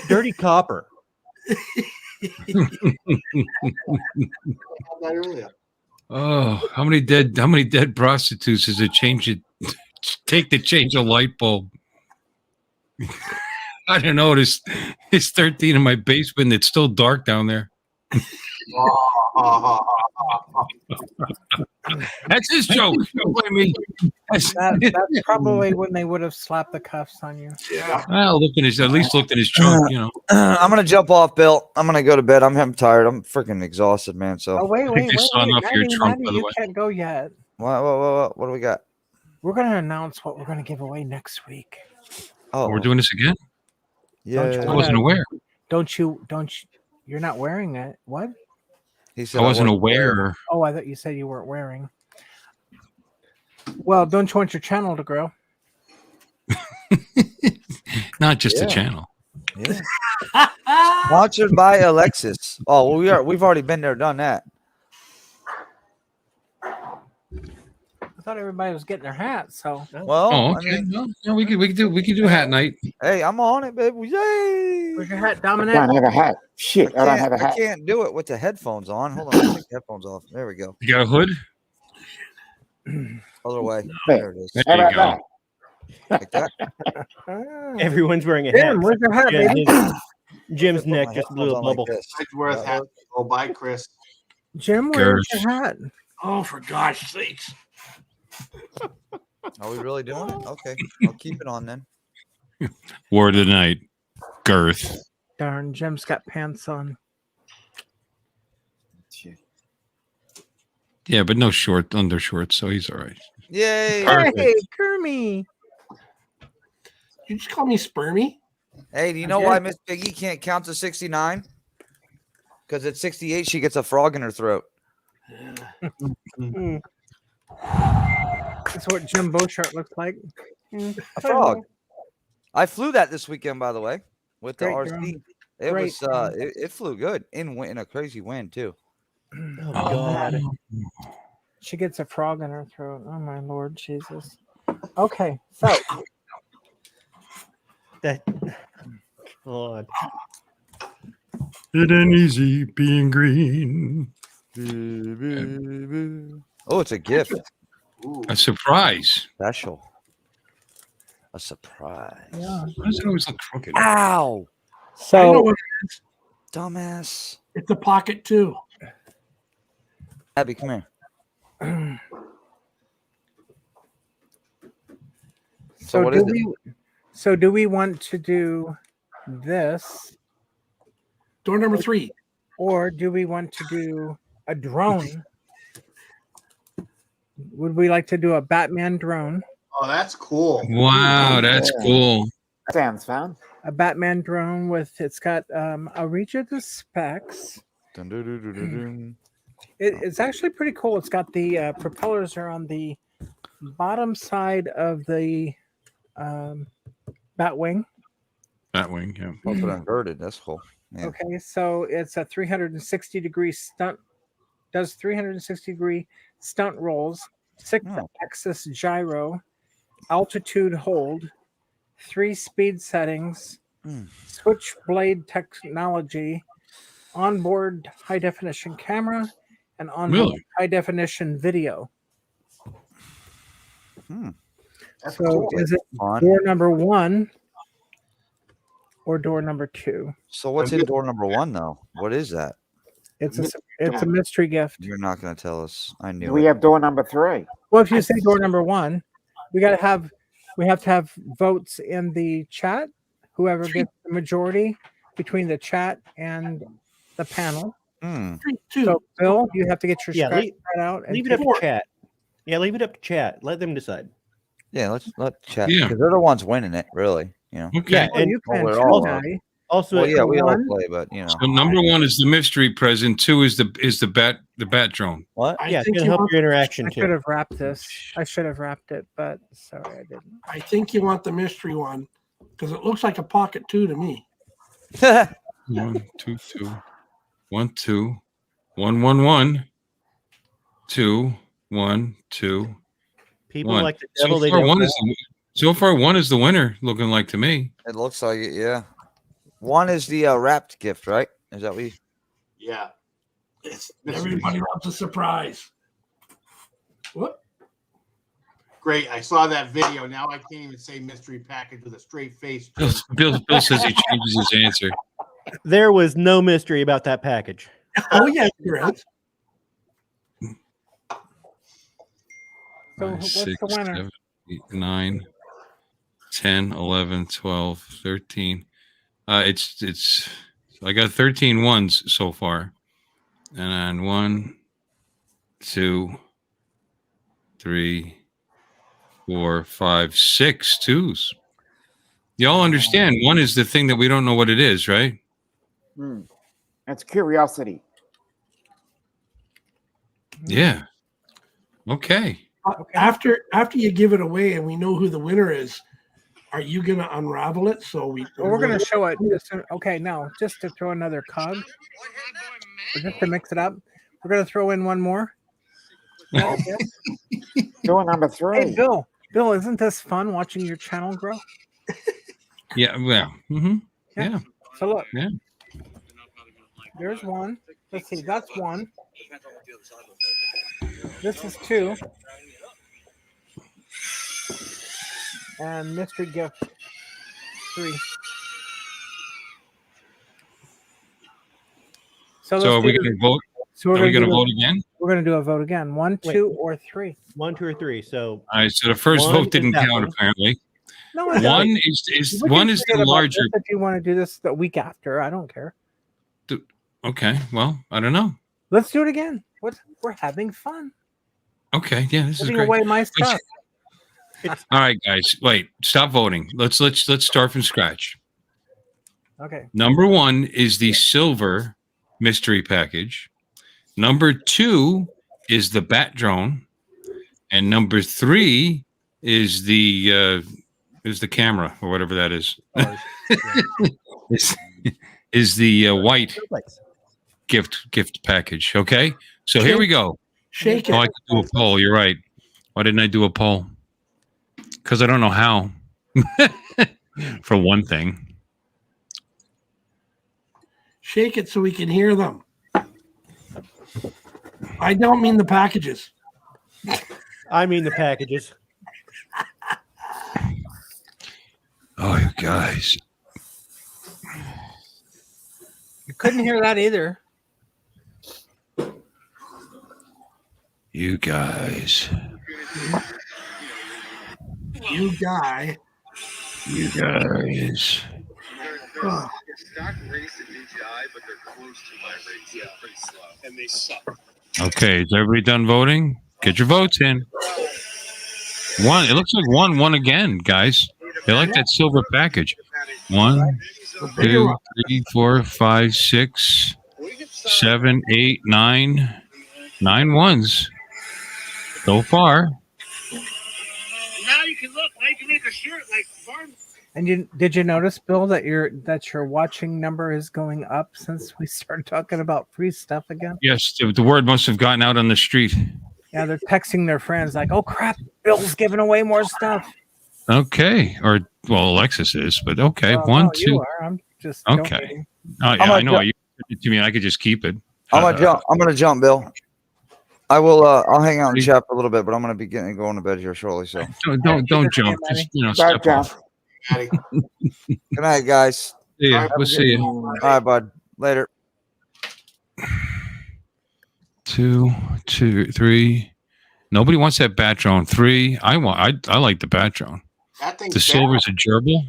Dirty copper. Oh, how many dead prostitutes does it take to change a light bulb? I don't know. There's 13 in my basement. It's still dark down there. That's his joke. Don't blame me. That's probably when they would have slapped the cuffs on you. Yeah. Well, at least looked at his trunk, you know. I'm gonna jump off, Bill. I'm gonna go to bed. I'm tired. I'm freaking exhausted, man. So Oh wait. off your trunk, by the You way. can't go yet. what do we got? We're gonna announce what we're gonna give away next week. Oh, We're doing this again? yeah. I wasn't aware. Don't you? You're not wearing it. What? He said I wasn't aware. Oh, I thought you said you weren't wearing. Well, don't you want your channel to grow? Not just the channel. Yeah. Sponsored by Alexis. Oh, well, we've already been there, done that. I thought everybody was getting their hats. So Well, Oh, I okay. mean, No, we could do hat night. hey, I'm on it, baby. Yay! where's your hat, I Dominic? don't have a hat. Shit, I don't have a I hat. can't do it with the headphones on. Hold on, I'll take the headphones off. There we go. You got a hood? Other way. Hey. There it is. There How you about go. that? Like that. Everyone's wearing a Jim, hat. where's your hat, Yeah, baby? Jim's Put my neck just blew headphones a on like bubble. this. Edgeworth has to go by Chris. Jim, where's your hat? Oh, for gosh sakes. Are we really doing it? Okay, I'll keep it on then. Word of the night. Girth. Darn, Jim's got pants on. Yeah, but no undershorts, so he's all right. Yay! Perfect. Hey, Kermie. You just call me Spermy? Hey, do you know why Miss Piggy can't count to 69? Because at 68, she gets a frog in her throat. That's what Jim Boshart looks like. A frog. I flew that this weekend, by the way, with the Great RC. drone. It Great was drone. it flew good in a crazy wind too. Oh, God. She gets a frog in her throat. Oh, my Lord Jesus. Okay, so. That. God. It ain't easy being green. Oh, it's a gift. A surprise. Special. A surprise. Yeah. Why does it always look crooked? Ow! I know So, what it is. Dumbass. It's a pocket too. Abby, come here. so what do is we? So do we want to do this? Door number 3. Or do we want to do a drone? Would we like to do a Batman drone? Oh, that's cool. Wow, that's cool. Sounds fun. A Batman drone with it's got I'll read you the specs. It's actually pretty cool. It's got the propellers are on the bottom side of the Batwing. Batwing, yeah. Also inverted. That's cool. Yeah. Okay, so it's a 360-degree stunt. Does 360-degree stunt rolls, 6-axis gyro, altitude hold, 3 speed settings, switchblade technology, onboard high-definition camera, and onboard high-definition video. That's So cool. is it Fun. door number 1 or door number 2? So what's in door number 1 though? What is that? It's a mystery gift. You're not going to tell us. I knew We it. have door number 3. Well, if you say door number 1, we have to have votes in the chat. Whoever gets the majority between the chat and the panel. So, Bill, you have to get your scratch pad out. And Leave it up to chat. Yeah, leave it up to chat. Let them decide. Yeah, let chat. Yeah. Because they're the ones winning it, really. You know. Okay. Yeah, and you can we're too, all, Patty. Also, well, yeah, we all one- play, but you know. So number 1 is the mystery present. 2 is the bat drone. What? Yeah, it's going to help your interaction I too. should have wrapped this. I should have wrapped it, but sorry, I didn't. I think you want the mystery one because it looks like a pocket 2 to me. 1, 2, 2. 1, 2. 1, 1, 1. 2, 1, 2. People 1. like the devil. So far, one is the winner, looking like to me. It looks like it, yeah. 1 is the wrapped gift, right? Is that what you? Yeah. Everybody loves a surprise. What? Great. I saw that video. Now I can't even say mystery package with a straight face. Bill says he changes his answer. There was no mystery about that package. Oh, yeah, you're right. So 5, what's 6, the winner? 7, 8, 9, 10, 11, 12, 13. It's I got 13 ones so far. And then 1, 2, 3, 4, 5, 6 twos. Y'all understand 1 is the thing that we don't know what it is, right? That's curiosity. Yeah. Okay. After you give it away and we know who the winner is, are you going to unravel it? So We're going to show it. Okay, no, just to throw another cog, just to mix it up. We're going to throw in one more. Door number 3. Hey, Bill, isn't this fun watching your channel grow? Yeah. Well. Yeah. So look. Yeah. There's 1. Let's see. That's 1. This is 2. And mystery gift 3. So are we going to vote? So are we going to vote again? We're going to do a vote again. 1, 2, or 3. 1, 2, or 3. So All right. So the first 1 vote is didn't that count, one. apparently. No, One is we one can is forget the about larger. this if you want to do this the week after, I don't care. Okay, well, I don't know. Let's do it again. We're having fun. Okay, yeah, this is Giving great. away my stuff. All right, guys, wait, stop voting. Let's start from scratch. Okay. Number 1 is the silver mystery package. Number 2 is the bat drone, and number 3 is the camera or whatever that is. is the white gift package. Okay, so here we go. Shake it. Oh, I could do a poll. You're right. Why didn't I do a poll? Because I don't know how. For one thing. Shake it so we can hear them. I don't mean the packages. I mean the packages. Oh, you guys. You couldn't hear that either. You guys. You guy. You guys. Ugh. Stock rates at DJI, but they're close to my rates. Yeah, pretty slow. And they suck. Okay, is everybody done voting? Get your votes in. One. It looks like one won again, guys. They like that silver package. 1, 2, 3, 4, 5, 6, 7, 8, 9. 9 ones so far. Now you can look. Now you can make a shirt like farm. And did you notice, Bill, that your watching number is going up since we started talking about free stuff again? Yes, the word must have gotten out on the street. Yeah, they're texting their friends like, "Oh crap, Bill's giving away more stuff." Okay, or well, Alexis is, but okay. Well, 1, no, 2. you are. I'm just okay. joking. Oh yeah, I know. You sent it to me, and I could just keep it. I'm gonna jump, Bill. I will. I'll hang out and chat for a little bit, but I'm gonna be going to bed here shortly. So don't jump. Just step off. Good night, guys. See ya. We'll see you. All right, bud. Later. 2, 3. Nobody wants that bat drone. 3. I like the bat drone. The silver's a gerbil.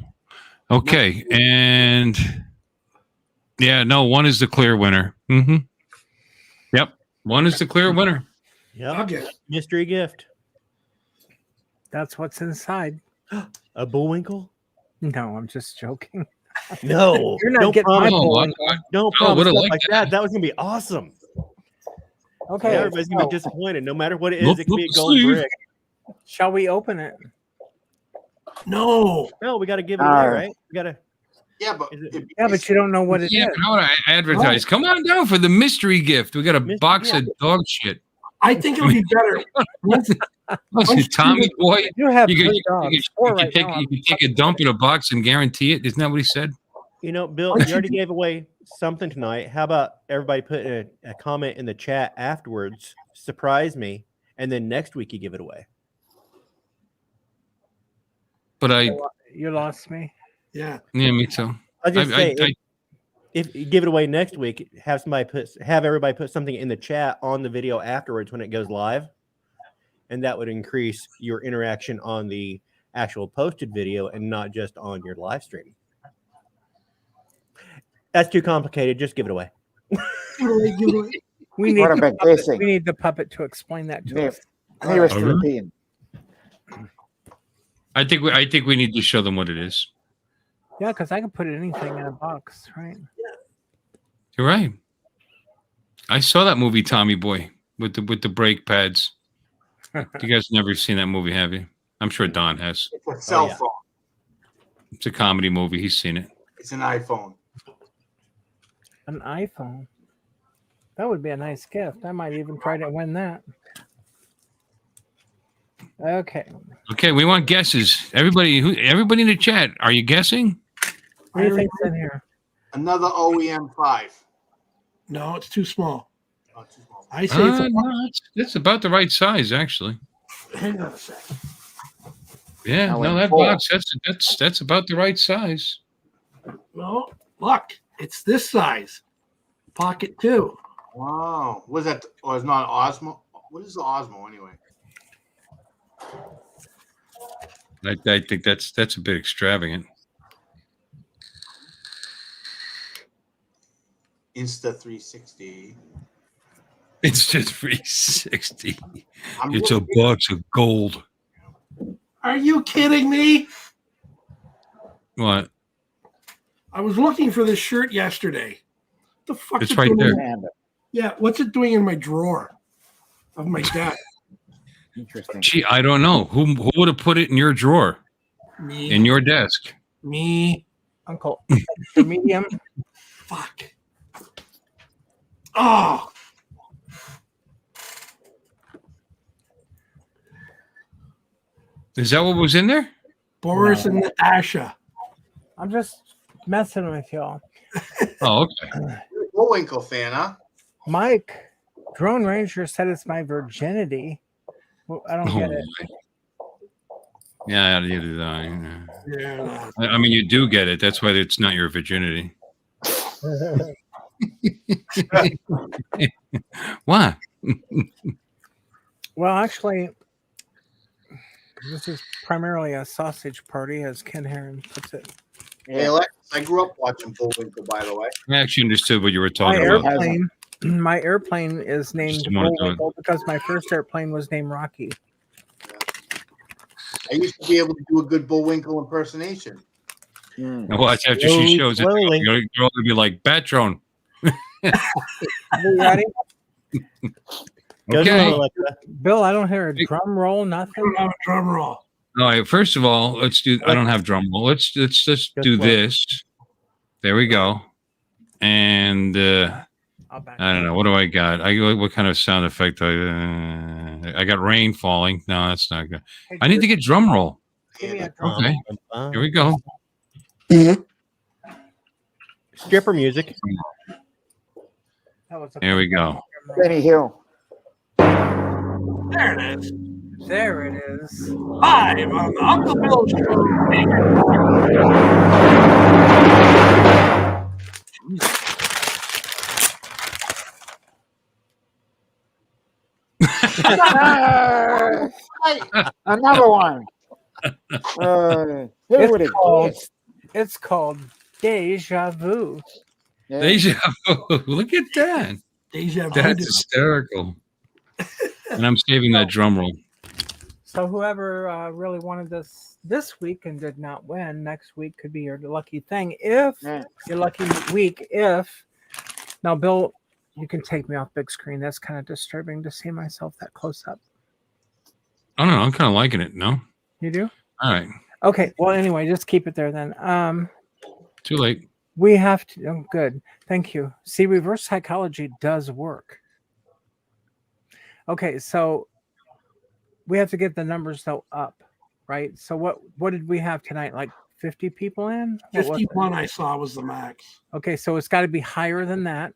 Okay, and yeah, no, 1 is the clear winner. Mm-hmm. Yep, 1 is the clear winner. Yep. Mystery gift. That's what's inside. A Bullwinkle? No, I'm just joking. No, You're not don't getting my promise. Bullwinkle. Don't Oh, promise would've stuff liked like that. That was gonna be awesome. Okay, Everybody's gonna be disappointed. No matter what it is, Look, it could be a look, gold sleeve. brick. Shall we open it? No. No, we got to give it away, right? We got to. Yeah, but Yeah, but you don't know what it is. Yeah, but how would I advertise? Come on down for the mystery gift. We got a box of dog shit. I think it would be better. Listen, Tommy boy, You have you 3 dogs. Four right now. could take a dump in a box and guarantee it. Isn't that what he said? You know, Bill, you already gave away something tonight. How about everybody put a comment in the chat afterwards? Surprise me, and then next week you give it away. But You lost me. Yeah, me too. I'll just say, if you give it away next week, have everybody put something in the chat on the video afterwards when it goes live, and that would increase your interaction on the actual posted video and not just on your live stream. That's too complicated. Just give it away. We need the puppet to explain that to us. Nearest European. I think we need to show them what it is. Yeah, because I can put anything in a box, right? You're right. I saw that movie, Tommy Boy, with the brake pads. You guys never seen that movie, have you? I'm sure Don has. It's a cell phone. It's a comedy movie. He's seen it. It's an iPhone. An iPhone. That would be a nice gift. I might even try to win that. Okay. Okay, we want guesses. Everybody in the chat, are you guessing? What do you think's in here? Another OEM 5. No, it's too small. Oh, too small. I say it's about the right size, actually. Hang on a second. Yeah, no, that box that's about the right size. No, look, it's this size. Pocket 2. Wow. What is that? Oh, it's not an Osmo. What is the Osmo anyway? I think that's a bit extravagant. Insta 360. It's just 360. I'm It's a box of gold. Are you kidding me? What? I was looking for this shirt yesterday. The fuck? It's right there. Yeah, what's it doing in my drawer of my desk? Interesting. Gee, I don't know. Who would have put it in your drawer? Me. In your desk? Me. Uncle. The medium. Fuck. Oh. Is that what was in there? Boris and Natasha. I'm just messing with y'all. Oh, okay. You're a Bullwinkle fan, huh? Mike, Drone Ranger said it's my virginity. Well, I don't get it. Yeah, you do that. Yeah. I mean, you do get it. That's why it's not your virginity. Why? Well, actually, this is primarily a sausage party, as Ken Heron puts it. Hey, Alexis, I grew up watching Bullwinkle, by the way. I actually understood what you were My talking about. airplane, my airplane is named Just wanted to- Bullwinkle because my first airplane was named Rocky. I used to be able to do a good Bullwinkle impersonation. Well, after she shows it, you're going to be like, Bat Drone. You ready? Okay. Bill, I don't hear a drum roll, nothing. I don't have a drum roll. All right. First of all, let's do. I don't have drum roll. Let's do this. There we go. And I don't know. What do I got? What kind of sound effect? I got rain falling. No, that's not good. I need to get drum roll. Okay. Here we go. Stripper music. Here we go. Benny Hill. There it is. There it is. Live on the Uncle Bill Show. Another one. Who would it guess? It's called Deja Vu. Deja vu. Look at that. Deja vu. That's hysterical. And I'm saving that drum roll. So whoever really wanted this week and did not win, next week could be your lucky thing. If your lucky week, now Bill, you can take me off big screen. That's kind of disturbing to see myself that close up. I don't know. I'm kind of liking it. No. You do? All right. Okay. Well, anyway, just keep it there then. Too late. We have to. Oh, good. Thank you. See, reverse psychology does work. Okay, so we have to get the numbers though up, right? So what did we have tonight? Like 50 people in? 51 I saw was the max. Okay, so it's got to be higher than that.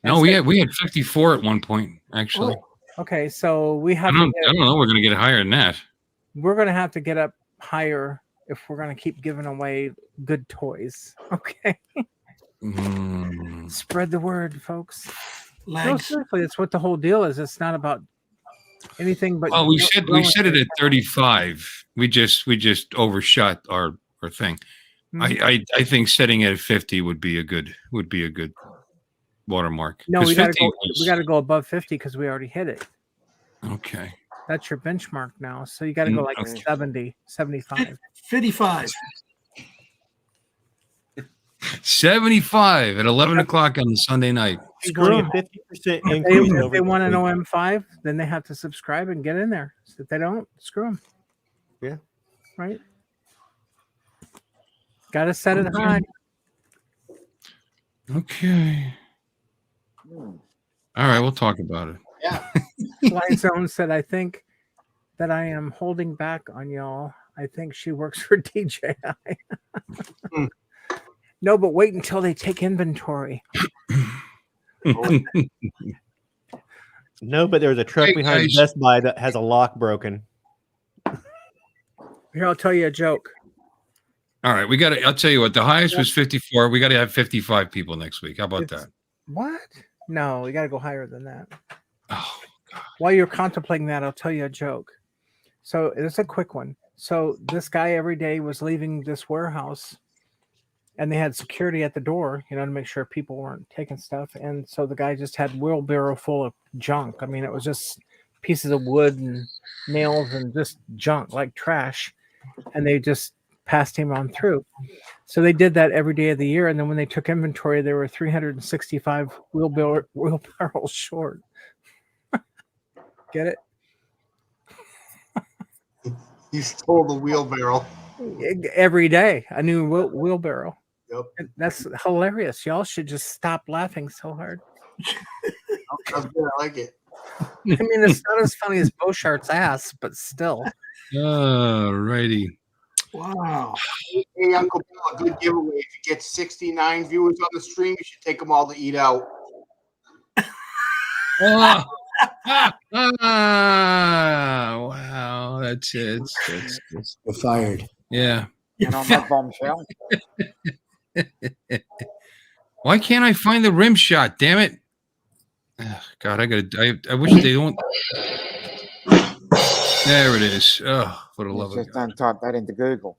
No, we had 54 at one point actually. Oh, okay, so we have. I don't know. We're going to get higher than that. We're going to have to get up higher if we're going to keep giving away good toys. Okay. Spread the word, folks. No, seriously, it's what the whole deal is. It's not about anything but. Well, we said it at 35. We just overshot our thing. Mhm. I think setting it at 50 would be a good watermark. No, we 50 got to go above 50 because we already hit it. Okay. That's your benchmark now. So you got to go like Okay. 70, 75. 55. 75 at 11 o'clock on the Sunday night. Screw 'em. 50% If increase. they want an OM5, then they have to subscribe and get in there. So if they don't, screw them. Yeah. Right? Got to set it high. Okay. All right, we'll talk about it. Fly Zone said, I think that I am holding back on y'all. I think she works for DJI. No, but wait until they take inventory. No, but there's a truck Hey, behind guys. Best Buy that has a lock broken. Here, I'll tell you a joke. All right, I'll tell you what, the highest was 54. We got to have 55 people next week. How about that? What? No, we got to go higher than that. While you're contemplating that, I'll tell you a joke. So it's a quick one. So this guy every day was leaving this warehouse, and they had security at the door, to make sure people weren't taking stuff. And so the guy just had wheelbarrow full of junk. I mean, it was just pieces of wood and nails and just junk, like trash. And they just passed him on through. So they did that every day of the year. And then when they took inventory, there were 365 wheelbarrows short. Get it? He stole the wheelbarrow. Every day, a new wheelbarrow. Yep. And that's hilarious. Y'all should just stop laughing so hard. That's good. I like it. I mean, it's not as funny as Boshart's ass, but still. All righty. Wow. Hey, Uncle Bill, a good giveaway. If you get 69 viewers on the stream, you should take them all to eat out. Wow, that's it. You're fired. Yeah. And on that bombshell. Why can't I find the rim shot? Damn it! Ugh, God, I wish they don't. There it is. Oh, for the love of Just God! don't type that into Google.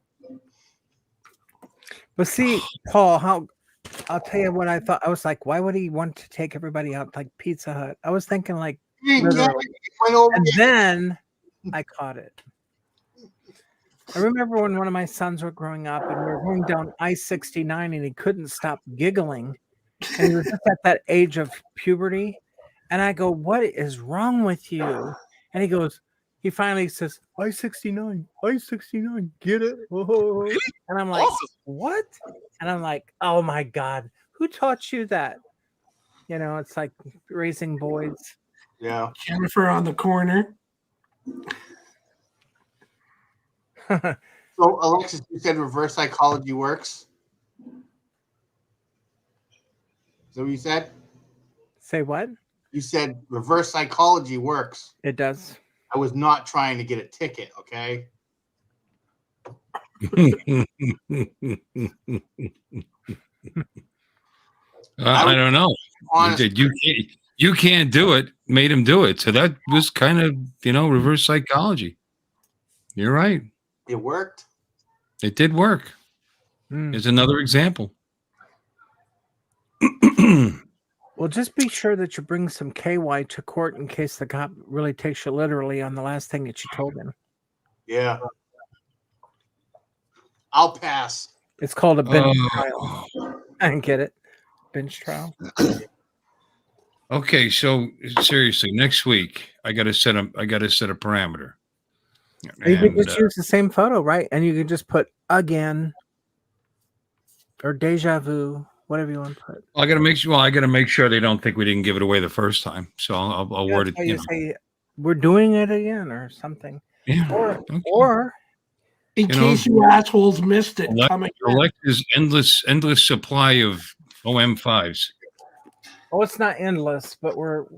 But see, Paul, I'll tell you what I thought. I was like, why would he want to take everybody out like Pizza Hut? I was thinking like, literally. And then I caught it. I remember when one of my sons were growing up and we were going down I-69 and he couldn't stop giggling. And he was just at that age of puberty. And I go, what is wrong with you? And he finally says, I-69, I-69, get it? Oh. And I'm like, what? And I'm like, oh my God, who taught you that? It's like raising boys. Yeah. Jennifer on the corner. So, Alexis, you said reverse psychology works? Is that what you said? Say what? You said reverse psychology works. It does. I was not trying to get a ticket, okay? I don't know. You can't do it. Made him do it. So that was kind of reverse psychology. You're right. It worked. It did work. There's another example. Well, just be sure that you bring some KY to court in case the cop really takes you literally on the last thing that you told him. Yeah. I'll pass. It's called a bench trial. I didn't get it. Bench trial. Okay, so seriously, next week I got to set a parameter. You could just use the same photo, right? And you could just put again or deja vu, whatever you want to put. I got to make sure they don't think we didn't give it away the first time. So I'll word it. You say we're doing it again or something. Yeah. Or in case you assholes missed it. Alexa's endless supply of OM5s. Oh, it's not endless, but we're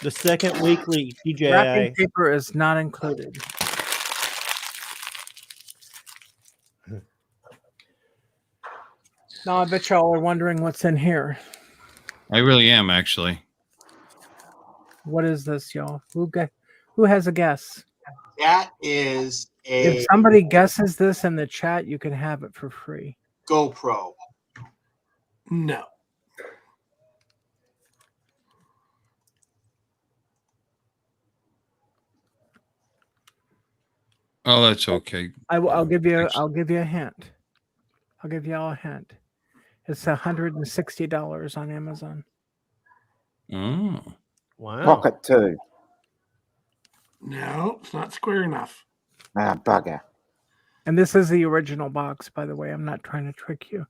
the second weekly DJI wrapping paper is not included. Now I bet y'all are wondering what's in here. I really am, actually. What is this, y'all? Who has a guess? That is a If somebody guesses this in the chat, you can have it for free. GoPro. No. Oh, that's okay. I'll give you a hint. I'll give you all a hint. It's $160 on Amazon. Oh. Wow. Pocket 2. No, it's not square enough. Ah, bugger. And this is the original box, by the way. I'm not trying to trick you.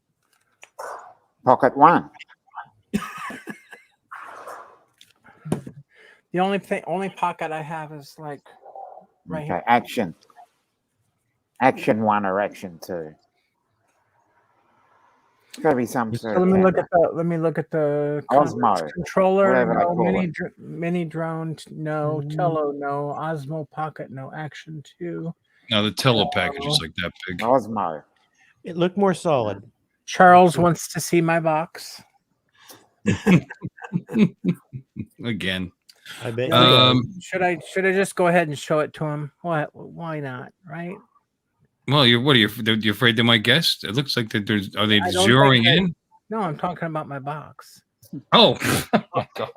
Pocket 1. The only pocket I have is like right Okay, here. action. Action 1 or action 2. It's got to be some So sort let of me look at the Osmo, controller. whatever I No, call it. mini drone. No, Tello. No, Osmo Pocket. No, Action 2. Now the Tele package is like that big. Osmo. It looked more solid. Charles wants to see my box. Again. I bet. Should I just go ahead and show it to him? Why not? Right? Well, you're afraid they might guess? It looks like that there's are they I don't zeroing think in? No, I'm talking about my box. Oh, oh God.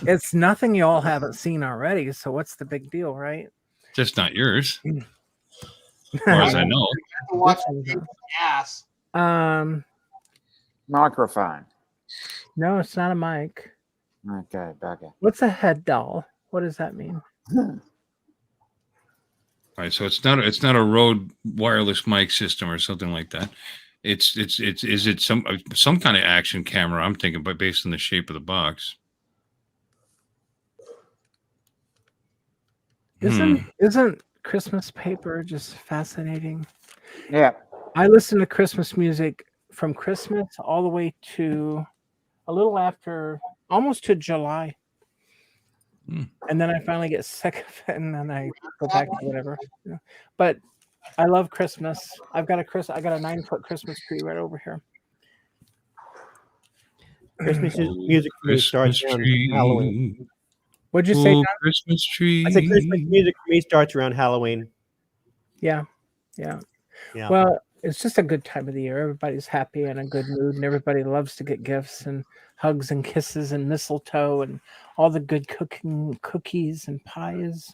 It's nothing you all haven't seen already, so what's the big deal, right? Just not yours. As far as I know. Ass. Microphone. No, it's not a mic. Okay, bugger. What's a head doll? What does that mean? All right, so it's not a Rode wireless mic system or something like that. Is it some kind of action camera? I'm thinking, but based on the shape of the box. Isn't Christmas paper just fascinating? Yeah. I listen to Christmas music from Christmas all the way to a little after, almost to July. And then I finally get sick of it, and then I go back to whatever. But I love Christmas. I got a 9-foot Christmas tree right over here. Christmas music for me starts around Halloween. What'd you say, John? Christmas tree. I said Christmas music for me starts around Halloween. Yeah. Well, it's just a good time of the year. Everybody's happy and in a good mood, and everybody loves to get gifts and hugs and kisses and mistletoe and all the good cookies and pies.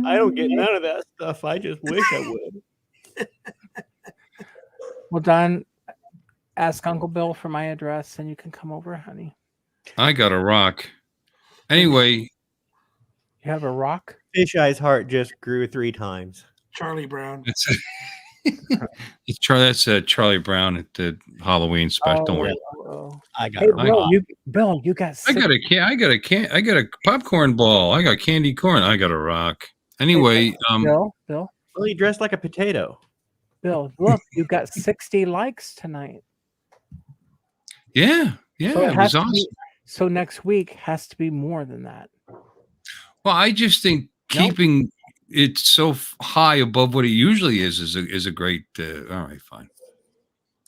I don't get none of that stuff. I just wish I would. Well, Don, ask Uncle Bill for my address, and you can come over, honey. I got a rock. Anyway. You have a rock? Fisheye's heart just grew 3 times. Charlie Brown. That's Charlie Brown at the Halloween special. Don't worry. I got a rock. Bill, you got. I got a popcorn ball. I got candy corn. I got a rock. Anyway, Bill. Well, he dressed like a potato. Bill, look, you got 60 likes tonight. Yeah, So it was awesome. So next week has to be more than that. Well, I just think keeping it so high above what it usually is a great. All right, fine.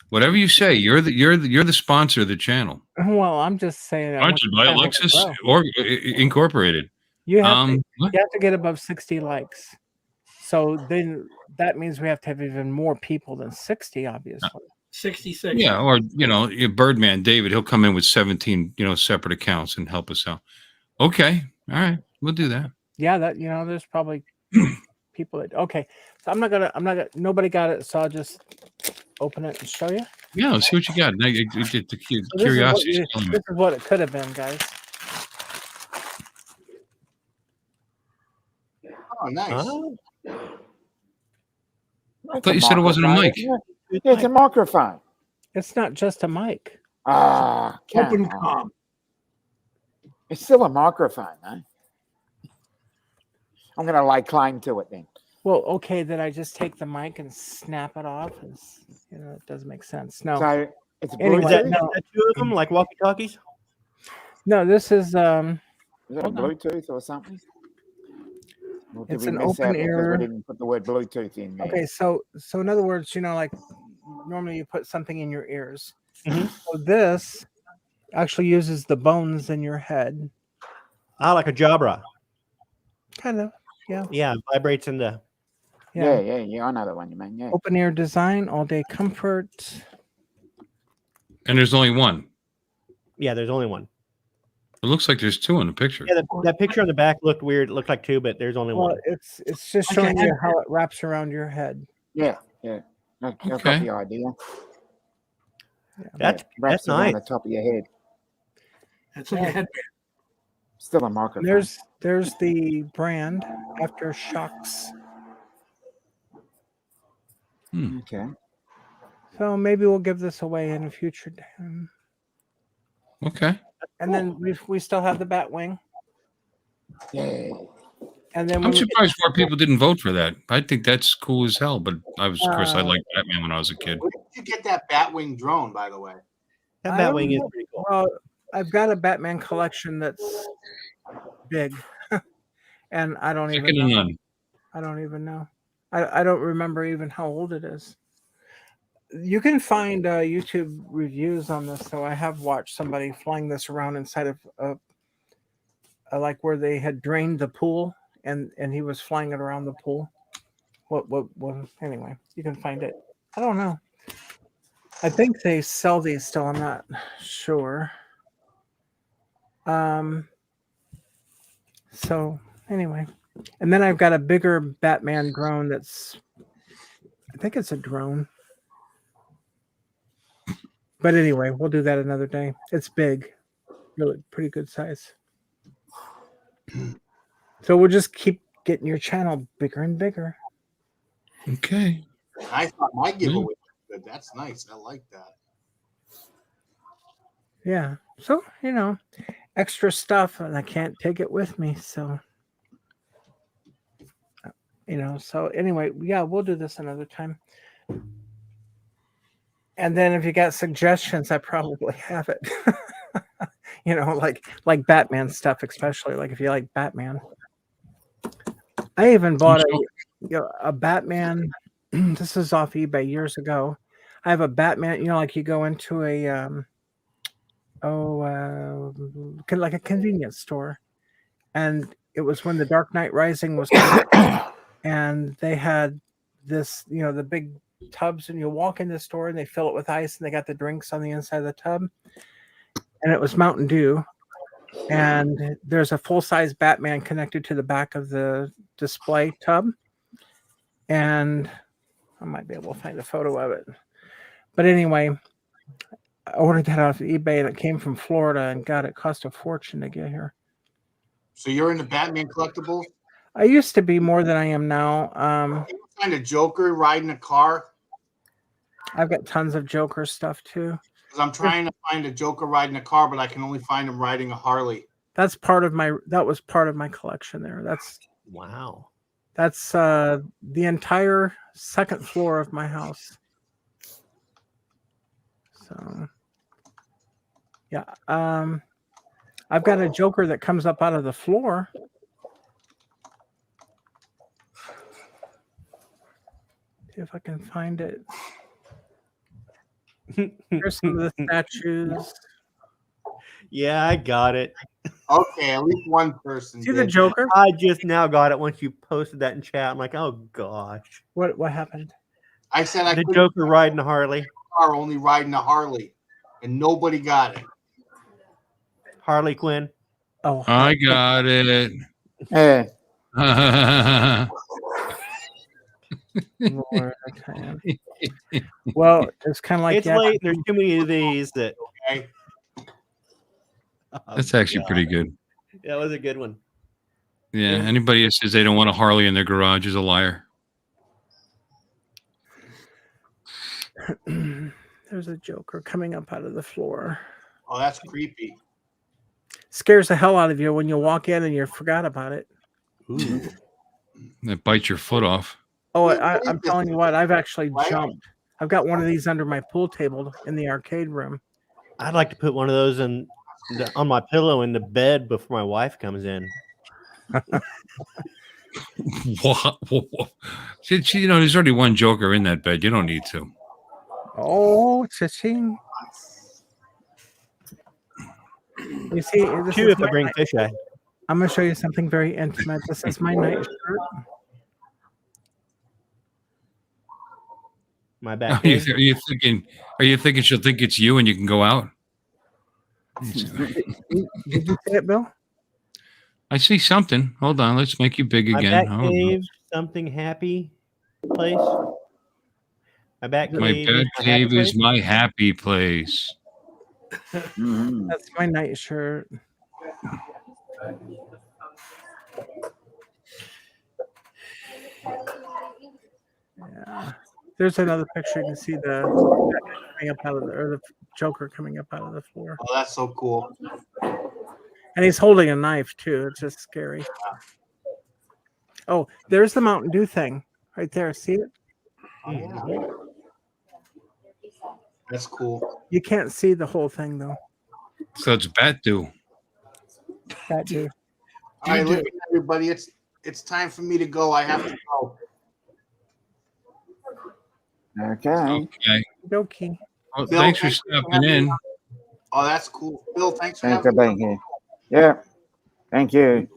Whatever you say, you're the sponsor of the channel. Well, I'm just saying. Aren't you by Alexis or Incorporated? You have to get above 60 likes. So then that means we have to have even more people than 60, obviously. 66. Yeah, or Birdman David, he'll come in with 17, separate accounts and help us out. Okay, all right, we'll do that. Yeah, there's probably people that. Okay, so I'm not gonna. Nobody got it, so I'll just open it and show you. Yeah, let's see what you got. Now, the curiosity. This is what it could have been, guys. Oh, nice. I thought you said it wasn't a mic. It's a microphone. It's not just a mic. Open com. It's still a microphone, though. I'm going to lay claim to it then. Well, okay, then I just take the mic and snap it off. It doesn't make sense. No. So it's anyway, is that two of them, like walkie-talkies? No, this is. Is it a Bluetooth or something? It's an open ear. We didn't put the word Bluetooth in there. Okay, so in other words, like normally you put something in your ears. Mm-hmm. So this actually uses the bones in your head. Like a Jabra. Kind of, yeah. Yeah, it vibrates in the. Yeah. I know the one you mean. Yeah. Open ear design, all day comfort. And there's only one. Yeah, there's only one. It looks like there's two in the picture. Yeah, that picture on the back looked weird. It looked like two, but there's only one. It's just showing you how it wraps around your head. Yeah. That's the idea. That's nice. On the top of your head. It's like a headband. Still a microphone. There's the brand Aftershocks. Okay. So maybe we'll give this away in a future time. Okay. And then we still have the Batwing. Yeah. And then I'm surprised more people didn't vote for that. I think that's cool as hell. But I liked Batman when I was a kid. Where did you get that Batwing drone, by the way? That Batwing is pretty cool. Well, I've got a Batman collection that's big, and I don't even know. I don't even know. I don't remember even how old it is. You can find YouTube reviews on this. So I have watched somebody flying this around inside of like where they had drained the pool, and he was flying it around the pool. What? Anyway, you can find it. I don't know. I think they sell these still. I'm not sure. So anyway, and then I've got a bigger Batman drone that's, I think it's a drone. But anyway, we'll do that another day. It's big, really pretty good size. So we'll just keep getting your channel bigger and bigger. Okay. I thought my giveaway was good. That's nice. I like that. Yeah. So, extra stuff, and I can't take it with me. So, so anyway, yeah, we'll do this another time. And then if you got suggestions, I probably have it. Like Batman stuff, especially like if you like Batman. I even bought a Batman. This is off eBay years ago. I have a Batman. Like you go into a like a convenience store, and it was when the Dark Knight Rising was coming, and they had this, the big tubs, and you walk in the store and they fill it with ice, and they got the drinks on the inside of the tub, and it was Mountain Dew, and there's a full-size Batman connected to the back of the display tub, and I might be able to find a photo of it. But anyway, I ordered that off eBay, and it came from Florida, and God, it cost a fortune to get here. So you're into Batman collectibles? I used to be more than I am now. You find a Joker riding a car? I've got tons of Joker stuff too. Because I'm trying to find a Joker riding a car, but I can only find him riding a Harley. That was part of my collection there. Wow. That's the entire second floor of my house. So yeah. I've got a Joker that comes up out of the floor. See if I can find it. Here's some of the statues. Yeah, I got it. Okay, at least one person. See the Joker? I just now got it once you posted that in chat. I'm like, oh gosh. What happened? I said I the couldn't Joker riding a Harley. car, only riding a Harley, and nobody got it. Harley Quinn. Oh, I got it. Hey. Lord, okay. Well, it's kind of like It's late. There's too many of these that. Okay. That's actually pretty good. That was a good one. Yeah. Anybody that says they don't want a Harley in their garage is a liar. There's a Joker coming up out of the floor. Oh, that's creepy. Scares the hell out of you when you walk in and you forgot about it. Ooh. That bites your foot off. Oh, I'm telling you what, I've actually jumped. I've got one of these under my pool table in the arcade room. I'd like to put one of those on my pillow in the bed before my wife comes in. What? See, there's already one Joker in that bed. You don't need to. Oh, cha-ching. You see, this Two is if I bring fisheye. I'm going to show you something very intimate. This is my nightshirt. My back. Are you thinking she'll think it's you and you can go out? Did you see it, Bill? I see something. Hold on. Let's make you big My again. back cave, something happy place. My back cave is my happy place. That's my nightshirt. Yeah. There's another picture. You can see the coming up out of the Joker coming up out of the floor. Oh, that's so cool. And he's holding a knife too. It's just scary. Oh, there's the Mountain Dew thing right there. See it? Oh, yeah. That's cool. You can't see the whole thing though. So it's Bat Dew. Bat Dew. All right, look, everybody. It's time for me to go. I have to go. Okay. Okay. Dokie. Well, Bill, thanks for thanks stopping having me in. on. Oh, that's cool. Bill, thanks for Thanks for having me. being here. Yeah. Thank you.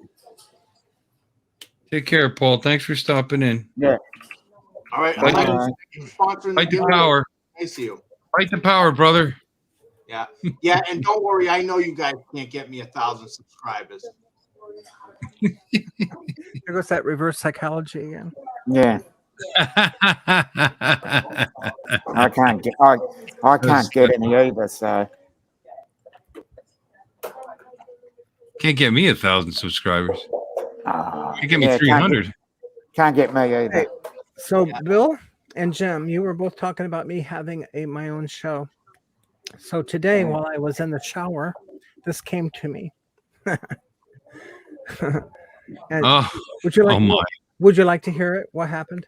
Take care, Paul. Thanks for stopping in. Yeah. All right. Fight, I the, like sponsoring fight the giveaway. power. Nice of you. Fight the power, brother. Yeah. Yeah. And don't worry. I know you guys can't get me 1,000 subscribers. There goes that reverse psychology again. Yeah. I can't get I can't get any either, so Can't get me 1,000 subscribers. You get me yeah, 300. Can't get me either. Hey, so Bill and Jim, you were both talking about me having my own show. So today, while I was in the shower, this came to me. And would you like? Oh my! Would you like to hear it? What happened?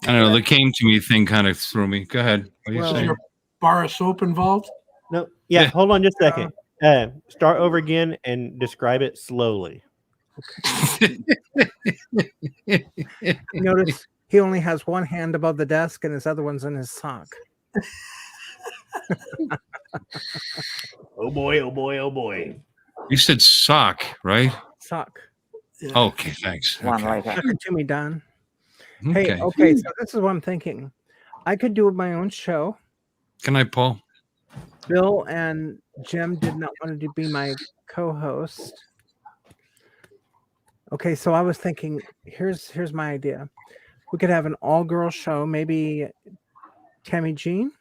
I don't know. The came to me thing kind of threw me. Go ahead. What are you Is saying? your bar of soap involved? No. Yeah. Hold on just a second. Start over again and describe it slowly. Notice he only has one hand above the desk and his other one's in his sock. Oh boy! Oh boy! Oh boy! You said sock, right? Sock. Okay, thanks. Okay. Give it to me, Don. Okay. Hey, okay, so this is what I'm thinking. I could do my own show. Good night, Paul. Bill and Jim did not want to be my co-host. Okay, so I was thinking, here's my idea. We could have an all-girl show, maybe Tammy Jean,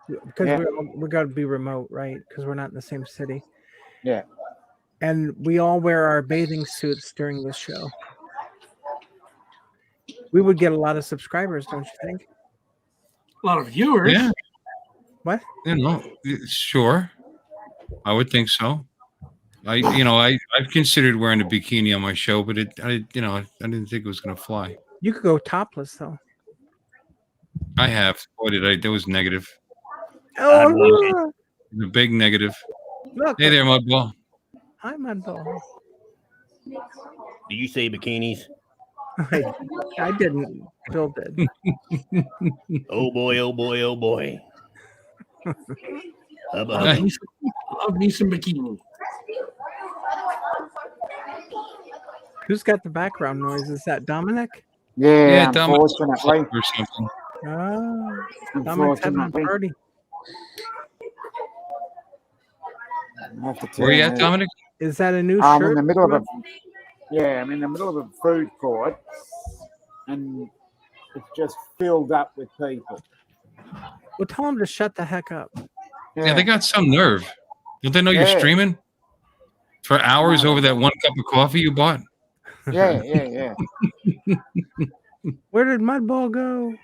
because we're going to be remote, right? Because we're not in the same city. Yeah. And we all wear our bathing suits during the show. We would get a lot of subscribers, don't you think? A lot of viewers. Yeah. What? You know, sure. I would think so. I've considered wearing a bikini on my show, but I didn't think it was going to fly. You could go topless, though. I have. Boy, that was negative. Oh, A big negative. look. Hey there, Mudball. Hi, Mudball. Did you say bikinis? I didn't. Bill did. Oh boy! Oh boy! Oh boy! Love me some bikini. Who's got the background noise? Is that Dominic? Yeah, Dominic's unfortunately. or something. Oh, Dominic's having a party. Where you at, Dominic? Is that a new I'm shirt? in the middle of I'm in the middle of a food court, and it's just filled up with people. Well, tell them to shut the heck up. Yeah, they got some nerve. Don't they know you're Yeah. streaming for hours over that one cup of coffee you bought? Yeah. Where did Mudball go?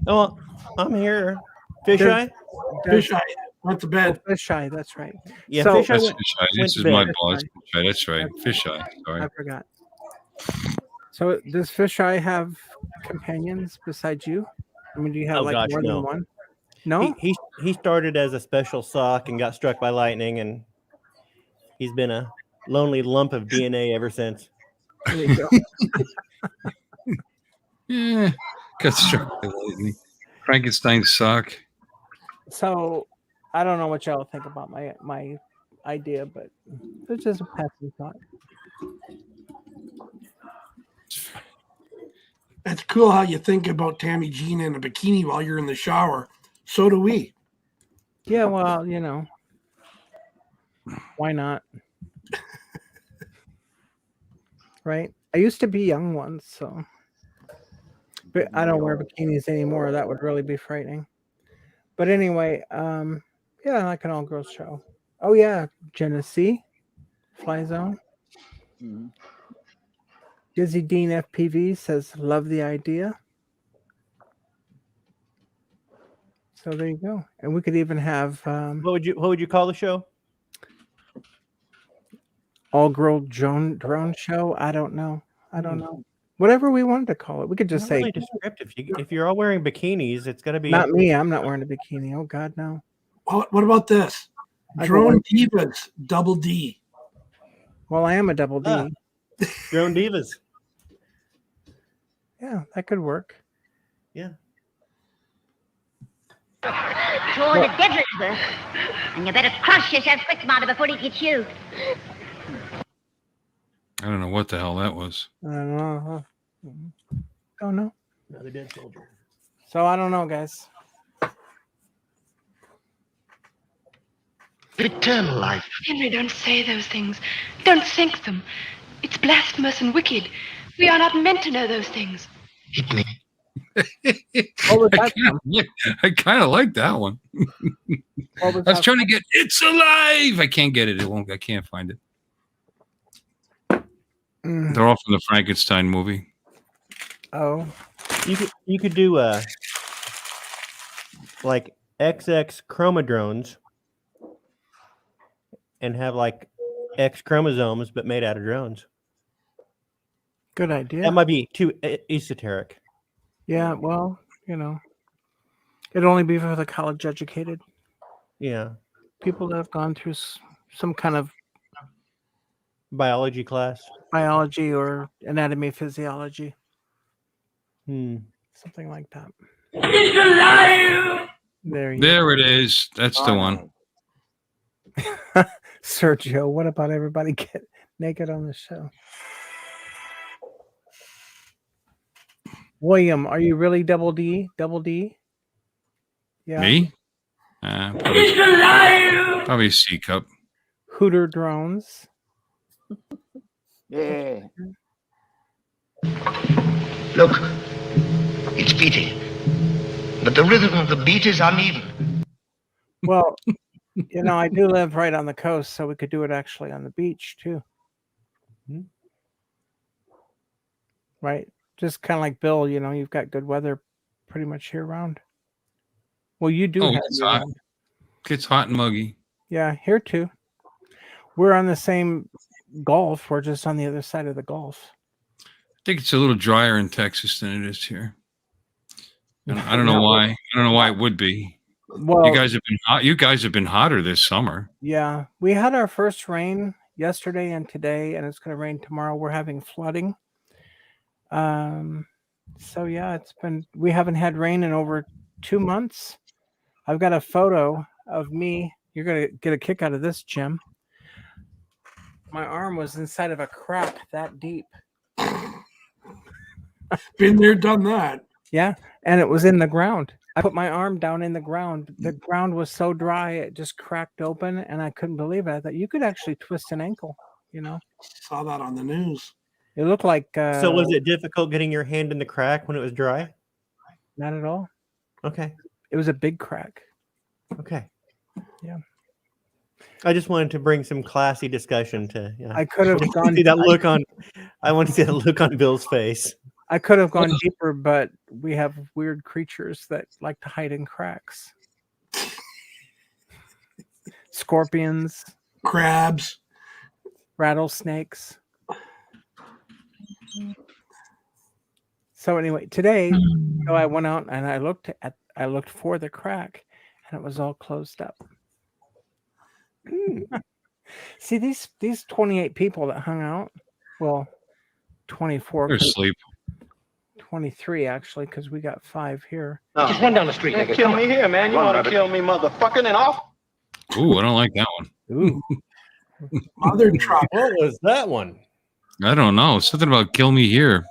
Oh, I'm here. Fish There's- eye? Fish eye went to bed. Oh, fish eye, that's right. Yeah, So- fish eye That's went, fish eye. went This to is bed. my ball. That's fish eye. That's right. Fish eye. Sorry. I forgot. So does fish eye have companions besides you? I mean, do you have Oh, like gosh, more no. than one? No? He started as a special sock and got struck by lightning, and he's been a lonely lump of DNA ever since. There you go. Yeah. Got struck by lightning. Frankenstein's sock. So I don't know what y'all think about my idea, but it's just a passing thought. It's cool how you think about Tammy Jean in a bikini while you're in the shower. So do we. Yeah, well, why not? Right? I used to be young once, so but I don't wear bikinis anymore. That would really be frightening. But anyway, yeah, like an all-girls show. Oh yeah, Genesee, Fly Zone. Dizzy Dean FPV says, "Love the idea." So there you go, and we could even have What would you call the show? all-girl drone show. I don't know. Whatever we wanted to call it, we could just Not say really descriptive. If you're all wearing bikinis, it's got to be not me. I'm not wearing a bikini. Oh God, no. What about this? I Drone don't- Divas, double D. Well, I am a double D. Drone Divas. Yeah, that could work. Yeah. Toward the devil's work. And you better cross yourself quick, Marty, before he gets you. I don't know what the hell that was. I don't know. Don't know. Another dead soldier. So I don't know, guys. Eternal life. Henry, don't say those things. Don't think them. It's blasphemous and wicked. We are not meant to know those things. Hit me. I kind of like that one. I was trying to get "It's Alive." I can't get it. It won't. I can't find it. They're all from the Frankenstein movie. Oh, you could do like XX chromodrones and have like X chromosomes, but made out of drones. Good idea. That might be too esoteric. Yeah, well, it'd only be for the college educated. Yeah. People that have gone through some kind of biology class, biology or anatomy, physiology. Something like that. He's alive! There it is. That's the one. Sergio, what about everybody get naked on the show? William, are you really double D? Double D? Yeah. Me? Probably C cup. Hooter drones. Yeah. Look, it's beating, but the rhythm of the beat is uneven. Well, I do live right on the coast, so we could do it actually on the beach too. Right? Just kind of like Bill, you've got good weather pretty much year round. Well, you do have it's hot. It's hot and muggy. Yeah, here too. We're on the same Gulf. We're just on the other side of the Gulf. I think it's a little drier in Texas than it is here. I don't know why. I don't know why it would be. Well, you guys have been hot. You guys have been hotter this summer. Yeah, we had our first rain yesterday and today, and it's going to rain tomorrow. We're having flooding. So yeah, we haven't had rain in over 2 months. I've got a photo of me. You're going to get a kick out of this, Jim. My arm was inside of a crack that deep. Been there, done that. Yeah, and it was in the ground. I put my arm down in the ground. The ground was so dry, it just cracked open, and I couldn't believe it. That you could actually twist an ankle, Saw that on the news. It looked like... so was it difficult getting your hand in the crack when it was dry? Not at all. Okay. It was a big crack. Okay. Yeah. I just wanted to bring some classy discussion to... Yeah. I could have gone... See that look on... I want to see that look on Bill's face. I could have gone deeper, but we have weird creatures that like to hide in cracks. Scorpions. Crabs. Rattlesnakes. So anyway, today, I went out and I looked for the crack, and it was all closed up. See, these 28 people that hung out, well, 24. They're asleep. 23 actually, because we got 5 here. Just run down the street, nigga. Kill me here, man. You want to kill me, motherfucker, and off? Ooh, I don't like that one. Ooh. Mother trucker. What was that one? I don't know. Something about kill me here.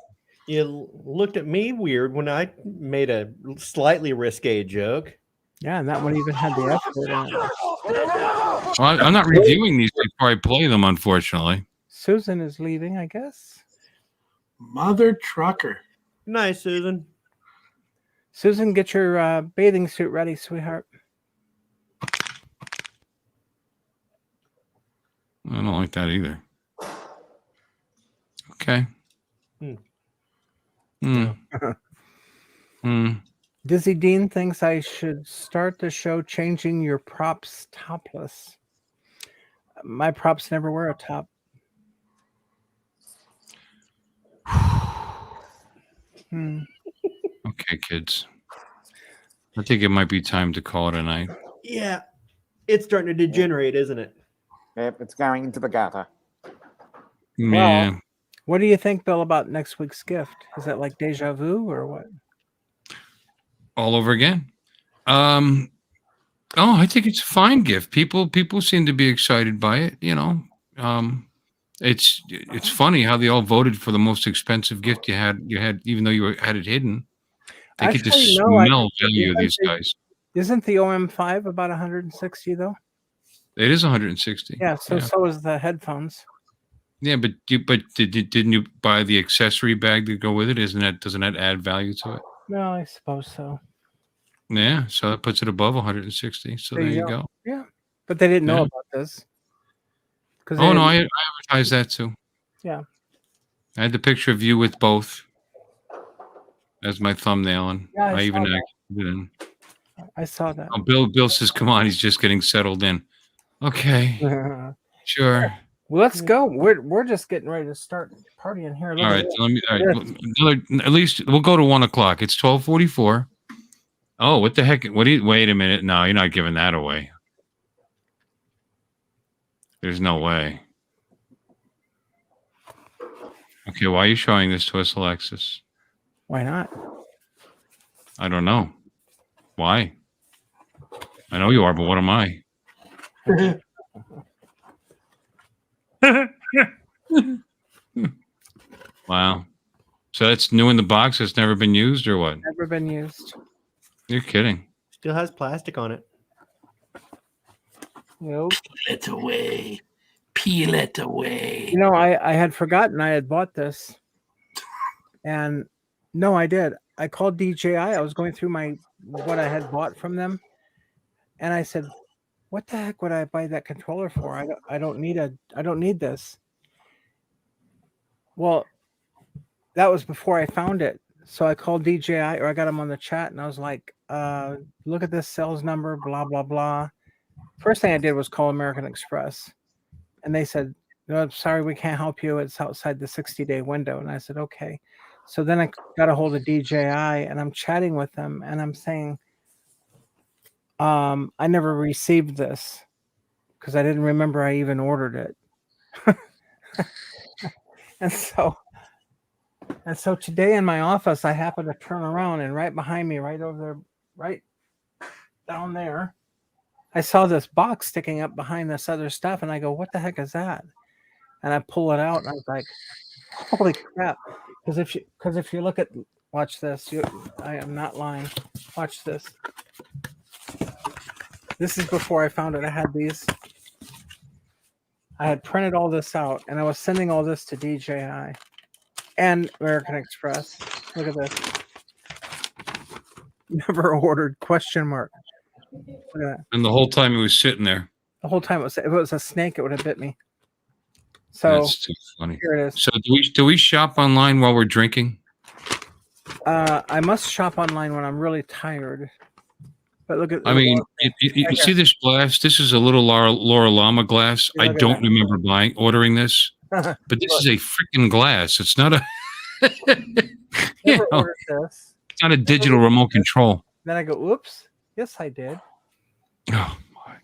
You looked at me weird when I made a slightly risque joke. Yeah, and that one even had the F word on it. Well, I'm not reviewing these before I play them, unfortunately. Susan is leaving, I guess. Mother trucker. Nice, Susan. Susan, get your bathing suit ready, sweetheart. I don't like that either. Okay. Dizzy Dean thinks I should start the show changing your props topless. My props never wear a top. Okay, kids. I think it might be time to call it a night. Yeah, it's starting to degenerate, isn't it? Yep, it's going into the gutter. Yeah. Well, what do you think, Bill, about next week's gift? Is that like deja vu or what? All over again. Oh, I think it's a fine gift. People seem to be excited by it. It's funny how they all voted for the most expensive gift you had, even though had it hidden. They get to Actually, no. smell value of these guys. Isn't the OM5 about 160 though? It is 160. Yeah. So is the headphones. Yeah, but didn't you buy the accessory bag to go with it? Doesn't that add value to it? No, I suppose so. Yeah, so that puts it above 160. So there you go. Yeah, but they didn't know Yeah. about this. Oh no, I advertised that too. Yeah. I had the picture of you with both as my thumbnail, and Yeah, I even saw acted in. I saw that. Oh, Bill says, "Come on, he's just getting settled in." Okay, sure. Well, let's go. We're just getting ready to start partying here. All right, at least we'll go to 1 o'clock. It's 12:44. Oh, what the heck? Wait a minute. No, you're not giving that away. There's no way. Okay, why are you showing this to us, Alexis? Why not? I don't know. Why? I know you are, but what am I? Wow. So that's new in the box. It's never been used, or what? Never been used. You're kidding. Still has plastic on it. Nope. Peel it away. Peel it away. You know, I had forgotten I had bought this. And no, I did. I called DJI. I was going through what I had bought from them. And I said, what the heck would I buy that controller for? I don't need this. Well, that was before I found it. So I called DJI, or I got them on the chat, and I was like, look at this sales number, blah, blah, blah. First thing I did was call American Express. And they said, no, I'm sorry, we can't help you. It's outside the 60-day window. And I said, okay. So then I got a hold of DJI, and I'm chatting with them, and I'm saying, I never received this because I didn't remember I even ordered it. And so today in my office, I happened to turn around, and right behind me, right over there, right down there, I saw this box sticking up behind this other stuff, and I go, what the heck is that? And I pull it out, and I was like, holy crap. Because if you look at, watch this, I am not lying. Watch this. This is before I found it. I had these. I had printed all this out, and I was sending all this to DJI and American Express. Look at this. Never ordered, question mark. Look at that. And the whole time it was sitting there. The whole time, if it was a snake, it would have bit me. So That's too funny. Here it is. So do we shop online while we're drinking? I must shop online when I'm really tired. But look at. I mean, you see this glass? This is a little Laura Lama glass. I don't remember ordering this, but this is a freaking glass. It's not a. Never ordered this. It's not a digital remote control. Then I go, oops. Yes, I did. Oh my!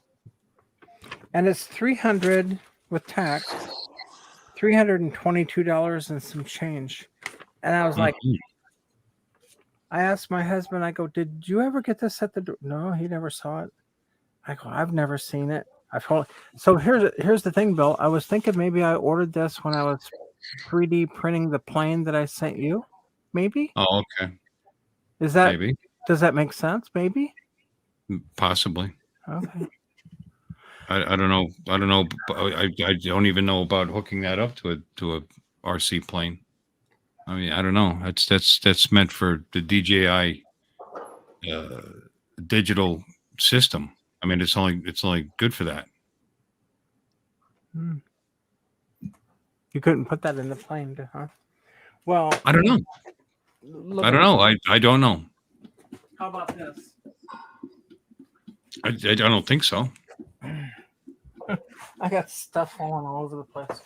And it's $300 with tax. $322 and some change. And I was like, I asked my husband, I go, did you ever get this at the door? No, he never saw it. I go, I've never seen it. So here's the thing, Bill. I was thinking maybe I ordered this when I was 3D printing the plane that I sent you. Maybe. Oh, okay. Is that maybe? Does that make sense? Maybe. Possibly. Okay. I don't know. I don't know. I don't even know about hooking that up to a RC plane. I mean, I don't know. That's meant for the DJI digital system. I mean, it's only good for that. You couldn't put that in the plane, huh? Well, I don't know. I don't know. I don't know. How about this? I don't think so. I got stuff falling all over the place.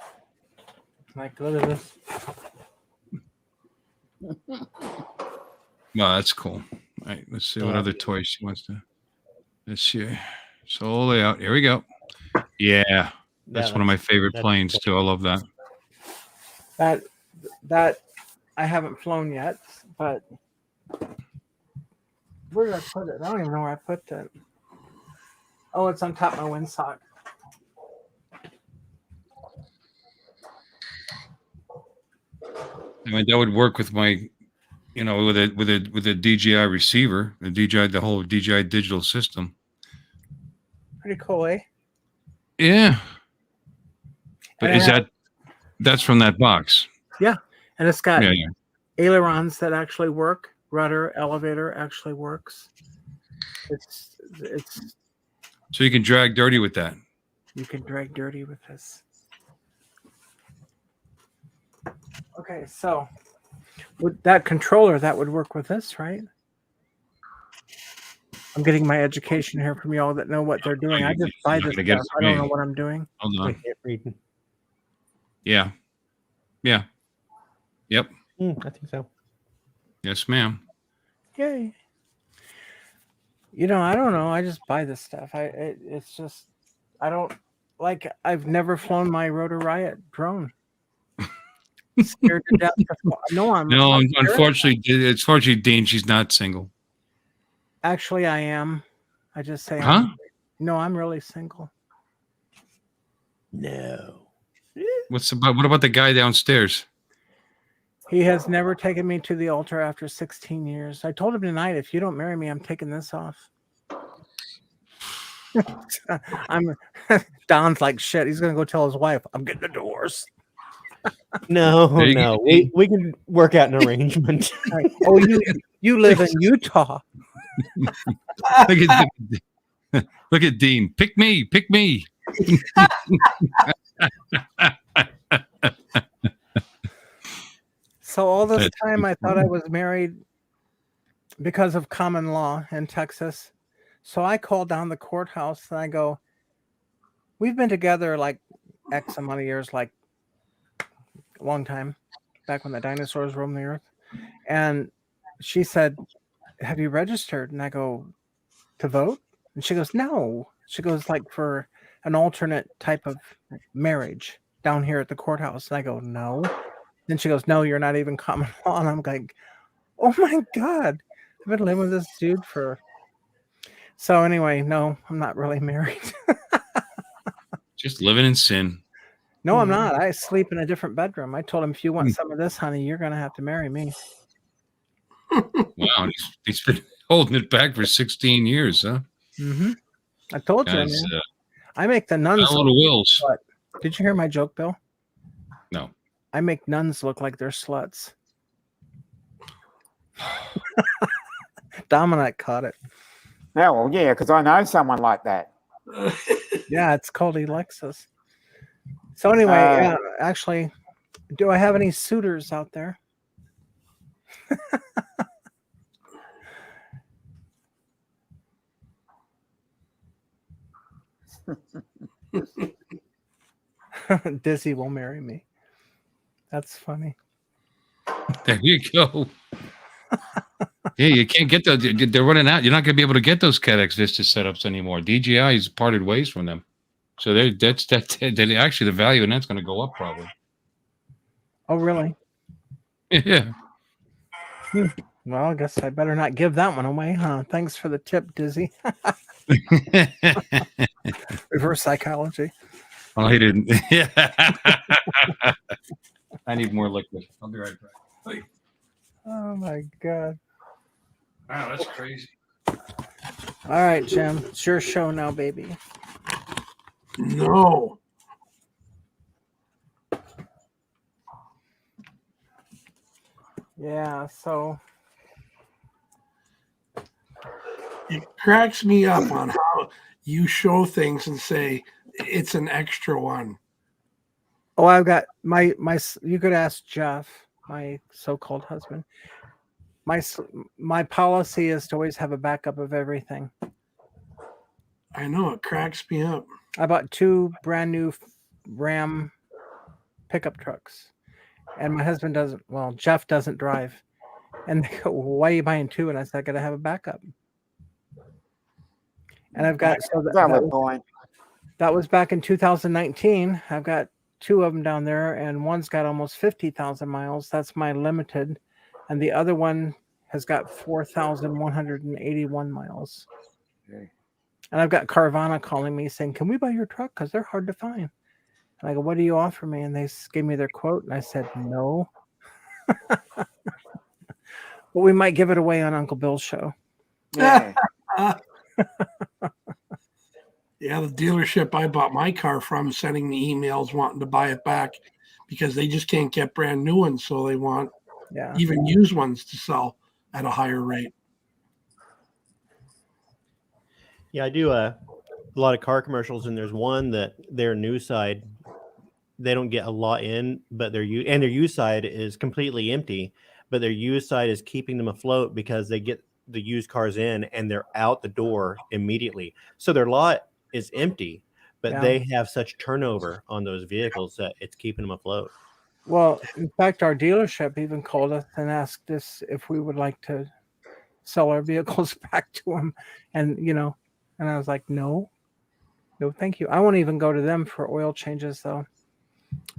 Like, look at this. Well, that's cool. All right, let's see what other toys she wants to. This year, so all the way out. Here we go. Yeah, that's one of my favorite planes too. I love that. That I haven't flown yet, but Where did I put it? I don't even know where I put it. Oh, it's on top of my windsock. I mean, that would work with my, with a DJI receiver, the whole DJI digital system. Pretty cool, eh? Yeah. But And that's from that box? Yeah, and it's got Yeah. ailerons that actually work. Rudder, elevator actually works. It's So you can drag dirty with that. You can drag dirty with this. Okay, so with that controller, that would work with this, right? I'm getting my education here from y'all that know what they're doing. I just buy this stuff. I don't know what I'm doing. Hold on. I can't read. Yeah. Yeah. Yep. I think so. Yes, ma'am. Yay. I don't know. I just buy this stuff. It's just, I don't like, I've never flown my Rotor Riot drone. Scared to death. No, unfortunately, Dean, she's not single. Actually, I am. I just say, Huh? No, I'm really single. No. What about the guy downstairs? He has never taken me to the altar after 16 years. I told him tonight, if you don't marry me, I'm taking this off. Don's like, shit. He's going to go tell his wife, I'm getting a divorce. No. We can work out an arrangement. Right. Oh, you live in Utah. Look at Dean. Pick me. So all this time I thought I was married because of common law in Texas. So I called down the courthouse and I go, we've been together like X amount of years, like a long time, back when the dinosaurs roamed the earth. And she said, have you registered? And I go, to vote? And she goes, no. She goes, like, for an alternate type of marriage down here at the courthouse. And I go, no. Then she goes, no, you're not even common law. And I'm like, oh my God. I've been living with this dude for. So anyway, no, I'm not really married. Just living in sin. No, I'm not. I sleep in a different bedroom. I told him, if you want some of this, honey, you're going to have to marry me. Wow. He's been holding it back for 16 years, huh? Mm-hmm. I told you, man. I make the nuns. Wills. Did you hear my joke, Bill? No. I make nuns look like they're sluts. Dominic caught it. Yeah, well, yeah, because I know someone like that. Yeah, it's called Alexis. So anyway, actually, do I have any suitors out there? Dizzy will marry me. That's funny. There you go. Yeah, you can't get those. They're running out. You're not going to be able to get those CADX Vista setups anymore. DJI has parted ways from them. So that's actually the value, and that's going to go up probably. Oh, really? Yeah. Well, I guess I better not give that one away, huh? Thanks for the tip, Dizzy. Reverse psychology. Oh, he didn't. Yeah. I need more liquid. I'll be right back. Oh my God. Wow, that's crazy. All right, Jim. It's your show now, baby. No. Yeah, so it cracks me up on how you show things and say it's an extra one. Oh, I've got my you could ask Jeff, my so-called husband. My policy is to always have a backup of everything. I know, it cracks me up. I bought 2 brand new Ram pickup trucks. And my husband doesn't, well, Jeff doesn't drive. And they go, well, why are you buying 2? And I said, I got to have a backup. And I've got, so that was back in 2019. I've got 2 of them down there, and one's got almost 50,000 miles. That's my limited. And the other one has got 4,181 miles. Okay. And I've got Carvana calling me saying, "Can we buy your truck? Because they're hard to find." And I go, "What do you offer me?" And they gave me their quote, and I said, "No." But we might give it away on Uncle Bill's show. Yeah. Yeah, the dealership I bought my car from sending me emails wanting to buy it back because they just can't get brand new ones, so they want even used ones to sell at a higher rate. Yeah, I do a lot of car commercials, and there's one that their new side, they don't get a lot in, but their used side is completely empty, but their used side is keeping them afloat because they get the used cars in and they're out the door immediately. So their lot is empty, but they have such turnover on those vehicles that it's keeping them afloat. Well, in fact, our dealership even called us and asked us if we would like to sell our vehicles back to them. And, and I was like, no, thank you. I won't even go to them for oil changes, though.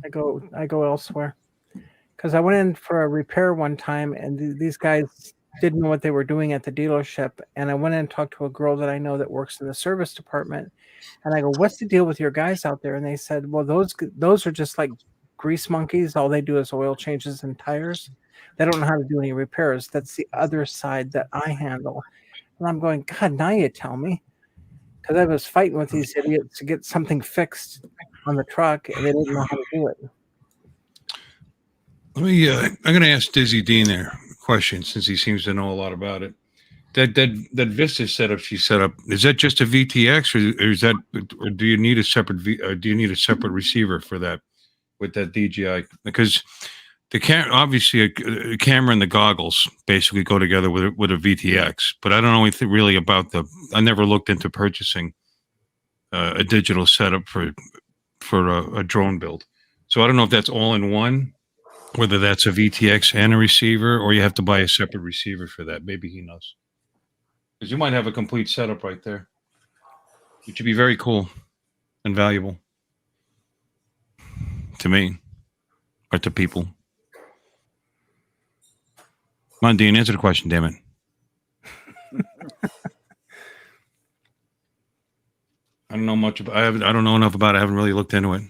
I go elsewhere. Because I went in for a repair one time, and these guys didn't know what they were doing at the dealership. And I went in and talked to a girl that I know that works in the service department. And I go, "What's the deal with your guys out there?" And they said, "Well, those are just like grease monkeys. All they do is oil changes and tires. They don't know how to do any repairs. That's the other side that I handle." And I'm going, "God, now you tell me." Because I was fighting with these idiots to get something fixed on the truck, and they didn't know how to do it. Let me. I'm going to ask Dizzy Dean there a question, since he seems to know a lot about it. That Vista setup she set up, is that just a VTX, or is that, or do you need a separate receiver for that with that DJI? Because the obviously a camera and the goggles basically go together with a VTX, but I don't know anything really about I never looked into purchasing a digital setup for a drone build. So I don't know if that's all in one, whether that's a VTX and a receiver, or you have to buy a separate receiver for that. Maybe he knows. Because you might have a complete setup right there, which would be very cool and valuable to me or to people. Come on, Dean, answer the question, damn it. I don't know much about. I don't know enough about it. I haven't really looked into it.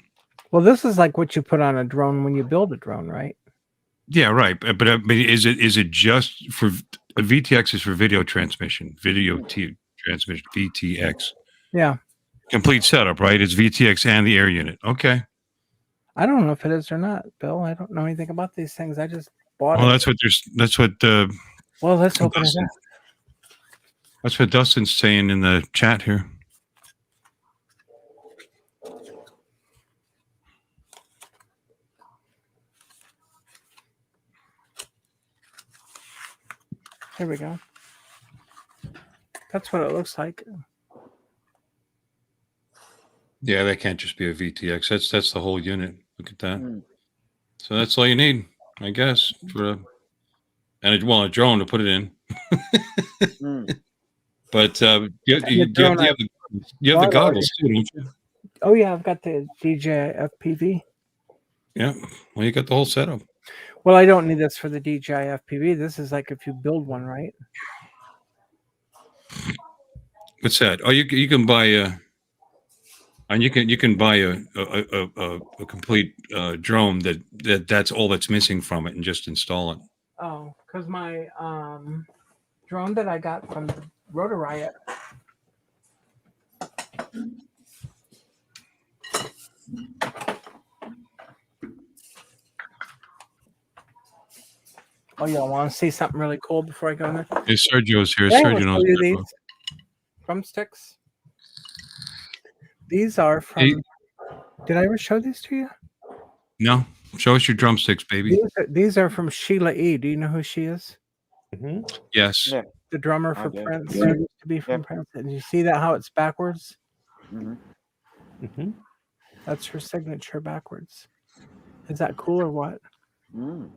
Well, this is like what you put on a drone when you build a drone, right? Yeah, right. But is it just for a VTX? Is for video transmission, transmission, VTX. Yeah. Complete setup, right? It's VTX and the air unit. Okay. I don't know if it is or not, Bill. I don't know anything about these things. I just bought Well, it. that's what. Well, let's open it up. That's what Dustin's saying in the chat here. Here we go. That's what it looks like. Yeah, that can't just be a VTX. That's the whole unit. Look at that. So that's all you need, I guess, for a drone to put it in. But you have the goggles too, don't you? Oh yeah, I've got the DJI FPV. Yeah, well, you got the whole setup. Well, I don't need this for the DJI FPV. This is like if you build one, right? What's that? Oh, you can buy and you can buy a complete drone that's all that's missing from it and just install it. Oh, because my drone that I got from Rotor Riot. Oh, y'all want to see something really cool before I go in there? Hey, Sergio's here. Yeah, Sergio knows you that, these bro. drumsticks. These are from. Hey. Did I ever show these to you? No, show us your drumsticks, baby. These are from Sheila E. Do you know who she is? Mm-hmm. Yes. Yeah. The drummer for Okay. Prince. Yeah. She used to be from Prince. And you see that how it's backwards? Mm-hmm. That's her signature backwards. Is that cool or what? Mm.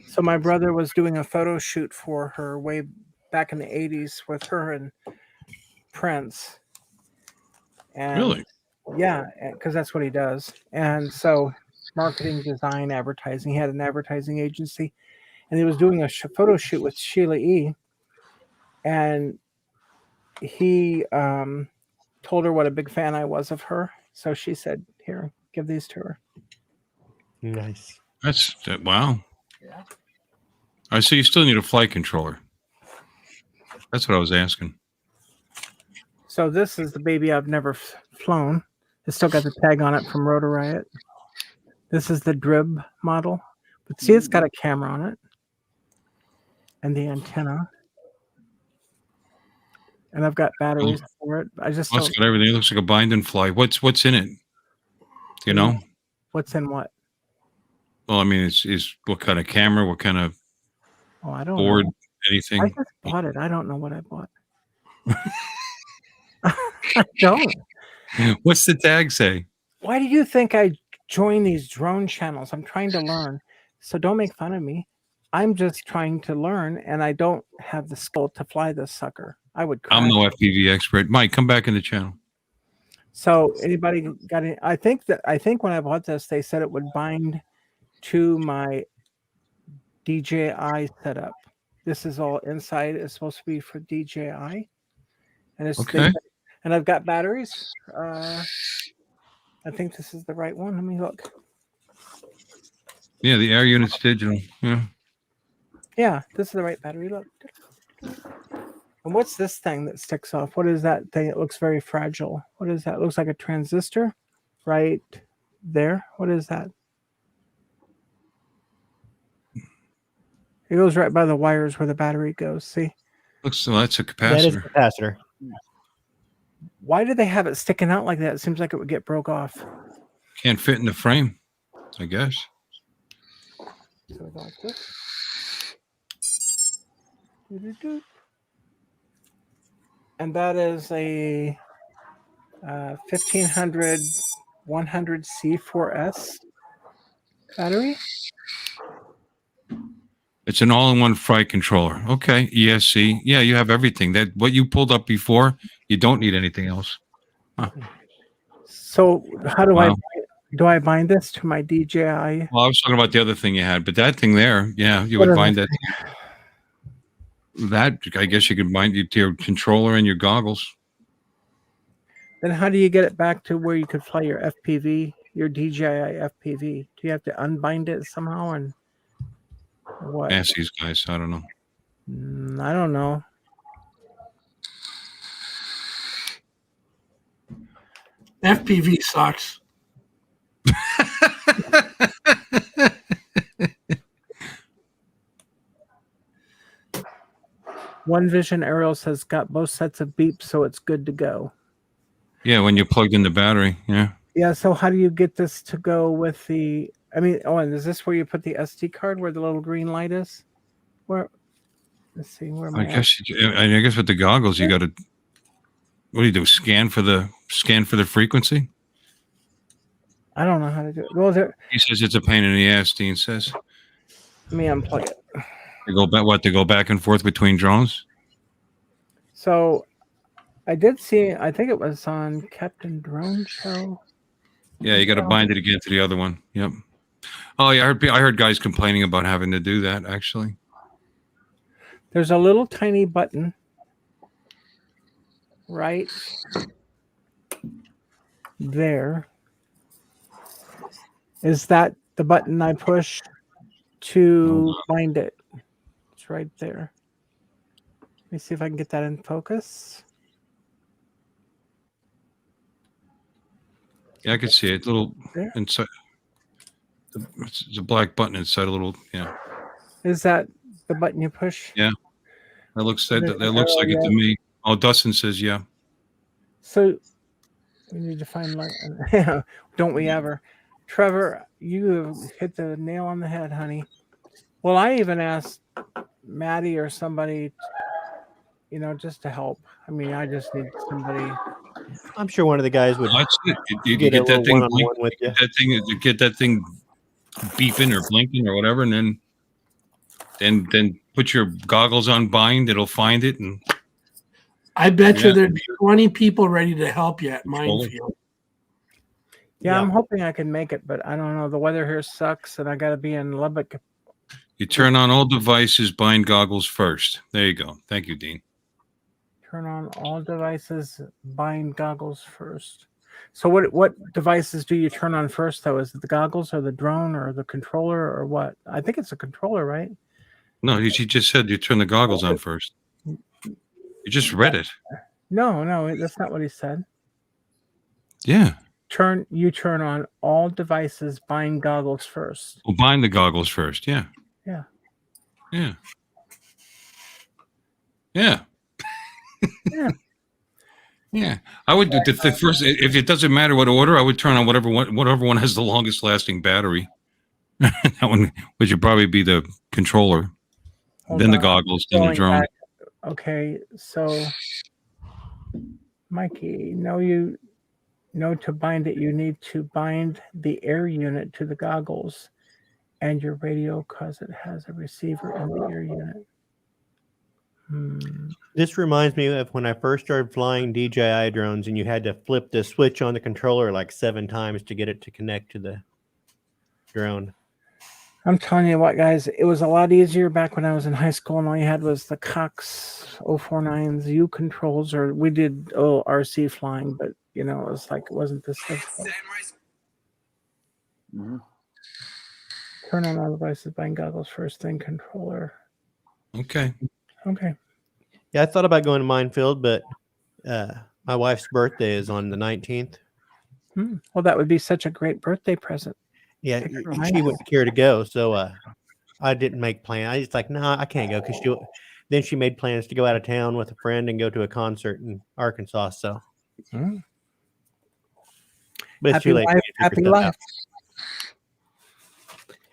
So my brother was doing a photo shoot for her way back in the 80s with her and Prince. And Really? Yeah, because that's what he does. And so marketing, design, advertising. He had an advertising agency. and he was doing a photo shoot with Sheila E. And he told her what a big fan I was of her. So she said, "Here, give these to her." Nice. That's wow. All right, so you still need a flight controller. That's what I was asking. So this is the baby I've never flown. It's still got the tag on it from Rotor Riot. This is the Drib model. But see, it's got a camera on it. And the antenna. And I've got batteries for it. I just It's got everything. It looks like a bind and fly. What's in it? Do you know? What's in what? Well, I mean, is what kind of camera? What kind of I don't board? know. Anything? I just bought it. I don't know what I bought. I don't. What's the tag say? Why do you think I join these drone channels? I'm trying to learn. So don't make fun of me. I'm just trying to learn, and I don't have the skill to fly this sucker. I would crash. I'm no FPV expert. Mike, come back in the channel. So anybody got any? I think when I bought this, they said it would bind to my DJI setup. This is all inside. It's supposed to be for DJI, and it's okay. And I've got batteries. I think this is the right one. Let me look. Yeah, the air unit's digital. Yeah. Yeah, this is the right battery. Look. And what's this thing that sticks off? What is that thing? It looks very fragile. What is that? It looks like a transistor right there. What is that? It goes right by the wires where the battery goes. See? Looks well, that's a capacitor. That is a capacitor. Why do they have it sticking out like that? It seems like it would get broke off. Can't fit in the frame, I guess. So like this. And that is a 1500 100C4S battery. It's an all-in-one flight controller. Okay, ESC. Yeah, you have everything. That what you pulled up before. You don't need anything else. Huh. So how do I bind this to my DJI? Well, I was talking about the other thing you had, but that thing there, yeah, you would bind that. That I guess you could bind it to your controller and your goggles. Then how do you get it back to where you could fly your FPV, your DJI FPV? Do you have to unbind it somehow and what? Ask these guys. I don't know. I don't know. FPV sucks. One Vision Aerial says got both sets of beeps, so it's good to go. Yeah, when you plugged in the battery. Yeah. Yeah. So how do you get this to go with the? I mean, and is this where you put the SD card where the little green light is? Where? Let's see. Where am I? I guess with the goggles, you got to. What do you do? Scan for the frequency. I don't know how to do it. Well, he says it's a pain in the ass. Dean says. Let me unplug it. To go back, to go back and forth between drones. So, I did see. I think it was on Captain Drone Show. Yeah, you got to bind it again to the other one. Yep. Oh yeah, I heard guys complaining about having to do that. Actually, there's a little tiny button right there. Is that the button I push to bind it? It's right there. Let me see if I can get that in focus. Yeah, I can see it. Little inside. It's a black button inside a little. Yeah. Is that the button you push? Yeah. That looks like it to me. Oh, Dustin says yeah. So we need to find light. Don't we ever? Trevor, you hit the nail on the head, honey. Well, I even asked Maddie or somebody, just to help. I mean, I just need somebody. I'm sure one of the guys would. That's it. You get that thing with you. Get that thing beeping or blinking or whatever, and then put your goggles on, bind. It'll find it, and I bet you there'd be 20 people ready to help you at Minefield. Yeah, I'm hoping I can make it, but I don't know. The weather here sucks, and I got to be in Lubbock You turn on all devices, bind goggles first. There you go. Thank you, Dean. Turn on all devices, bind goggles first. So what devices do you turn on first, though? Is it the goggles or the drone or the controller or what? I think it's a controller, right? No, he just said you turn the goggles on first. You just read it. No, that's not what he said. Yeah. You turn on all devices, bind goggles first. Well, bind the goggles first. Yeah. Yeah. Yeah. Yeah. Yeah. Yeah. I would do the first, if it doesn't matter what order, I would turn on whatever one has the longest lasting battery. That one, which would probably be the controller. Hold then the on. goggles, then the Going drone. back. Okay, so Mikey, to bind it, you need to bind the air unit to the goggles and your radio because it has a receiver in the air unit. This reminds me of when I first started flying DJI drones and you had to flip the switch on the controller like 7 times to get it to connect to the drone. I'm telling you what, guys, it was a lot easier back when I was in high school and all you had was the Cox 049s, U controls, or we did RC flying, but it was like it wasn't this difficult. Turn on all devices, bind goggles first, then controller. Okay. Yeah, I thought about going to Minefield, but my wife's birthday is on the 19th. Well, that would be such a great birthday present. Yeah, she wouldn't care to go, so I didn't make plans. I just like, no, I can't go because then she made plans to go out of town with a friend and go to a concert in Arkansas. So, but it's too late. Happy life.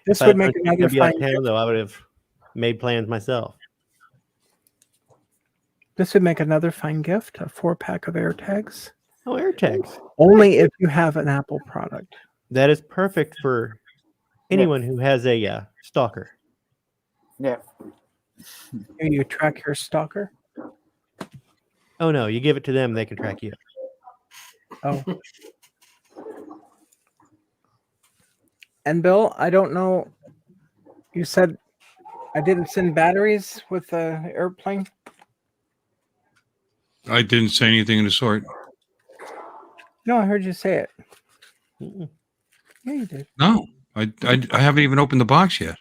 This would make another fine town, though. I would have made plans myself. This would make another fine gift: a 4-pack of AirTags. Oh, AirTags! Only if you have an Apple product. That is perfect for anyone who has a stalker. Yeah. You track your stalker? Oh, no. You give it to them, they can track you. Oh. And Bill, I don't know. You said I didn't send batteries with the airplane? I didn't say anything of the sort. No, I heard you say it. Yeah, you did. No, I haven't even opened the box yet.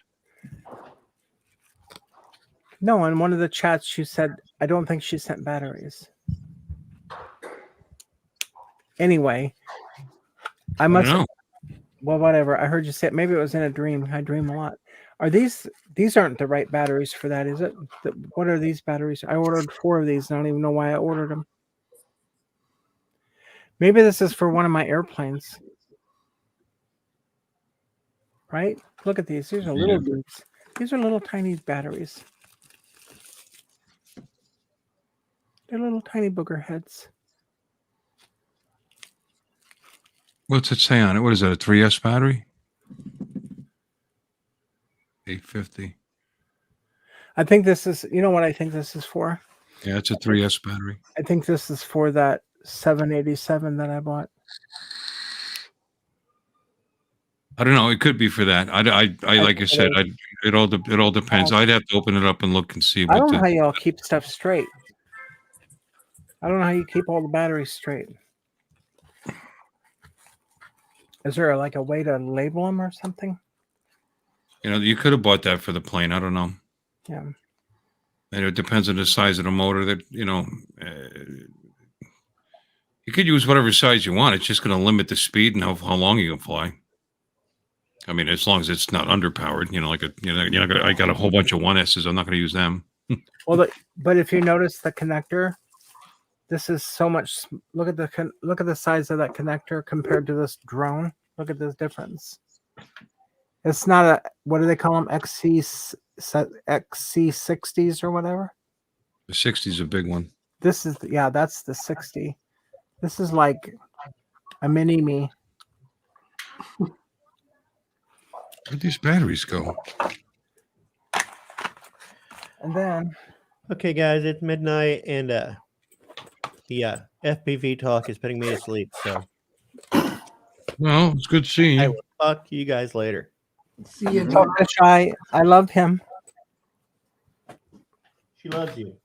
No, in one of the chats, she said, I don't think she sent batteries. Anyway, I must know. Well, whatever. I heard you say it. Maybe it was in a dream. I dream a lot. Are these aren't the right batteries for that, is it? What are these batteries? I ordered 4 of these. I don't even know why I ordered them. Maybe this is for one of my airplanes. Right? Look at these. These are little dudes. These are little tiny batteries. They're little tiny booger heads. What's it say on it? What is that, a 3S battery? 850. I think this is, what I think this is for? Yeah, it's a 3S battery. I think this is for that 787 that I bought. I don't know. It could be for that. I like I said, it all depends. I'd have to open it up and look and see. I don't know how y'all keep stuff straight. I don't know how you keep all the batteries straight. Is there like a way to label them or something? You could have bought that for the plane. I don't know. Yeah. And it depends on the size of the motor that, you could use whatever size you want. It's just going to limit the speed and how long you can fly. I mean, as long as it's not underpowered, I got a whole bunch of 1S's. I'm not going to use them. Well, but if you notice the connector, this is so much. Look at the size of that connector compared to this drone. Look at this difference. It's not a, what do they call them? XC60s or whatever. The 60 is a big one. This is, that's the 60. This is like a mini me. Where'd these batteries go? And then, okay, guys, it's midnight, and the FPV talk is putting me to sleep. So, well, it's good seeing you. I will talk to you guys later. See you, So, Fish Eye, I love him. She loves you.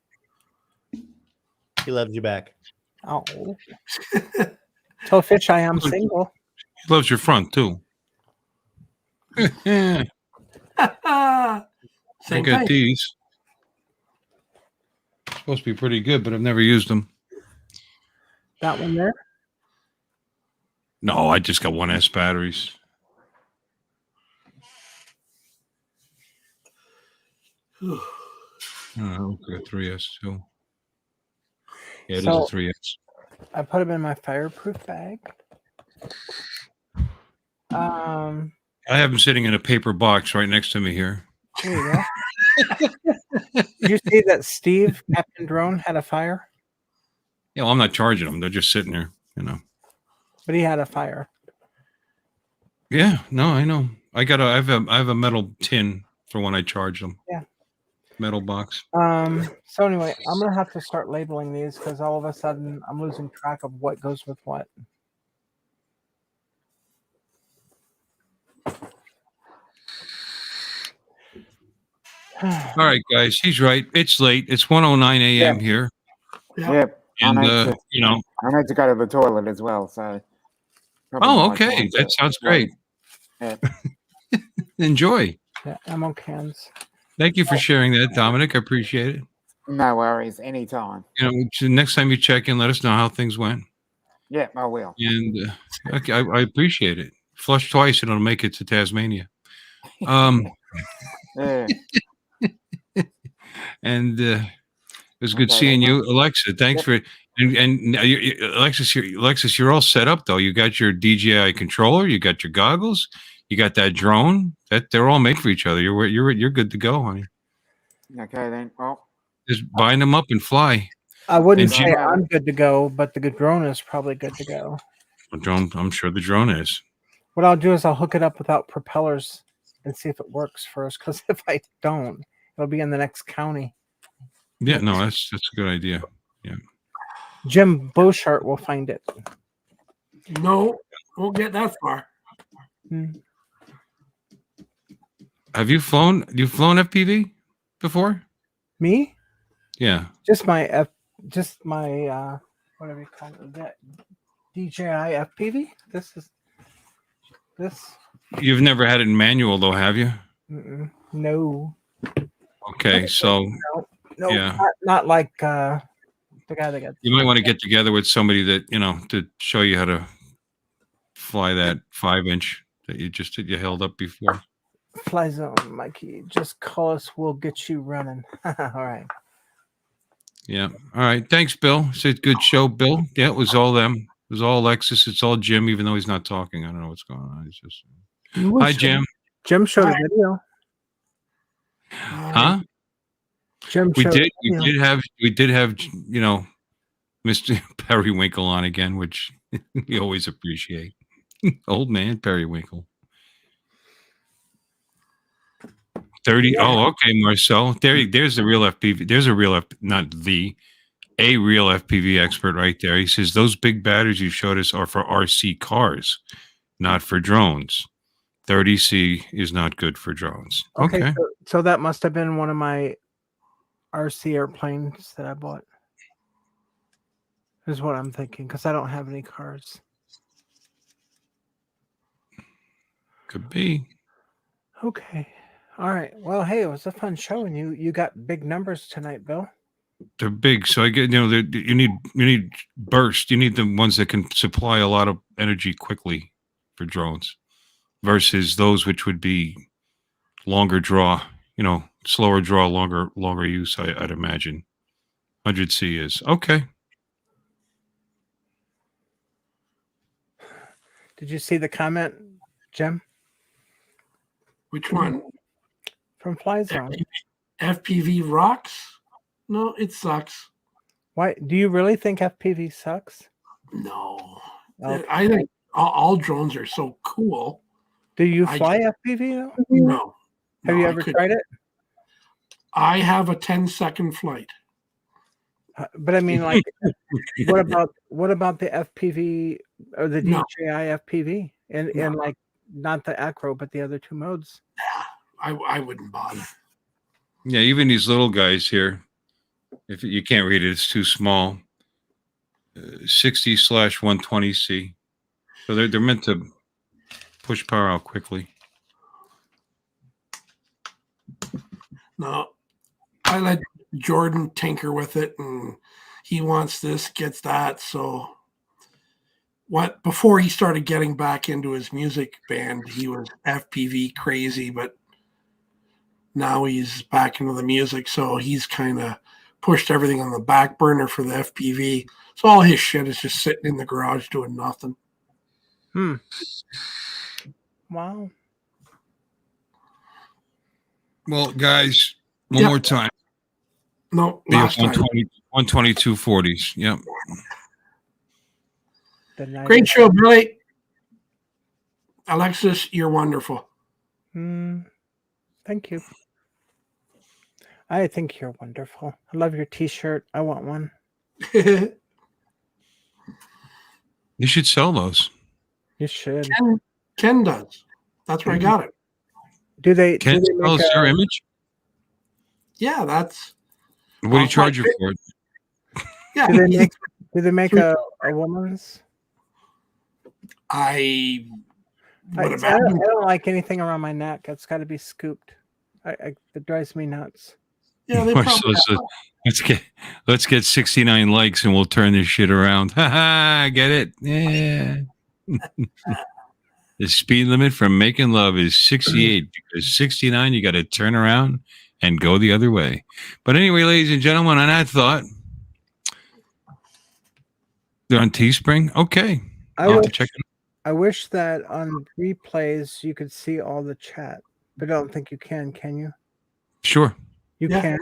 He loves you back. Oh. Tell Fish Eye I'm single. He loves your front too. I Same got thing. these. Supposed to be pretty good, but I've never used them. That one there? No, I just got 1S batteries. Oh, got 3S too. Yeah, it is a 3S. I put them in my fireproof bag. I have them sitting in a paper box right next to me here. There you go. Did you see that Steve, Captain Drone, had a fire? Yeah, well, I'm not charging them. They're just sitting there, you know. But he had a fire. Yeah, no, I know. I have a metal tin for when I charge them. Yeah. Metal box. So anyway, I'm gonna have to start labeling these because all of a sudden I'm losing track of what goes with what. All right, guys. He's right. It's late. It's 1:09 a.m. here. Yep. And, I need to go to the toilet as well. So. Oh, okay. That sounds great. Yeah. Enjoy. Yeah, ammo cans. Thank you for sharing that, Dominic. I appreciate it. No worries. Anytime. You know, next time you check in, let us know how things went. Yeah, I will. And okay, I appreciate it. Flush twice and it'll make it to Tasmania. Yeah. And it was good seeing you, Alexa. Thanks for and Alexis, you're all set up though. You got your DJI controller, you got your goggles, you got that drone. That they're all made for each other. You're good to go, honey. Okay then. Well, just bind them up and fly. I wouldn't And say Jim- I'm good to go, but the drone is probably good to go. The drone, I'm sure the drone is. What I'll do is I'll hook it up without propellers and see if it works first. Because if I don't, it'll be in the next county. Yeah, no, that's a good idea. Yeah. Jim Boshart will find it. No, won't get that far. Have you flown? You've flown FPV before? Me? Yeah. Just my whatever you call it, that DJI FPV. This. You've never had it in manual though, have you? No. Okay, so No, yeah, not like the guy that got. you might want to get together with somebody that to show you how to fly that 5-inch that you held up before. Fly zone, Mikey. Just call us. We'll get you running. All right. Yeah. All right. Thanks, Bill. It's a good show, Bill. Yeah, it was all them. It was all Alexis. It's all Jim, even though he's not talking. I don't know what's going on. He's just. Hi, Jim. Jim showed a video. Huh? Jim We showed did. a video. We did have. Mr. Periwinkle on again, which we always appreciate. Old man Periwinkle. 30. Oh, okay, Marcel. There's the real FPV. There's a real a real FPV expert right there. He says those big batteries you showed us are for RC cars, not for drones. 30C is not good for drones. Okay. So that must have been one of my RC airplanes that I bought. Is what I'm thinking because I don't have any cars. Could be. Okay. All right. Well, hey, it was a fun show, and you got big numbers tonight, Bill. They're big, so I get you need burst. You need the ones that can supply a lot of energy quickly for drones, versus those which would be longer draw. Slower draw, longer use. I'd imagine. 100C is okay. Did you see the comment, Jim? Which one? From Flyzone. FPV rocks? No, it sucks. Why do you really think FPV sucks? No. Okay. I think all drones are so cool. Do you fly FPV though? No. Have you ever tried it? I have a 10-second flight. But I mean, like, what about the FPV or the DJI FPV and like not the acro, but the other two modes. I wouldn't bother. Yeah, even these little guys here, if you can't read it, it's too small. 60/120C. So they're meant to push power out quickly. No, I let Jordan tinker with it, and he wants this, gets that. So before he started getting back into his music band, he was FPV crazy, but now he's back into the music, so he's kind of pushed everything on the back burner for the FPV. So all his shit is just sitting in the garage doing nothing. Wow. Well, guys, one more time. No, The last time. 122 40s. Yep. Great show, Billy. Alexis, you're wonderful. Thank you. I think you're wonderful. I love your T-shirt. I want one. You should sell those. You should. Ken does. That's where I got it. Do they? Ken do they sells make your image? Yeah, that's. What do you charge you for it? Yeah. Do they make a woman's? I I don't like anything around my neck. It's got to be scooped. It drives me nuts. Yeah, they let's get 69 likes and we'll turn this shit around. Ha get it? Yeah. The speed limit for making love is 68 because 69 you got to turn around and go the other way. But anyway, ladies and gentlemen, on that thought, they're on Teespring. Okay, I'll have to check it. I wish that on replays you could see all the chat, but I don't think you can you? Sure. You can?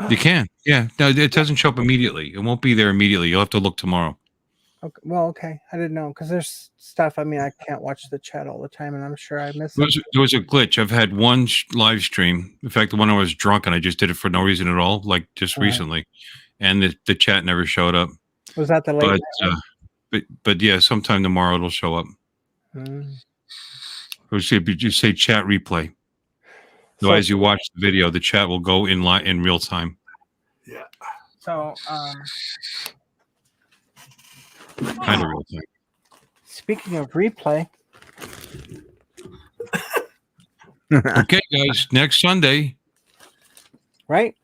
You can. Yeah. No, it doesn't show up immediately. It won't be there immediately. You'll have to look tomorrow. Okay. Well, okay. I didn't know because there's stuff. I mean, I can't watch the chat all the time, and I'm sure I missed it. There was a glitch. I've had one live stream. In fact, the one I was drunk and I just did it for no reason at all, like just recently, and the chat never showed up. Was that the late? But yeah, sometime tomorrow it'll show up. Or you say chat replay. So as you watch the video, the chat will go in real time. Yeah. So Kind of real time. Speaking of replay. Okay, guys, next Sunday. Right?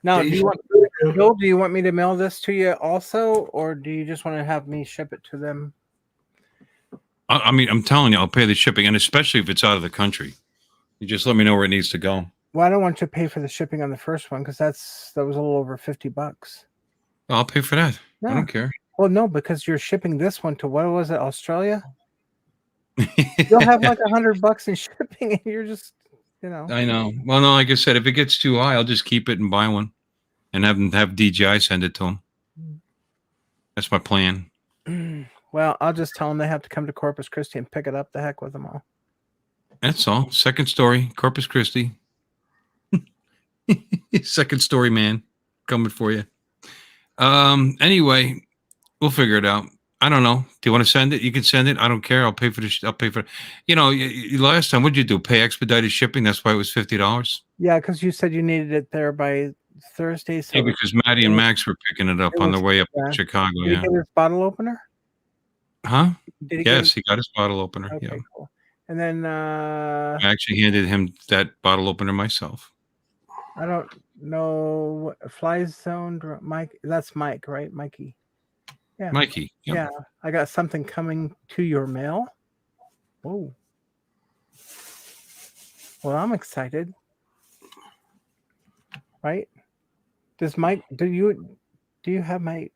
Now, do you want me to mail this to you also, or do you just want to have me ship it to them? I mean, I'm telling you, I'll pay the shipping, and especially if it's out of the country. You just let me know where it needs to go. Well, I don't want you to pay for the shipping on the first one because that was a little over $50. I'll pay for that. No. I don't care. Well, no, because you're shipping this one to what was it, Australia? You'll have like $100 in shipping, and you're just, I know. Well, no, like I said, if it gets too high, I'll just keep it and buy one, and have DJI send it to them. That's my plan. Well, I'll just tell them they have to come to Corpus Christi and pick it up. The heck with them all. That's all. Second story, Corpus Christi. Second story man coming for you. Anyway, we'll figure it out. I don't know. Do you want to send it? You can send it. I don't care. I'll pay for I'll pay for it. Last time, what'd you do? Pay expedited shipping? That's why it was $50. Yeah, because you said you needed it there by Thursday. So yeah, because Maddie and Max were picking it up on their way up to Chicago. Did he get his bottle opener? Huh? Yes, he got his bottle opener. Okay, yeah. cool. And then I actually handed him that bottle opener myself. I don't know. Fly Zone, Mike. That's Mike, right? Mikey. Yeah. Mikey. Yep. Yeah. I got something coming to your mail. Oh. Well, I'm excited. Right? Does Mike? Do you have my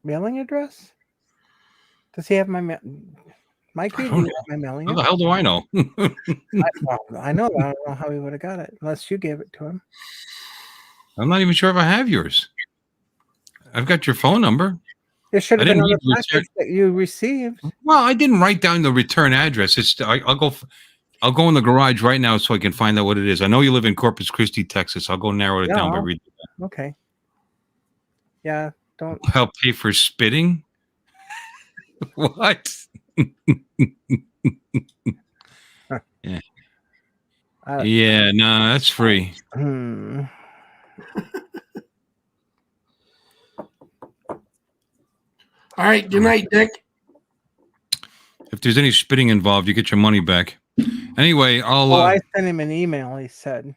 mailing address? Does he have my Mikey? Do you have my mailing How the hell do I know? I know. I don't know how he would have got it unless you gave it to him. I'm not even sure if I have yours. I've got your phone number. It should have been on the package that you received. Well, I didn't write down the return address. I'll go in the garage right now so I can find out what it is. I know you live in Corpus Christi, Texas. I'll go narrow it down by reading that. Okay. Yeah. Don't. I'll pay for spitting. What? Yeah. Uh, Yeah, no, that's free. Hmm. All right. Good night, Dick. If there's any spitting involved, you get your money back. Anyway, I'll. Oh, I sent him an email. He said.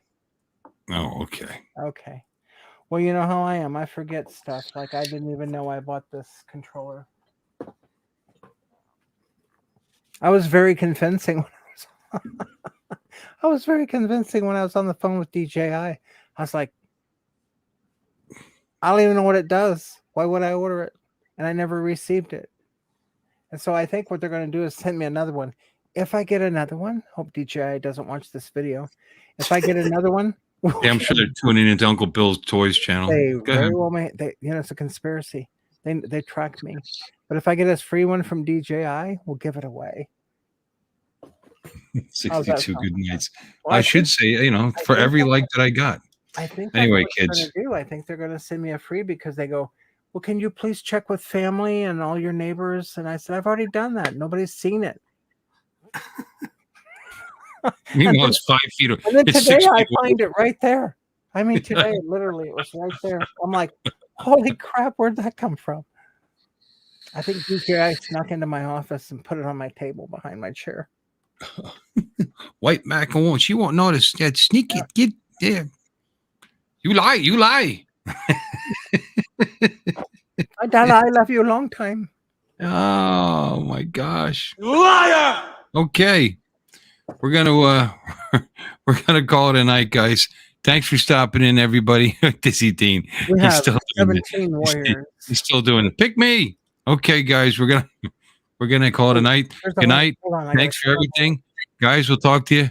Oh, okay. Okay. Well, you know how I am. I forget stuff. Like I didn't even know I bought this controller. I was very convincing. I was very convincing when I was on the phone with DJI. I was like, I don't even know what it does. Why would I order it? And I never received it. And so I think what they're going to do is send me another one. If I get another one, hope DJI doesn't watch this video. If I get another one, Yeah, I'm sure they're tuning into Uncle Bill's Toys channel. they Go ahead. very well may. They, it's a conspiracy. They tracked me. But if I get a free one from DJI, we'll give it away. 62 good nights. Well, I should say, for every like that I got. I think that's Anyway, what they're kids. gonna do. I think they're going to send me a free because they go, well, can you please check with family and all your neighbors? And I said, I've already done that. Nobody's seen it. Meanwhile, it's 5 feet. And then It's today 6 I feet find it right there. I mean, today literally it was right there. I'm like, holy crap, where'd that come from? I think DJI snuck into my office and put it on my table behind my chair. White macaron. She won't notice. That sneaky. Get there. You lie. Dada, I love you a long time. Oh my gosh. Liar! Okay. We're gonna call it a night, guys. Thanks for stopping in, everybody. Dizzy Dean. We He's have still doing it. 17 warriors. He's still doing it. Pick me. Okay, guys. We're gonna call it a night. There's a Good lot- night. hold on, I Thanks gotta- for everything. Guys, we'll talk to you